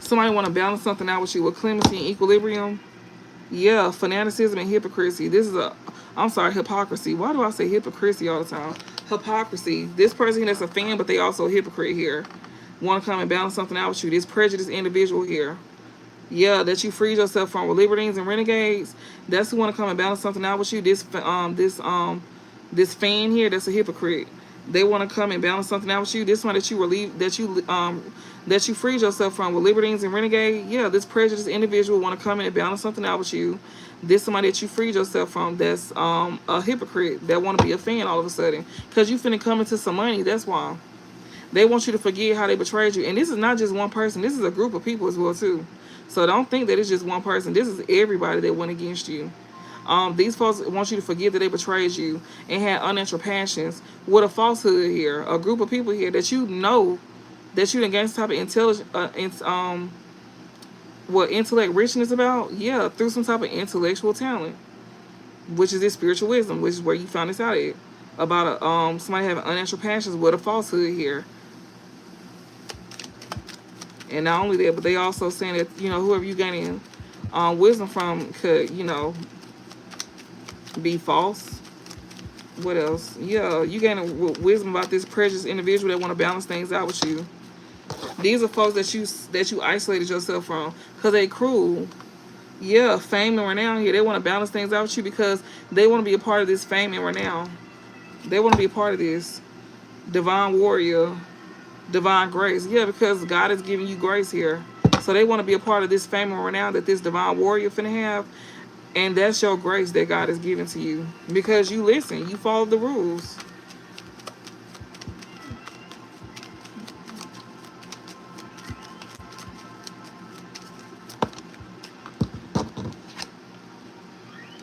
Somebody want to balance something out with you with clemency and equilibrium. Yeah, fanaticism and hypocrisy. This is hypocrisy. Why do I say hypocrisy all the time? Hypocrisy. This person that's a fan, but they also a hypocrite here. Want to come and balance something out with you. This prejudiced individual here. Yeah, that you freed yourself from with libertines and renegades. That's who want to come and balance something out with you. This fan here, that's a hypocrite. They want to come and balance something out with you. This one that you relieve, that you freed yourself from with libertines and renegade. Yeah, this prejudiced individual want to come in and balance something out with you. This somebody that you freed yourself from that's a hypocrite that want to be a fan all of a sudden because you finna come into some money. That's why they want you to forget how they betrayed you. And this is not just one person. This is a group of people as well too. So don't think that it's just one person. This is everybody that went against you. These folks want you to forget that they betrayed you and had unnatural passions with a falsehood here. A group of people here that you know that you done gained some type of intellect richness about. Yeah, through some type of intellectual talent, which is this spiritual wisdom, which is where you found this out at. About somebody having unnatural passions with a falsehood here. And not only that, but they also saying that, you know, whoever you gaining wisdom from could, you know, be false. What else? Yeah, you gaining wisdom about this precious individual that want to balance things out with you. These are folks that you isolated yourself from because they cruel. Yeah, fame and renown here. They want to balance things out with you because they want to be a part of this fame and renown. They want to be a part of this divine warrior, divine grace. Yeah, because God is giving you grace here. So they want to be a part of this fame and renown that this divine warrior finna have. And that's your grace that God is giving to you. Because you listen, you follow the rules.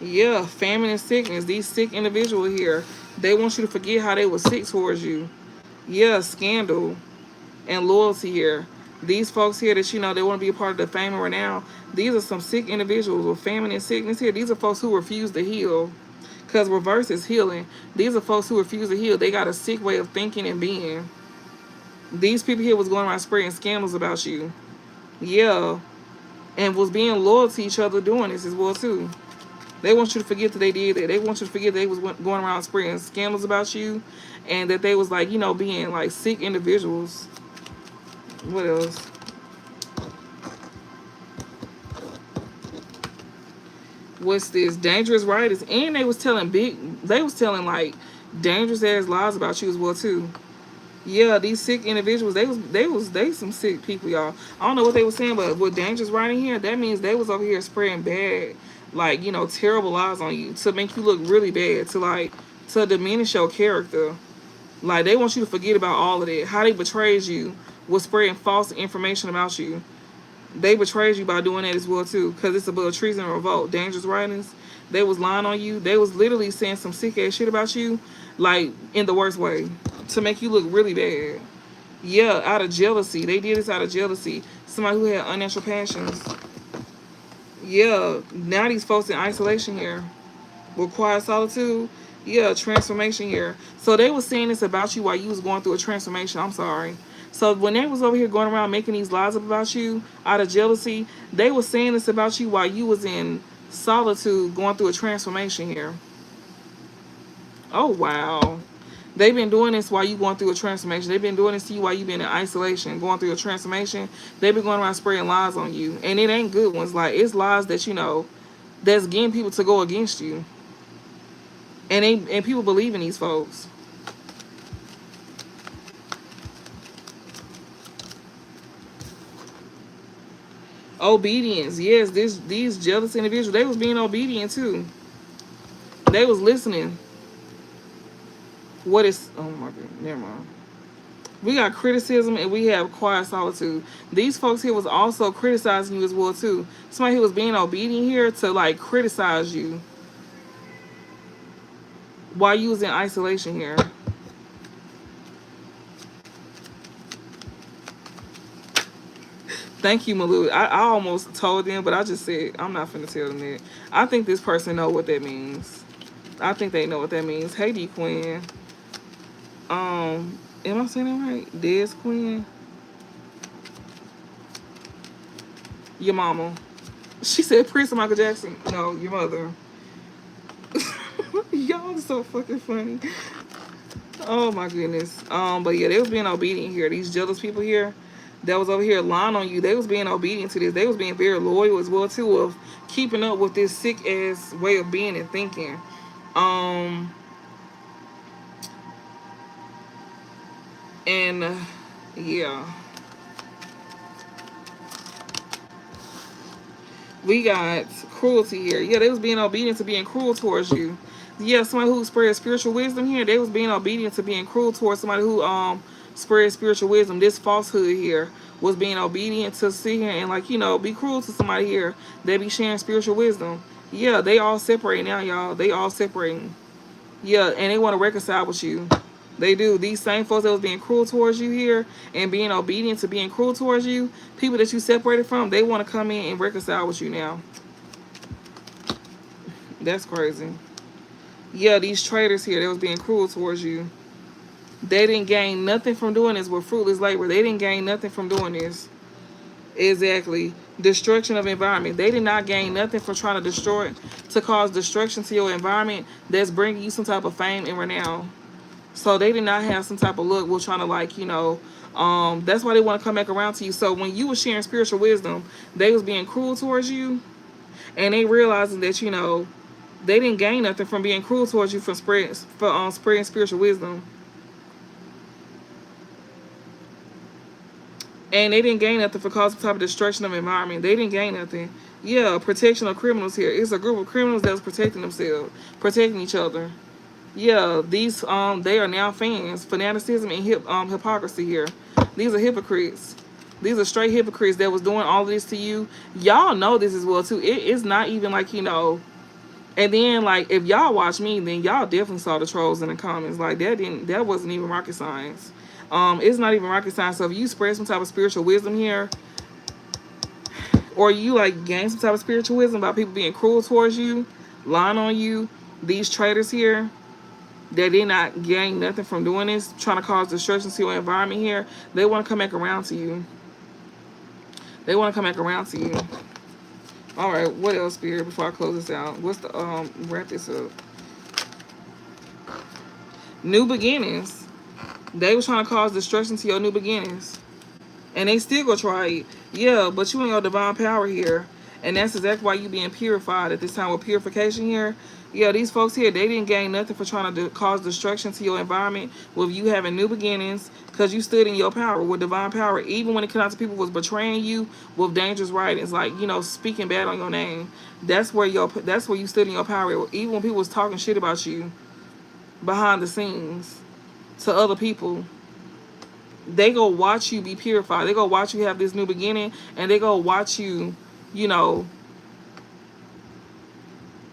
Yeah, famine and sickness. These sick individuals here, they want you to forget how they were sick towards you. Yeah, scandal and loyalty here. These folks here that you know they want to be a part of the fame and renown. These are some sick individuals with famine and sickness here. These are folks who refuse to heal. Because reverse is healing. These are folks who refuse to heal. They got a sick way of thinking and being. These people here was going around spreading scandals about you. Yeah. And was being loyal to each other doing this as well too. They want you to forget that they did that. They want you to forget they was going around spreading scandals about you. And that they was like, you know, being like sick individuals. What else? What's this? Dangerous writers. And they was telling like dangerous ass lies about you as well too. Yeah, these sick individuals, they some sick people, y'all. I don't know what they were saying, but with dangerous writing here, that means they was over here spreading bad, like, you know, terrible lies on you to make you look really bad, to diminish your character. Like, they want you to forget about all of that. How they betrayed you was spreading false information about you. They betrayed you by doing that as well too, because it's above treason and revolt. Dangerous writings, they was lying on you. They was literally saying some sick ass shit about you, like in the worst way, to make you look really bad. Yeah, out of jealousy. They did this out of jealousy. Somebody who had unnatural passions. Yeah, now these folks in isolation here. With quiet solitude. Yeah, transformation here. So they were saying this about you while you was going through a transformation. I'm sorry. So when they was over here going around making these lies up about you out of jealousy, they were saying this about you while you was in solitude going through a transformation here. Oh wow. They've been doing this while you going through a transformation. They've been doing this to you while you been in isolation, going through a transformation. They've been going around spreading lies on you. And it ain't good ones. Like it's lies that that's getting people to go against you. And people believe in these folks. Obedience, yes. These jealous individuals, they was being obedient too. They was listening. What is? Oh my god, never mind. We got criticism and we have quiet solitude. These folks here was also criticizing you as well too. Somebody who was being obedient here to like criticize you while you was in isolation here. Thank you, Malu. I almost told them, but I just said I'm not finna tell them that. I think this person know what that means. I think they know what that means. Hey, D Quinn. Am I saying that right? Des Quinn. Your mama. She said Prince or Michael Jackson. No, your mother. Y'all are so fucking funny. Oh my goodness. But yeah, they was being obedient here. These jealous people here that was over here lying on you, they was being obedient to this. They was being very loyal as well too of keeping up with this sick ass way of being and thinking. And yeah. We got cruelty here. Yeah, they was being obedient to being cruel towards you. Yeah, somebody who spread spiritual wisdom here, they was being obedient to being cruel towards somebody who spread spiritual wisdom. This falsehood here was being obedient to sit here and like, be cruel to somebody here. They be sharing spiritual wisdom. Yeah, they all separate now, y'all. They all separating. Yeah, and they want to reconcile with you. They do. These same folks that was being cruel towards you here and being obedient to being cruel towards you, people that you separated from, they want to come in and reconcile with you now. That's crazy. Yeah, these traitors here that was being cruel towards you, they didn't gain nothing from doing this with fruitless labor. They didn't gain nothing from doing this. Exactly. Destruction of environment. They did not gain nothing from trying to cause destruction to your environment that's bringing you some type of fame and renown. So they did not have some type of look. We're trying to that's why they want to come back around to you. So when you were sharing spiritual wisdom, they was being cruel towards you, and they realizing that they didn't gain nothing from being cruel towards you for spreading spiritual wisdom, and they didn't gain nothing for causing some type of destruction of environment. They didn't gain nothing. Yeah, protection of criminals here. It's a group of criminals that was protecting themselves, protecting each other. Yeah, these they are now fans. Fanaticism and hypocrisy here. These are hypocrites. These are straight hypocrites that was doing all of this to you. Y'all know this as well too. It's not even like And then like if y'all watch me, then y'all definitely saw the trolls in the comments. Like that wasn't even rocket science. It's not even rocket science. So if you spread some type of spiritual wisdom here, or you like gain some type of spiritual wisdom about people being cruel towards you, lying on you, these traitors here, they did not gain nothing from doing this, trying to cause destruction to your environment here. They want to come back around to you. They want to come back around to you. All right, what else, Spirit, before I close this out? What's the, wrap this up. New beginnings. They was trying to cause destruction to your new beginnings. And they still gonna try it. Yeah, but you in your divine power here. And that's exactly why you being purified at this time with purification here. Yeah, these folks here, they didn't gain nothing for trying to cause destruction to your environment with you having new beginnings because you stood in your power with divine power. Even when it comes out to people was betraying you with dangerous writings, like, speaking bad on your name. That's where you stood in your power. Even when people was talking shit about you behind the scenes to other people, they go watch you be purified. They go watch you have this new beginning, and they go watch you,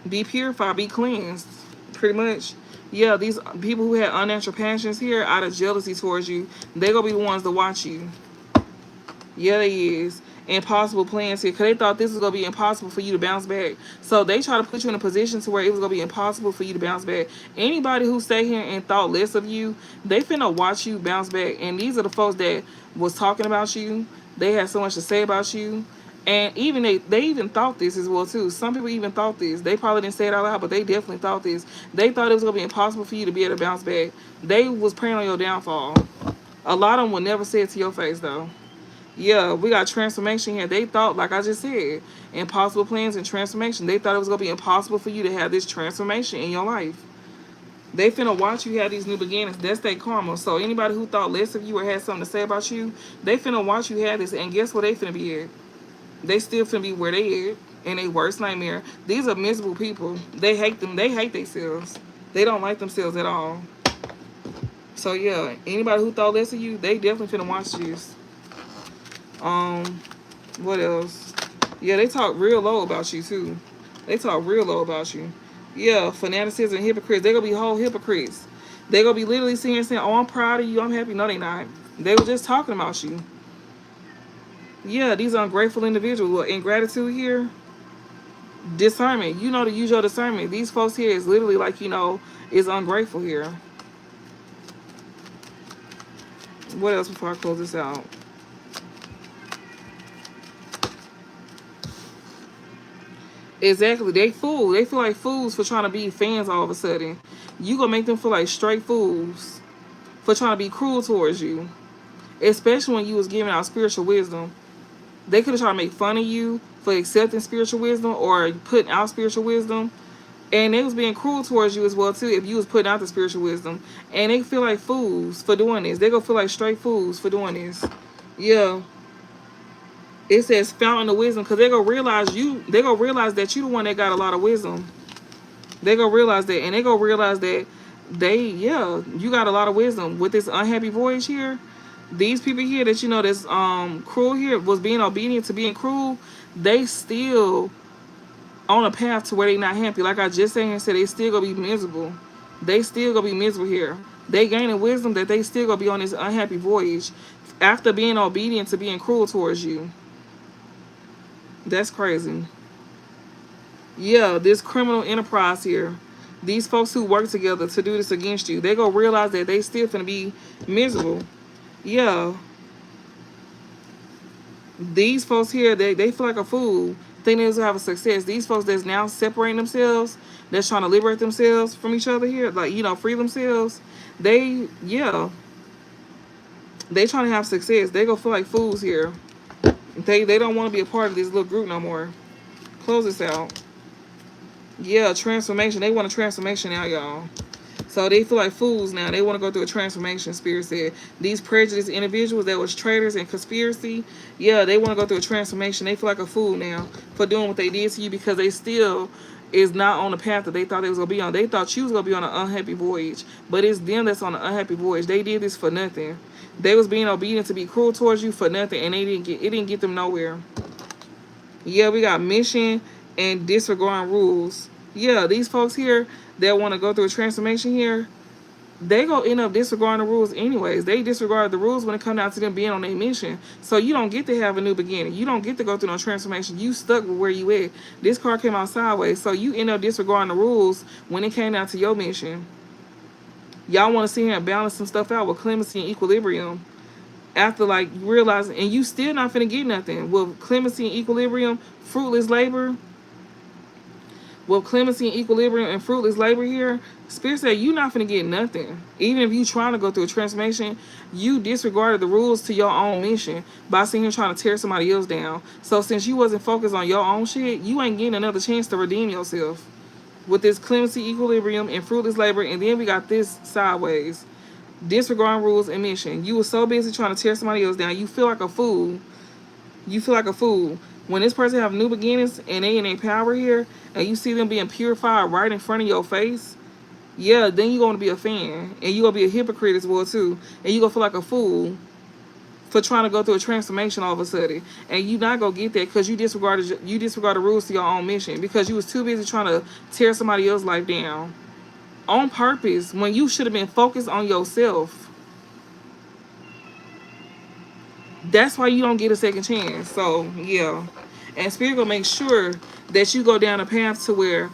be purified, be cleansed, pretty much. Yeah, these people who had unnatural passions here out of jealousy towards you, they gonna be the ones to watch you. Yeah, they is. impossible plans here because they thought this was going to be impossible for you to bounce back. So they try to put you in a position to where it was going to be impossible for you to bounce back. Anybody who stayed here and thought less of you, they finna watch you bounce back. And these are the folks that was talking about you. They had so much to say about you. And even they even thought this as well too. Some people even thought this. They probably didn't say it out loud, but they definitely thought this. They thought it was going to be impossible for you to be able to bounce back. They was praying on your downfall. A lot of them will never say it to your face though. Yeah, we got transformation here. They thought, like I just said, impossible plans and transformation. They thought it was going to be impossible for you to have this transformation in your life. They finna watch you have these new beginnings. That's their karma. So anybody who thought less of you or had something to say about you, they finna watch you have this. And guess where they finna be at? They still finna be where they at in their worst nightmare. These are miserable people. They hate them. They hate themselves. They don't like themselves at all. So yeah, anybody who thought less of you, they definitely finna watch this. What else? Yeah, they talk real low about you too. They talk real low about you. Yeah, fanaticism and hypocrites. They gonna be whole hypocrites. They gonna be literally saying, "Oh, I'm proud of you. I'm happy." No, they not. They were just talking about you. Yeah, these are ungrateful individuals. Well, ingratitude here, discernment. You know to use your discernment. These folks here is literally like, is ungrateful here. What else before I close this out? Exactly. They fool. They feel like fools for trying to be fans all of a sudden. You gonna make them feel like straight fools for trying to be cruel towards you. Especially when you was giving out spiritual wisdom. They could have tried to make fun of you for accepting spiritual wisdom or putting out spiritual wisdom. And they was being cruel towards you as well too if you was putting out the spiritual wisdom. And they feel like fools for doing this. They gonna feel like straight fools for doing this. Yeah. It says fountain of wisdom because they gonna realize that you the one that got a lot of wisdom. They gonna realize that, and they gonna realize that you got a lot of wisdom with this unhappy voyage here. These people here that that's cruel here was being obedient to being cruel. They still on a path to where they not happy. Like I just said, they still gonna be miserable. They still gonna be miserable here. They gaining wisdom that they still gonna be on this unhappy voyage after being obedient to being cruel towards you. That's crazy. Yeah, this criminal enterprise here. These folks who work together to do this against you, they gonna realize that they still finna be miserable. Yeah. These folks here, they feel like a fool. Think they're gonna have a success. These folks that's now separating themselves, that's trying to liberate themselves from each other here, like, free themselves. They trying to have success. They gonna feel like fools here. They don't want to be a part of this little group no more. Close this out. Yeah, transformation. They want a transformation now, y'all. So they feel like fools now. They want to go through a transformation, Spirit said. These prejudiced individuals that was traitors and conspiracy, yeah, they want to go through a transformation. They feel like a fool now for doing what they did to you because they still is not on the path that they thought they was going to be on. They thought you was going to be on an unhappy voyage. But it's them that's on an unhappy voyage. They did this for nothing. They was being obedient to be cruel towards you for nothing, and it didn't get them nowhere. Yeah, we got mission and disregarding rules. Yeah, these folks here that want to go through a transformation here, they gonna end up disregarding the rules anyways. They disregard the rules when it comes down to them being on their mission. So you don't get to have a new beginning. You don't get to go through no transformation. You stuck with where you at. This card came out sideways, so you end up disregarding the rules when it came down to your mission. Y'all want to see him balance some stuff out with clemency and equilibrium. After realizing, and you still not finna get nothing with clemency and equilibrium, fruitless labor. With clemency and equilibrium and fruitless labor here, Spirit said you not finna get nothing. Even if you trying to go through a transformation, you disregarded the rules to your own mission by sitting here trying to tear somebody else down. So since you wasn't focused on your own shit, you ain't getting another chance to redeem yourself. With this clemency, equilibrium, and fruitless labor, and then we got this sideways. Disregarding rules and mission. You were so busy trying to tear somebody else down. You feel like a fool. You feel like a fool. When this person have new beginnings and they in their power here, and you see them being purified right in front of your face, yeah, then you're going to be a fan. And you're going to be a hypocrite as well, too. And you're going to feel like a fool for trying to go through a transformation all of a sudden. And you not going to get that because you disregarded the rules to your own mission because you was too busy trying to tear somebody else's life down. On purpose, when you should have been focused on yourself. That's why you don't get a second chance. So yeah, and Spirit gonna make sure that you go down a path to where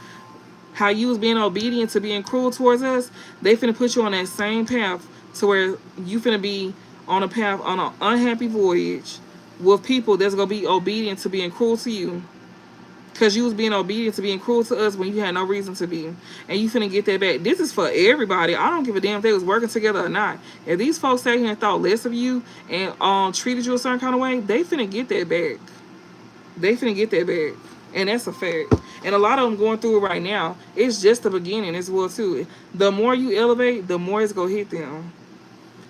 how you was being obedient to being cruel towards us, they finna put you on that same path to where you finna be on a path on an unhappy voyage with people that's gonna be obedient to being cruel to you. Cause you was being obedient to being cruel to us when you had no reason to be. And you finna get that back. This is for everybody. I don't give a damn if they was working together or not. If these folks sat here and thought less of you and treated you a certain kind of way, they finna get that back. They finna get that back. And that's a fact. And a lot of them going through it right now. It's just the beginning as well too. The more you elevate, the more it's gonna hit them.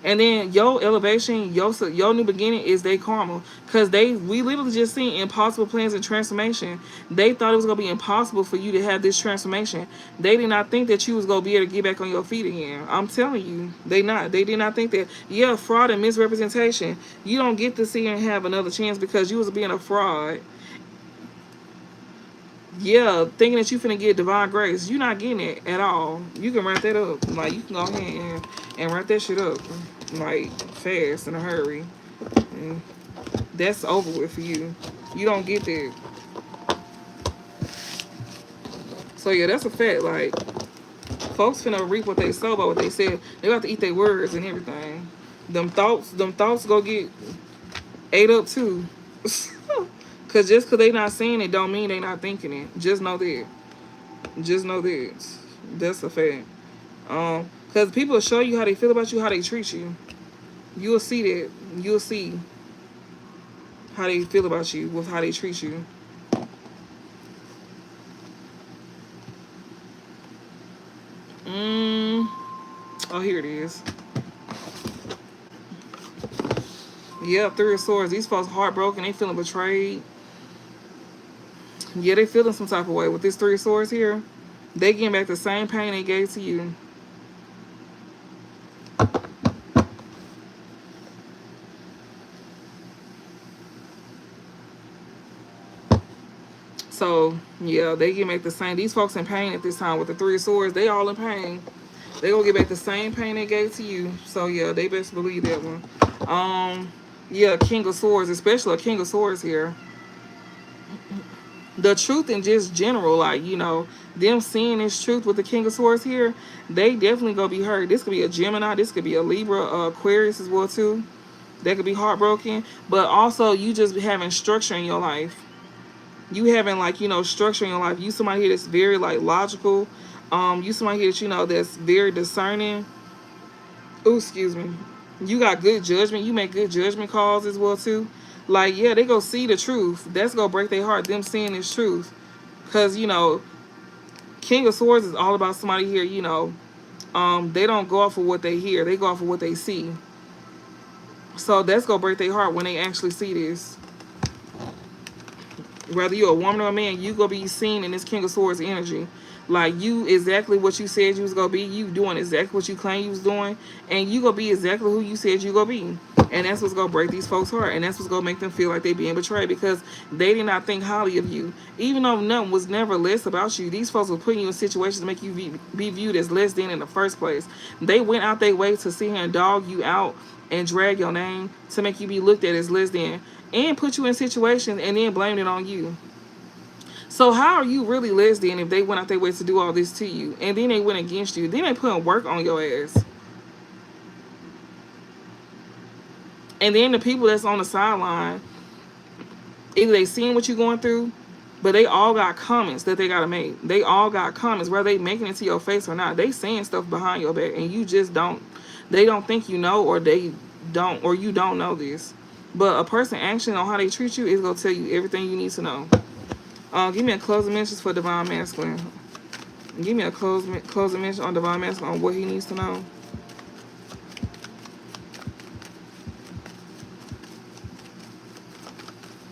And then your elevation, your new beginning is their karma. Cause we literally just seen impossible plans and transformation. They thought it was gonna be impossible for you to have this transformation. They did not think that you was gonna be able to get back on your feet again. I'm telling you, they did not think that. Yeah, fraud and misrepresentation. You don't get to see and have another chance because you was being a fraud. Yeah, thinking that you finna get divine grace, you not getting it at all. You can wrap that up. Like, you can go ahead and wrap that shit up. Like, fast, in a hurry. And that's over with for you. You don't get that. So, yeah, that's a fact. Like, folks finna reap what they sow about what they said. They got to eat their words and everything. Them thoughts go get ate up too. Cause just cause they not saying it don't mean they not thinking it. Just know that. Just know that. That's a fact. Cause people will show you how they feel about you, how they treat you. You'll see that. You'll see how they feel about you with how they treat you. Oh, here it is. Yeah, Three of Swords. These folks heartbroken. They feeling betrayed. Yeah, they feeling some type of way with this Three of Swords here. They getting back the same pain they gave to you. So, yeah, they get back the same. These folks in pain at this time with the Three of Swords. They all in pain. They gonna get back the same pain they gave to you. So, yeah, they best believe that one. Yeah, King of Swords, especially a King of Swords here. The truth in just general, like, you know, them seeing this truth with the King of Swords here, they definitely gonna be hurt. This could be a Gemini, this could be a Libra, Aquarius as well too. They could be heartbroken, but also you just having structure in your life. You having, like, you know, structure in your life. You somebody here that's very, like, logical. You somebody here that, you know, that's very discerning. Oh, excuse me. You got good judgment. You make good judgment calls as well too. Like, yeah, they go see the truth. That's gonna break their heart, them seeing this truth. Because, you know, King of Swords is all about somebody here, you know, they don't go off of what they hear. They go off of what they see. So that's gonna break their heart when they actually see this. Whether you're a woman or a man, you gonna be seen in this King of Swords energy. Like, you exactly what you said you was gonna be. You doing exactly what you claim you was doing. And you gonna be exactly who you said you gonna be. And that's what's gonna break these folks' heart. And that's what's gonna make them feel like they being betrayed. Because they did not think highly of you. Even though nothing was never less about you, these folks were putting you in situations to make you be viewed as less than in the first place. They went out their way to sit here and dog you out and drag your name to make you be looked at as less than. And put you in situations and then blame it on you. So how are you really less than if they went out their way to do all this to you? And then they went against you. Then they putting work on your ass. And then the people that's on the sideline, either they seeing what you're going through, but they all got comments that they got to make. They all got comments, whether they making it to your face or not. They saying stuff behind your back, and you just don't. They don't think you know, or they don't, or you don't know this. But a person action on how they treat you is going to tell you everything you need to know. Give me a closing message for Divine Masculine. Give me a closing message on Divine Masculine on what he needs to know.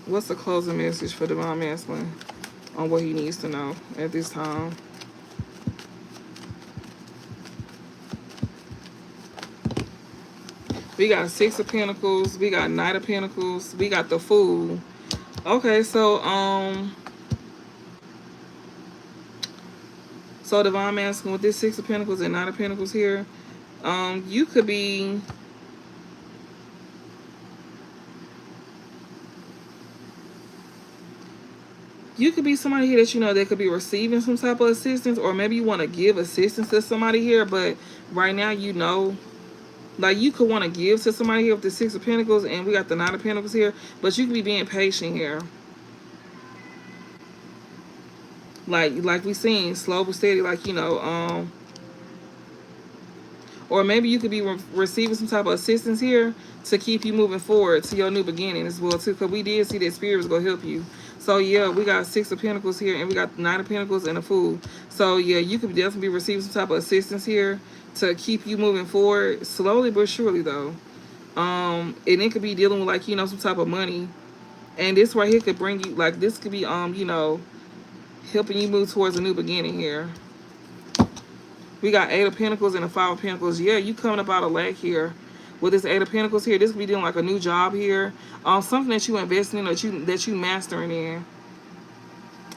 What's the closing message for Divine Masculine on what he needs to know at this time? We got Six of Pentacles. We got Knight of Pentacles. We got the Fool. Okay, so Divine Masculine, with this Six of Pentacles and Knight of Pentacles here, you could be You could be somebody here that you know that could be receiving some type of assistance, or maybe you want to give assistance to somebody here, but right now you know, like you could want to give to somebody here with the Six of Pentacles, and we got the Nine of Pentacles here, but you could be being patient here. Like we seen, slow but steady, like, you know, or maybe you could be receiving some type of assistance here to keep you moving forward to your new beginning as well too, because we did see that Spirit was going to help you. So yeah, we got Six of Pentacles here, and we got Nine of Pentacles and a Fool. So yeah, you could definitely be receiving some type of assistance here to keep you moving forward, slowly but surely though. And it could be dealing with, like, you know, some type of money, and this right here could bring you, like, this could be you know, helping you move towards a new beginning here. We got Eight of Pentacles and a Five of Pentacles. Yeah, you coming up out of lack here. With this Eight of Pentacles here, this could be doing like a new job here. Something that you investing in, or that you mastering in.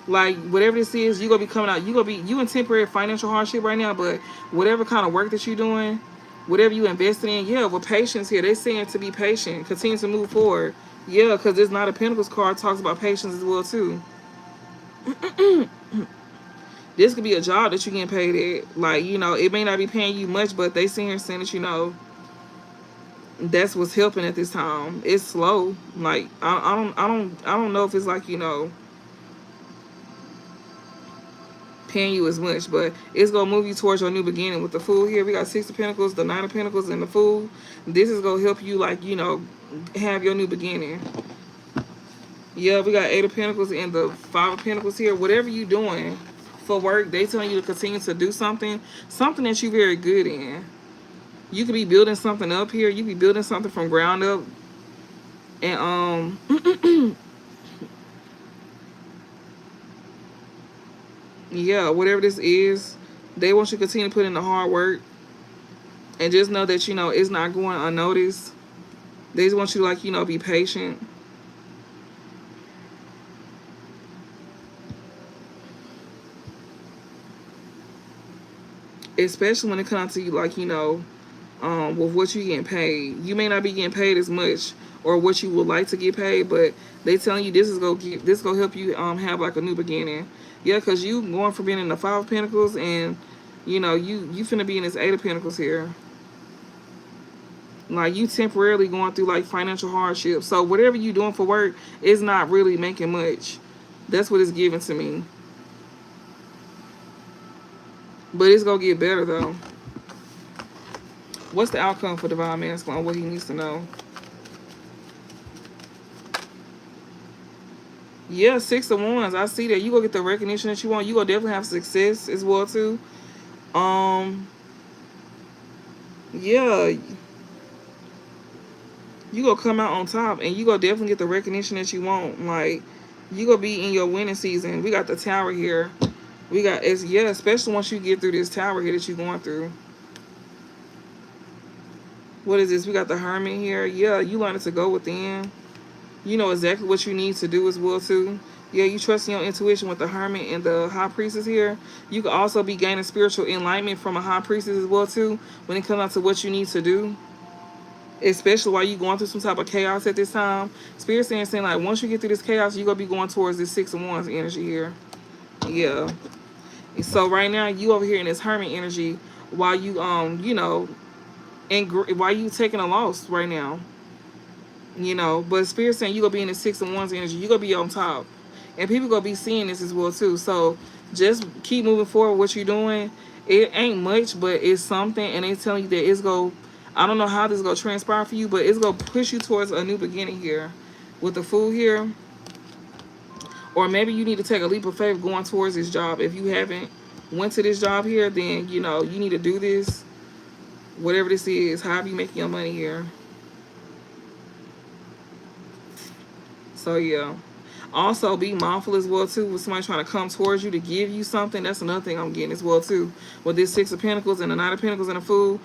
Like, whatever this is, you gonna be coming out. You in temporary financial hardship right now, but whatever kind of work that you're doing, whatever you invested in, yeah, with patience here. They're saying to be patient, continue to move forward. Yeah, because this Knight of Pentacles card talks about patience as well too. This could be a job that you're getting paid at. Like, you know, it may not be paying you much, but they sitting here saying that, you know, that's what's helping at this time. It's slow. Like, I don't know if it's like, you know, paying you as much, but it's gonna move you towards your new beginning. With the Fool here, we got Six of Pentacles, the Nine of Pentacles, and the Fool. This is gonna help you, like, you know, have your new beginning. Yeah, we got Eight of Pentacles and the Five of Pentacles here. Whatever you doing for work, they telling you to continue to do something that you're very good in. You could be building something up here. You could be building something from ground up. And yeah, whatever this is, they want you to continue to put in the hard work. And just know that, you know, it's not going unnoticed. They just want you to, like, you know, be patient. Especially when it comes to, like, you know, with what you getting paid. You may not be getting paid as much or what you would like to get paid, but they telling you this is gonna help you have like a new beginning. Yeah, because you going from being in the Five of Pentacles, and you know, you finna be in this Eight of Pentacles here. Like, you temporarily going through like financial hardship. So whatever you doing for work is not really making much. That's what it's giving to me. But it's gonna get better though. What's the outcome for Divine Masculine? What he needs to know? Yeah, Six of Wands. I see that. You go get the recognition that you want. You gonna definitely have success as well too. Yeah. You gonna come out on top, and you gonna definitely get the recognition that you want. Like, you gonna be in your winning season. We got the Tower here. We got, yeah, especially once you get through this Tower here that you're going through. What is this? We got the Hermit here. Yeah, you learning to go within. You know exactly what you need to do as well too. Yeah, you trust in your intuition with the Hermit and the High Priestess here. You could also be gaining spiritual enlightenment from a High Priestess as well too, when it comes down to what you need to do. Especially while you're going through some type of chaos at this time. Spirit saying like, once you get through this chaos, you're going to be going towards this Six of Wands energy here. Yeah. So right now, you over here in this Hermit energy while you, you know, and while you taking a loss right now. You know, but Spirit saying you're going to be in the Six of Wands energy. You're going to be on top. And people going to be seeing this as well too. So just keep moving forward what you're doing. It ain't much, but it's something. And they telling you that it's going to, I don't know how this is going to transpire for you, but it's going to push you towards a new beginning here with the Fool here. Or maybe you need to take a leap of faith going towards this job. If you haven't went to this job here, then, you know, you need to do this. Whatever this is, however you making your money here. So, yeah. Also, be mindful as well, too, with somebody trying to come towards you to give you something. That's another thing I'm getting as well, too. With this Six of Pentacles and the Knight of Pentacles and the Fool,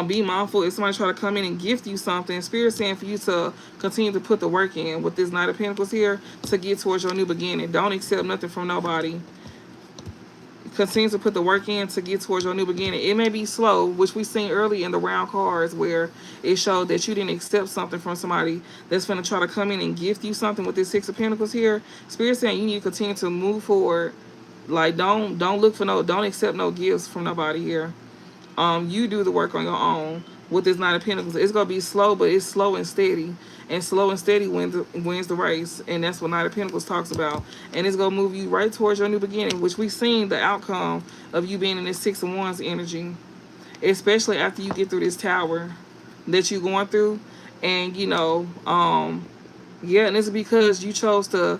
be mindful if somebody try to come in and gift you something. Spirit saying for you to continue to put the work in with this Knight of Pentacles here to get towards your new beginning. Don't accept nothing from nobody. continue to put the work in to get towards your new beginning. It may be slow, which we seen early in the round cards where it showed that you didn't accept something from somebody that's going to try to come in and gift you something with this Six of Pentacles here. Spirit saying you need to continue to move forward. Like don't look for don't accept no gifts from nobody here. You do the work on your own with this Nine of Pentacles. It's gonna be slow, but it's slow and steady. And slow and steady wins the race. And that's what Nine of Pentacles talks about. And it's gonna move you right towards your new beginning, which we've seen the outcome of you being in this Six of Wands energy. Especially after you get through this tower that you're going through. And yeah, and it's because you chose to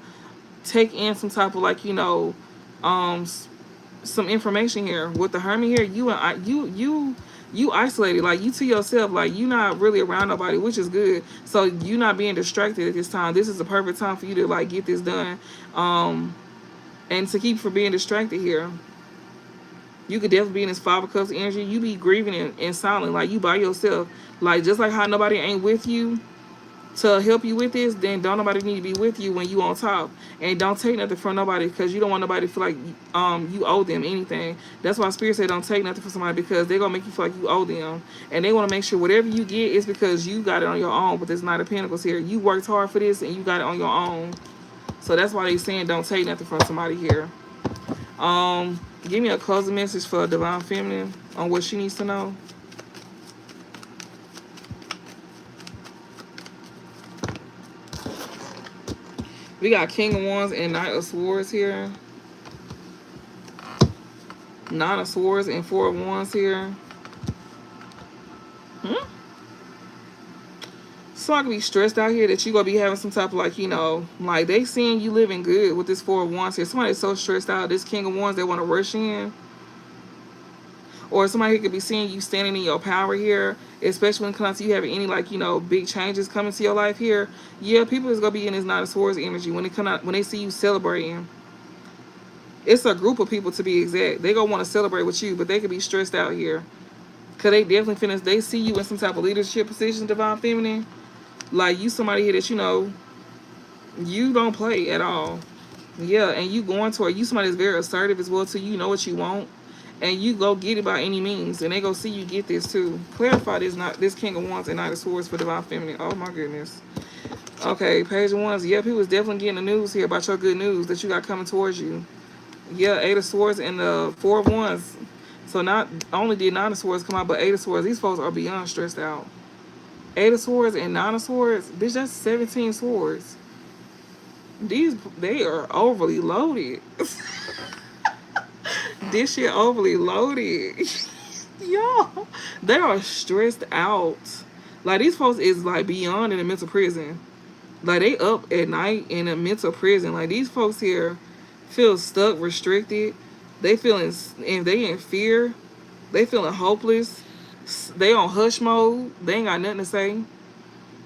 take in some type of some information here with the Hermit here. You isolated, like you to yourself, like you not really around nobody, which is good. So you not being distracted at this time. This is the perfect time for you to like get this done, and to keep from being distracted here. You could definitely be in this Five of Cups energy. You be grieving and silent, like you by yourself, like just like how nobody ain't with you to help you with this, then don't nobody need to be with you when you on top. And don't take nothing from nobody, because you don't want nobody to feel like you owe them anything. That's why Spirit said don't take nothing from somebody, because they're gonna make you feel like you owe them, and they want to make sure whatever you get is because you got it on your own. But there's Knight of Pentacles here. You worked hard for this and you got it on your own. So that's why they're saying don't take nothing from somebody here. Give me a closing message for Divine Feminine on what she needs to know. We got King of Wands and Knight of Swords here. Nine of Swords and Four of Wands here. So I can be stressed out here that you gonna be having some type of like they seeing you living good with this Four of Wands here. Somebody's so stressed out. This King of Wands, they want to rush in. Or somebody who could be seeing you standing in your power here, especially when it comes to you having any big changes coming to your life here. Yeah, people is gonna be in this Nine of Swords energy when they see you celebrating. It's a group of people, to be exact. They gonna want to celebrate with you, but they could be stressed out here, cause they definitely finish. They see you in some type of leadership position, Divine Feminine. Like you somebody here that you don't play at all. Yeah, and you going toward you somebody that's very assertive as well too. You know what you want, and you go get it by any means, and they go see you get this too. Clarify this King of Wands and Knight of Swords for Divine Feminine. Oh my goodness. Okay, Page of Wands. Yeah, people was definitely getting the news here about your good news that you got coming towards you. Yeah, Eight of Swords and the Four of Wands. So not only did Nine of Swords come out, but Eight of Swords. These folks are beyond stressed out. Eight of Swords and Nine of Swords. Bitch, that's 17 swords. They are overly loaded. This shit overly loaded. Y'all, they are stressed out. Like these folks is like beyond in a mental prison. Like they up at night in a mental prison. Like these folks here feel stuck, restricted. They feeling, and they in fear. They feeling hopeless. They on hush mode. They ain't got nothing to say.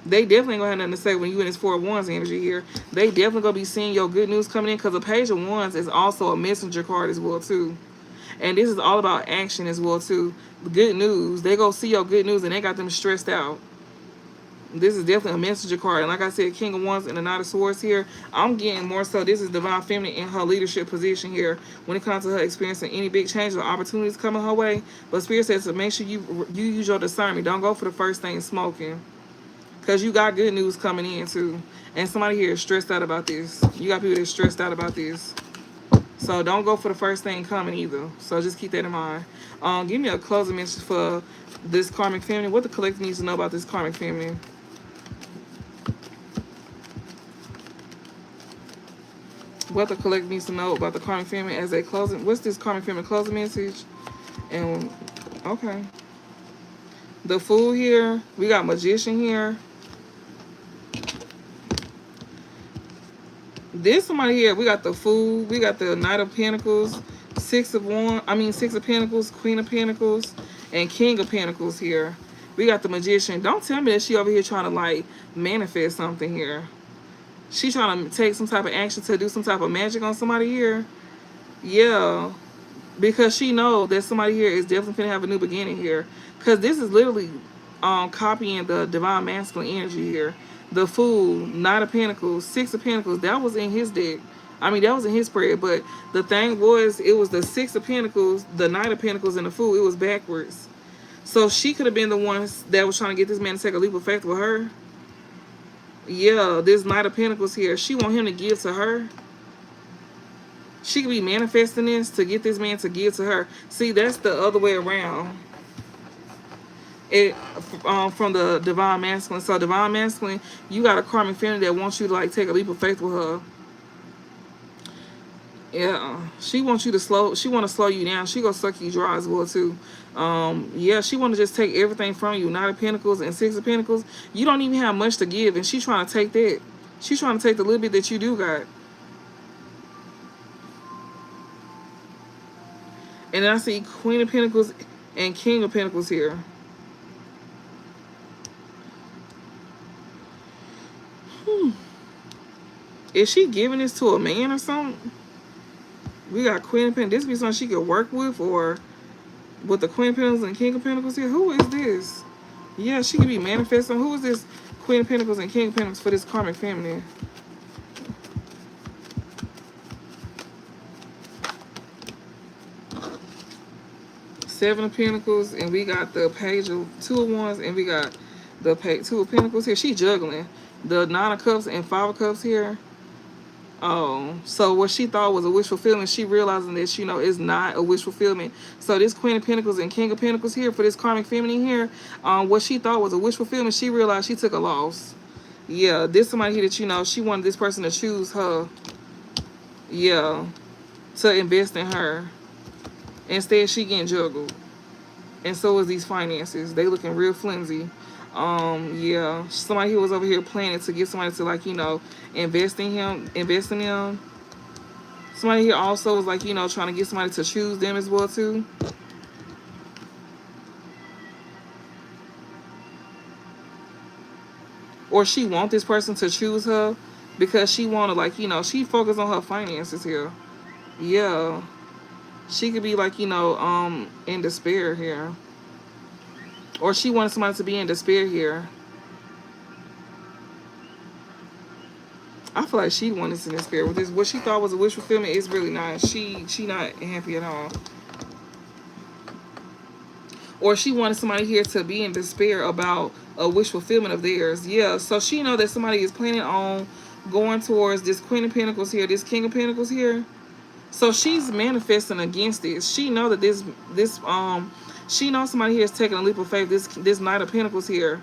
They definitely ain't gonna have nothing to say when you in this Four of Wands energy here. They definitely gonna be seeing your good news coming in, because the Page of Wands is also a messenger card as well too. And this is all about action as well too. The good news. They go see your good news and they got them stressed out. This is definitely a messenger card. And like I said, King of Wands and the Knight of Swords here. I'm getting more so this is Divine Feminine in her leadership position here when it comes to her experiencing any big changes or opportunities coming her way. But Spirit says to make sure you use your discernment. Don't go for the first thing smoking, because you got good news coming in too. And somebody here is stressed out about this. You got people that are stressed out about this. So don't go for the first thing coming either. So just keep that in mind. Give me a closing message for this Karmic Feminine. What the collective needs to know about this Karmic Feminine. What the collective needs to know about the Karmic Feminine as a closing. What's this Karmic Feminine closing message? And okay. The Fool here. We got Magician here. This somebody here. We got the Fool. We got the Knight of Pentacles. Six of Pentacles, Queen of Pentacles, and King of Pentacles here. We got the Magician. Don't tell me that she over here trying to like manifest something here. She trying to take some type of action to do some type of magic on somebody here. Yeah. Because she knows that somebody here is definitely going to have a new beginning here. Because this is literally copying the Divine Masculine energy here. The Fool, Knight of Pentacles, Six of Pentacles. That was in his deck. I mean, that was in his spread, but the thing was, it was the Six of Pentacles, the Knight of Pentacles, and the Fool. It was backwards. So she could have been the one that was trying to get this man to take a leap of faith with her. Yeah, this Knight of Pentacles here, she want him to give to her. She could be manifesting this to get this man to give to her. See, that's the other way around. It from the Divine Masculine. So Divine Masculine, you got a karmic feminine that wants you to like take a leap of faith with her. Yeah, she wants you to she want to slow you down. She gonna suck you dry as well too. Yeah, she want to just take everything from you. Knight of Pentacles and Six of Pentacles. You don't even have much to give, and she's trying to take that. She's trying to take the little bit that you do got. And then I see Queen of Pentacles and King of Pentacles here. Is she giving this to a man or something? We got Queen of Pentacles. This be something she could work with, or with the Queen of Pentacles and King of Pentacles here. Who is this? Yeah, she could be manifesting. Who is this Queen of Pentacles and King of Pentacles for this karmic feminine? Seven of Pentacles, and we got the Page of Two of Wands, and we got the Two of Pentacles here. She juggling the Nine of Cups and Five of Cups here. Oh, so what she thought was a wish fulfillment, she realizing that, you know, it's not a wish fulfillment. So this Queen of Pentacles and King of Pentacles here for this karmic feminine here, what she thought was a wish fulfillment, she realized she took a loss. Yeah, this somebody here that, you know, she wanted this person to choose her. Yeah, to invest in her. Instead, she getting juggled. And so is these finances. They looking real flimsy. Yeah, somebody here was over here planning to get somebody to, like, you know, invest in them. Somebody here also was, like, you know, trying to get somebody to choose them as well too. Or she want this person to choose her because she want to, like, you know, she focused on her finances here. Yeah, she could be, like, you know, in despair here. Or she wanted somebody to be in despair here. I feel like she wanted to despair with this. What she thought was a wish fulfillment is really not. She not happy at all. Or she wanted somebody here to be in despair about a wish fulfillment of theirs. Yeah, so she know that somebody is planning on going towards this Queen of Pentacles here, this King of Pentacles here. So she's manifesting against this. She know that she knows somebody here is taking a leap of faith. This Knight of Pentacles here.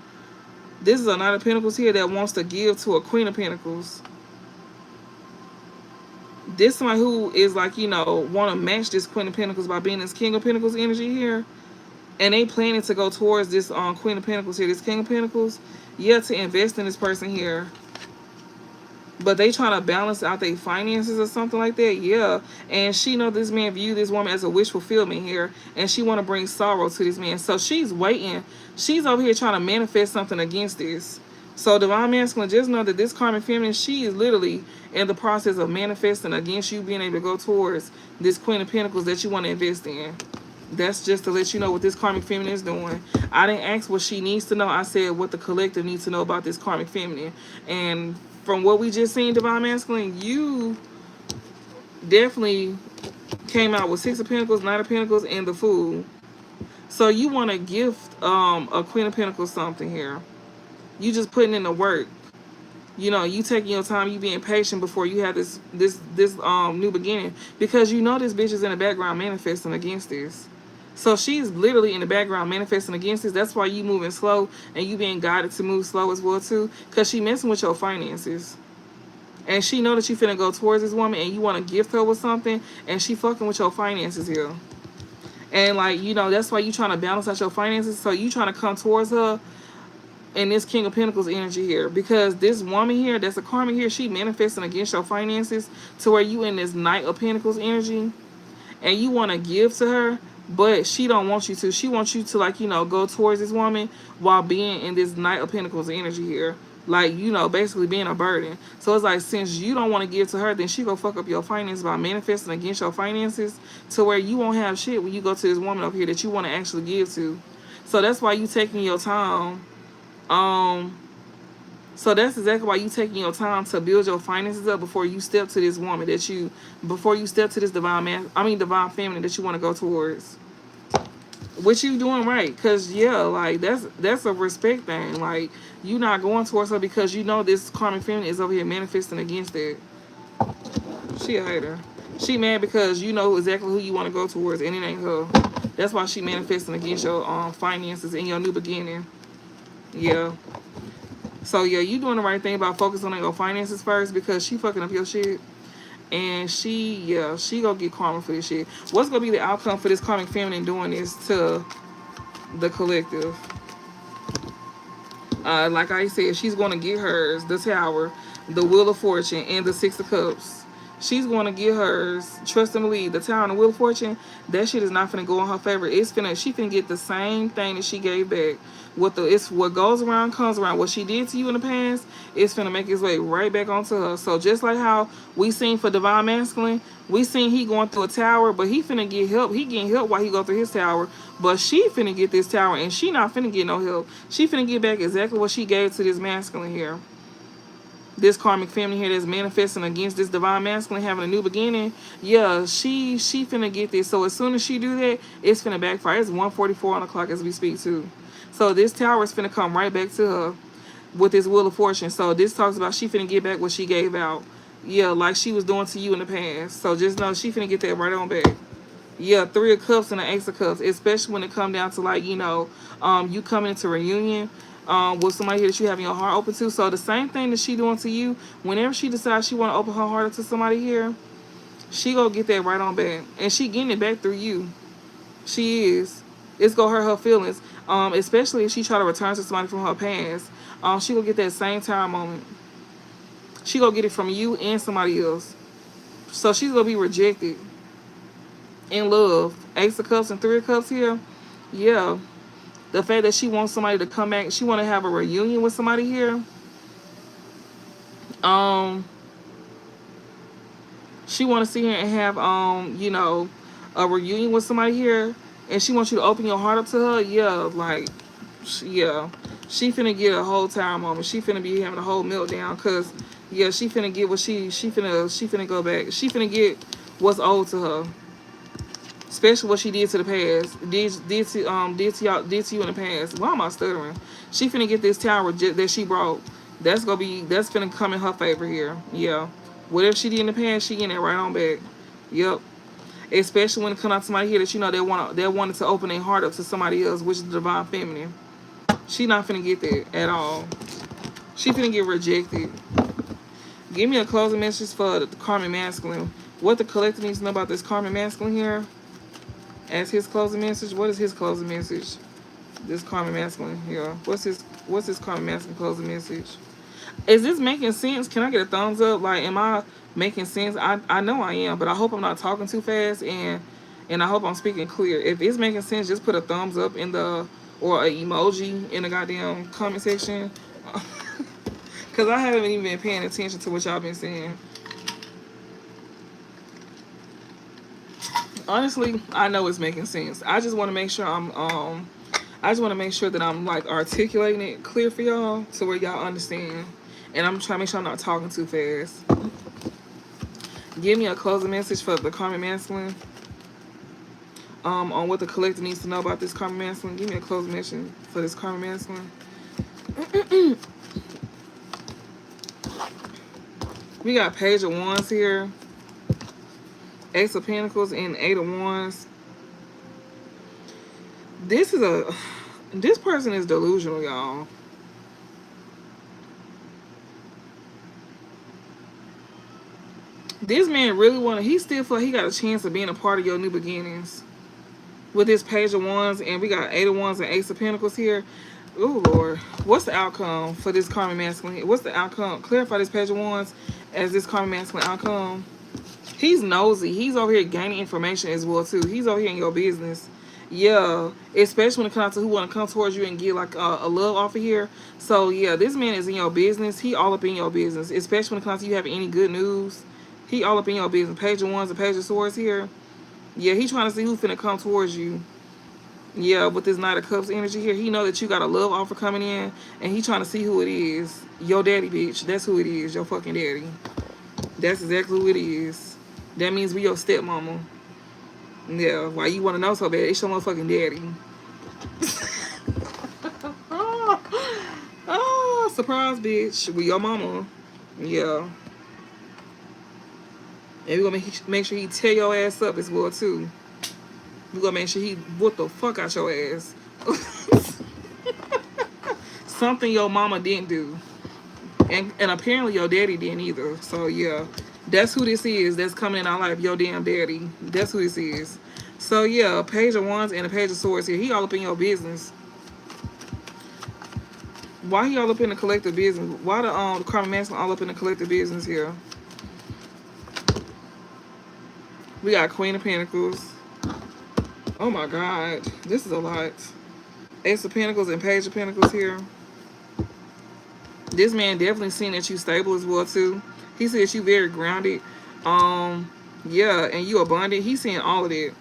This is a Knight of Pentacles here that wants to give to a Queen of Pentacles. This somebody who is, like, you know, want to match this Queen of Pentacles by being this King of Pentacles energy here. And they planning to go towards this Queen of Pentacles here, this King of Pentacles. Yeah, to invest in this person here. But they trying to balance out their finances or something like that. Yeah. And she know this man view this woman as a wish fulfillment here. And she want to bring sorrow to this man. So she's waiting. She's over here trying to manifest something against this. So Divine Masculine, just know that this karmic feminine, she is literally in the process of manifesting against you being able to go towards this Queen of Pentacles that you want to invest in. That's just to let you know what this karmic feminine is doing. I didn't ask what she needs to know. I said what the collective needs to know about this karmic feminine. And from what we just seen, Divine Masculine, you definitely came out with Six of Pentacles, Knight of Pentacles, and the Fool. So you want to gift a Queen of Pentacles something here. You just putting in the work. You know, you taking your time, you being patient before you have this new beginning. Because you know this bitch is in the background manifesting against this. So she's literally in the background manifesting against this. That's why you moving slow and you being guided to move slow as well too. Because she messing with your finances. And she know that you finna go towards this woman and you want to gift her with something. And she fucking with your finances here. And, like, you know, that's why you trying to balance out your finances. So you trying to come towards her in this King of Pentacles energy here. Because this woman here, that's a karmic here, she manifesting against your finances to where you in this Knight of Pentacles energy. And you want to give to her. But she don't want you to. She wants you to, like, you know, go towards this woman while being in this Knight of Pentacles energy here. Like, you know, basically being a burden. So it's like, since you don't want to give to her, then she go fuck up your finances by manifesting against your finances to where you won't have shit when you go to this woman up here that you want to actually give to. So that's why you taking your time So that's exactly why you taking your time to build your finances up before you step to this woman that you, before you step to this divine man, I mean divine feminine that you want to go towards. What you doing right? Cause yeah, like that's a respect thing. Like you not going towards her because you know this karmic feminine is over here manifesting against it. She a hater. She mad because you know exactly who you want to go towards, and it ain't her. That's why she manifesting against your finances in your new beginning. Yeah. So yeah, you doing the right thing about focusing on your finances first because she fucking up your shit. And she gonna get karma for this shit. What's gonna be the outcome for this karmic feminine doing this to the collective? Like I said, she's gonna get hers, the Tower, the Wheel of Fortune, and the Six of Cups. She's gonna get hers. Trust and believe. The Tower and the Wheel of Fortune, that shit is not finna go in her favor. She finna get the same thing that she gave back. It's what goes around comes around. What she did to you in the past, it's finna make its way right back onto her. So just like how we seen for Divine Masculine, we seen he going through a tower, but he finna get help. He getting help while he go through his tower. But she finna get this tower, and she not finna get no help. She finna get back exactly what she gave to this masculine here. This karmic feminine here that's manifesting against this divine masculine having a new beginning. Yeah, she finna get this. So as soon as she do that, it's finna backfire. It's 1:44 on the clock as we speak too. So this tower is finna come right back to her with this Wheel of Fortune. So this talks about she finna get back what she gave out. Yeah, like she was doing to you in the past. So just know she finna get that right on back. Yeah, Three of Cups and the Ace of Cups, especially when it come down to like, you coming into reunion with somebody here that you having your heart open to. So the same thing that she doing to you, whenever she decides she want to open her heart up to somebody here, she gonna get that right on back. And she getting it back through you. She is. It's gonna hurt her feelings. Especially if she try to return to somebody from her past. She gonna get that same time moment. She gonna get it from you and somebody else. So she's gonna be rejected in love. Ace of Cups and Three of Cups here. Yeah. The fact that she wants somebody to come back, she want to have a reunion with somebody here. She want to see her and have a reunion with somebody here, and she wants you to open your heart up to her. Yeah, like yeah, she finna get a whole time moment. She finna be having a whole meltdown because yeah, she finna get what she finna go back. She finna get what's owed to her. Especially what she did to the past, did to you in the past. Why am I stuttering? She finna get this tower that she brought. That's finna come in her favor here. Yeah, whatever she did in the past, she getting it right on back. Yep. Especially when it comes out to somebody here that they wanted to open their heart up to somebody else, which is the divine feminine. She not finna get that at all. She finna get rejected. Give me a closing message for the karmic masculine. What the collective needs to know about this karmic masculine here. As his closing message, what is his closing message? This karmic masculine here. What's his karmic masculine closing message? Is this making sense? Can I get a thumbs up? Like, am I making sense? I know I am, but I hope I'm not talking too fast and I hope I'm speaking clear. If it's making sense, just put a thumbs up in the or an emoji in the goddamn comment section. Cause I haven't even been paying attention to what y'all been saying. Honestly, I know it's making sense. I just want to make sure that I'm like articulating it clear for y'all to where y'all understand. And I'm trying to make sure I'm not talking too fast. Give me a closing message for the karmic masculine. On what the collective needs to know about this karmic masculine. Give me a closing message for this karmic masculine. We got Page of Wands here. Ace of Pentacles and Eight of Wands. This person is delusional, y'all. This man really he still feel like he got a chance of being a part of your new beginnings. With this Page of Wands, and we got Eight of Wands and Ace of Pentacles here. Oh, Lord. What's the outcome for this karmic masculine? What's the outcome? Clarify this Page of Wands as this karmic masculine outcome. He's nosy. He's over here gaining information as well, too. He's over here in your business. Yeah. Especially when it comes to who want to come towards you and get, like, a love offer here. So, yeah, this man is in your business. He all up in your business. Especially when it comes to you having any good news. He all up in your business. Page of Wands and Page of Swords here. Yeah, he trying to see who's finna come towards you. Yeah, with this Knight of Cups energy here, he know that you got a love offer coming in, and he trying to see who it is. Your daddy, bitch. That's who it is. Your fucking daddy. That's exactly who it is. That means we your stepmama. Yeah, why you want to know so bad? It's your motherfucking daddy. Oh, surprise, bitch. We your mama. Yeah. And we gonna make sure he tear your ass up as well, too. We gonna make sure he whoop the fuck out your ass. Something your mama didn't do. And apparently your daddy didn't either. So yeah, that's who this is that's coming in our life. Your damn daddy. That's who this is. So yeah, Page of Wands and a Page of Swords here. He all up in your business. Why he all up in the collective business? Why the Karmic Masculine all up in the collective business here? We got Queen of Pentacles. Oh my God, this is a lot. Ace of Pentacles and Page of Pentacles here. This man definitely seen that you stable as well too. He says you very grounded. Yeah, and you abundant. He's seeing all of that.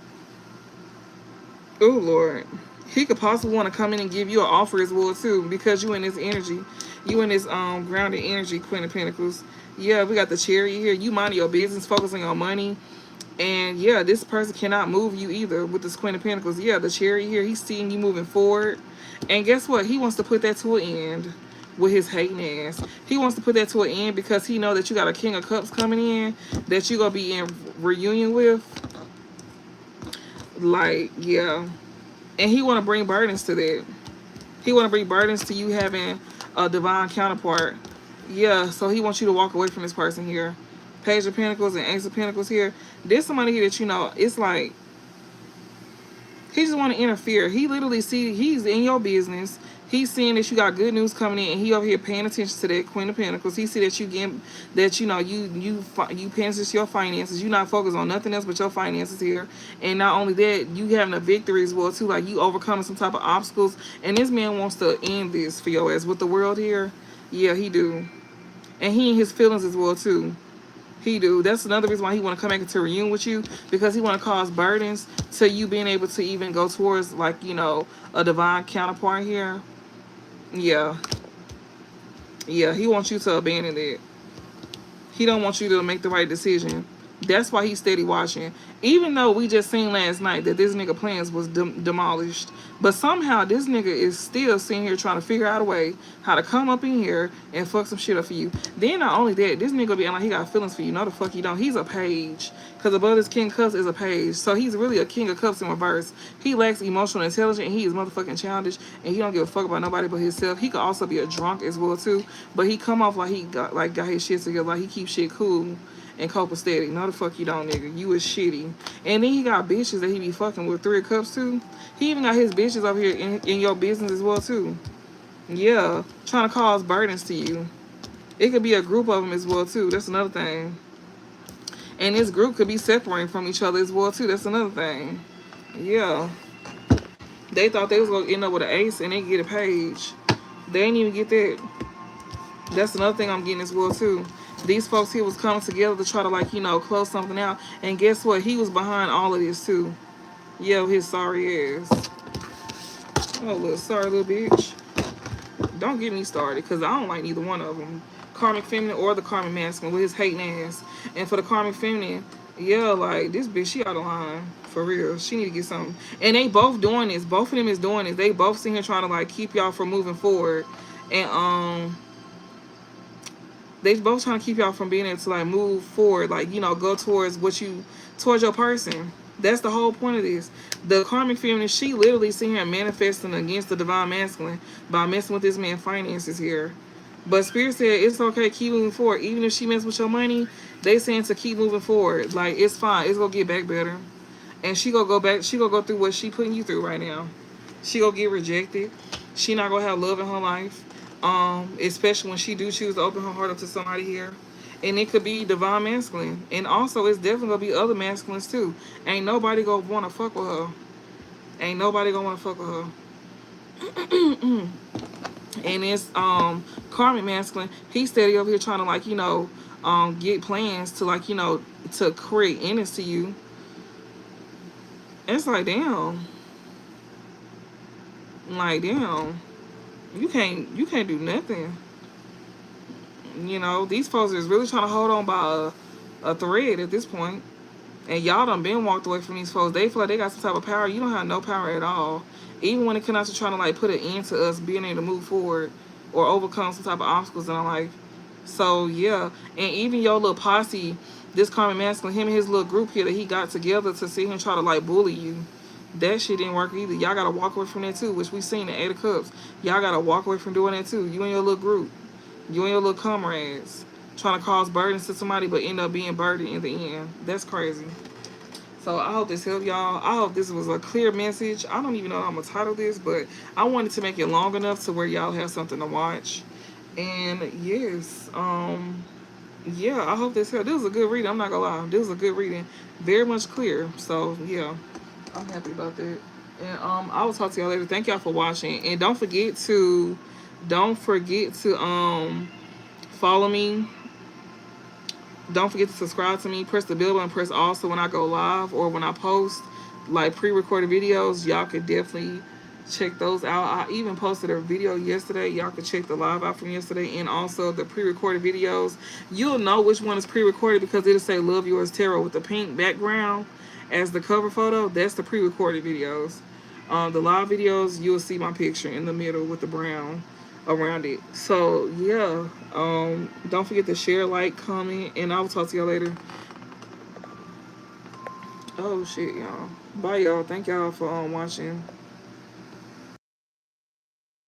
Oh Lord. He could possibly want to come in and give you an offer as well too, because you in this energy. You in this grounded energy, Queen of Pentacles. Yeah, we got the Chariot here. You mind your business, focusing on money. And yeah, this person cannot move you either with this Queen of Pentacles. Yeah, the Chariot here, he's seeing you moving forward. And guess what? He wants to put that to an end with his hating ass. He wants to put that to an end because he know that you got a King of Cups coming in that you're going to be in reunion with. Like, yeah. And he want to bring burdens to that. He want to bring burdens to you having a divine counterpart. Yeah, so he wants you to walk away from this person here. Page of Pentacles and Ace of Pentacles here. There's somebody here that you know, it's like, he just want to interfere. He literally he's in your business. He's seeing that you got good news coming in, and he over here paying attention to that Queen of Pentacles. He see that you getting, that you know you paying attention to your finances. You not focused on nothing else but your finances here. And not only that, you having a victory as well too. Like you overcoming some type of obstacles. And this man wants to end this for your ass with the world here. Yeah, he do. And he in his feelings as well too. He do. That's another reason why he want to come back into reunion with you, because he want to cause burdens to you being able to even go towards, like, you know, a divine counterpart here. Yeah. Yeah, he wants you to abandon it. He don't want you to make the right decision. That's why he's steady watching. Even though we just seen last night that this nigga plans was demolished. But somehow this nigga is still sitting here trying to figure out a way how to come up in here and fuck some shit up for you. Then not only that, this nigga be like he got feelings for you. No the fuck he don't. He's a page. Because above this King of Cups is a page. So he's really a King of Cups in reverse. He lacks emotional intelligence. And he is motherfucking childish. And he don't give a fuck about nobody but himself. He could also be a drunk as well too. But he come off like he got his shit together. Like he keeps shit cool and copacetic. No the fuck you don't, nigga. You is shitty. And then he got bitches that he be fucking with. 3 of Cups too. He even got his bitches over here in your business as well too. Yeah. Trying to cause burdens to you. It could be a group of them as well too. That's another thing. And this group could be separating from each other as well too. That's another thing. Yeah. They thought they was going to end up with an ace and they get a page. They ain't even get that. That's another thing I'm getting as well too. These folks here was coming together to try to, like, you know, close something out. And guess what? He was behind all of this too. Yeah, his sorry ass. Oh, little sorry little bitch. Don't get me started, because I don't like neither one of them. Karmic Feminine or the Karmic Masculine with his hating ass. And for the Karmic Feminine, yeah, like, this bitch, she out of line. For real. She need to get something. And they both doing this. Both of them is doing this. They both sitting here trying to, like, keep y'all from moving forward. And, they both trying to keep y'all from being able to, like, move forward. Like, you know, go towards towards your person. That's the whole point of this. The Karmic Feminine, she literally sitting here manifesting against the Divine Masculine by messing with this man's finances here. But Spirit said it's okay, keep moving forward. Even if she messes with your money, they saying to keep moving forward. Like, it's fine. It's going to get back better. And she going to go back. She going to go through what she putting you through right now. She going to get rejected. She not going to have love in her life. Especially when she do choose to open her heart up to somebody here. And it could be Divine Masculine. And also, it's definitely going to be other masculines, too. Ain't nobody going to want to fuck with her. Ain't nobody going to want to fuck with her. And it's Karmic Masculine. He's steady over here trying to, like, you know, get plans to, like, you know, to create endings to you. And it's like, damn. Like, damn, you can't do nothing. You know, these folks is really trying to hold on by a thread at this point. And y'all done been walked away from these folks. They feel like they got some type of power. You don't have no power at all. Even when it comes to trying to like put an end to us being able to move forward or overcome some type of obstacles in our life. So yeah, and even your little posse, this Carmen Masculine, him and his little group here that he got together to see him try to like bully you. That shit didn't work either. Y'all gotta walk away from that too, which we seen in Eight of Cups. Y'all gotta walk away from doing that too. You and your little group, you and your little comrades, trying to cause burdens to somebody, but end up being burdened in the end. That's crazy. So I hope this helped y'all. I hope this was a clear message. I don't even know how I'm gonna title this, but I wanted to make it long enough to where y'all have something to watch. And yes, yeah, I hope this helped. This was a good reading. I'm not gonna lie. This was a good reading. Very much clear. So yeah, I'm happy about that. And I will talk to y'all later. Thank y'all for watching. And don't forget to follow me. Don't forget to subscribe to me. Press the bell button. Press also when I go live or when I post like pre-recorded videos. Y'all could definitely check those out. I even posted a video yesterday. Y'all can check the live out from yesterday and also the pre-recorded videos. You'll know which one is pre-recorded because it'll say Love Yours Tarot with the pink background as the cover photo. That's the pre-recorded videos. The live videos, you'll see my picture in the middle with the brown around it. So yeah, don't forget to share, like, comment, and I will talk to y'all later. Oh shit, y'all. Bye, y'all. Thank y'all for watching.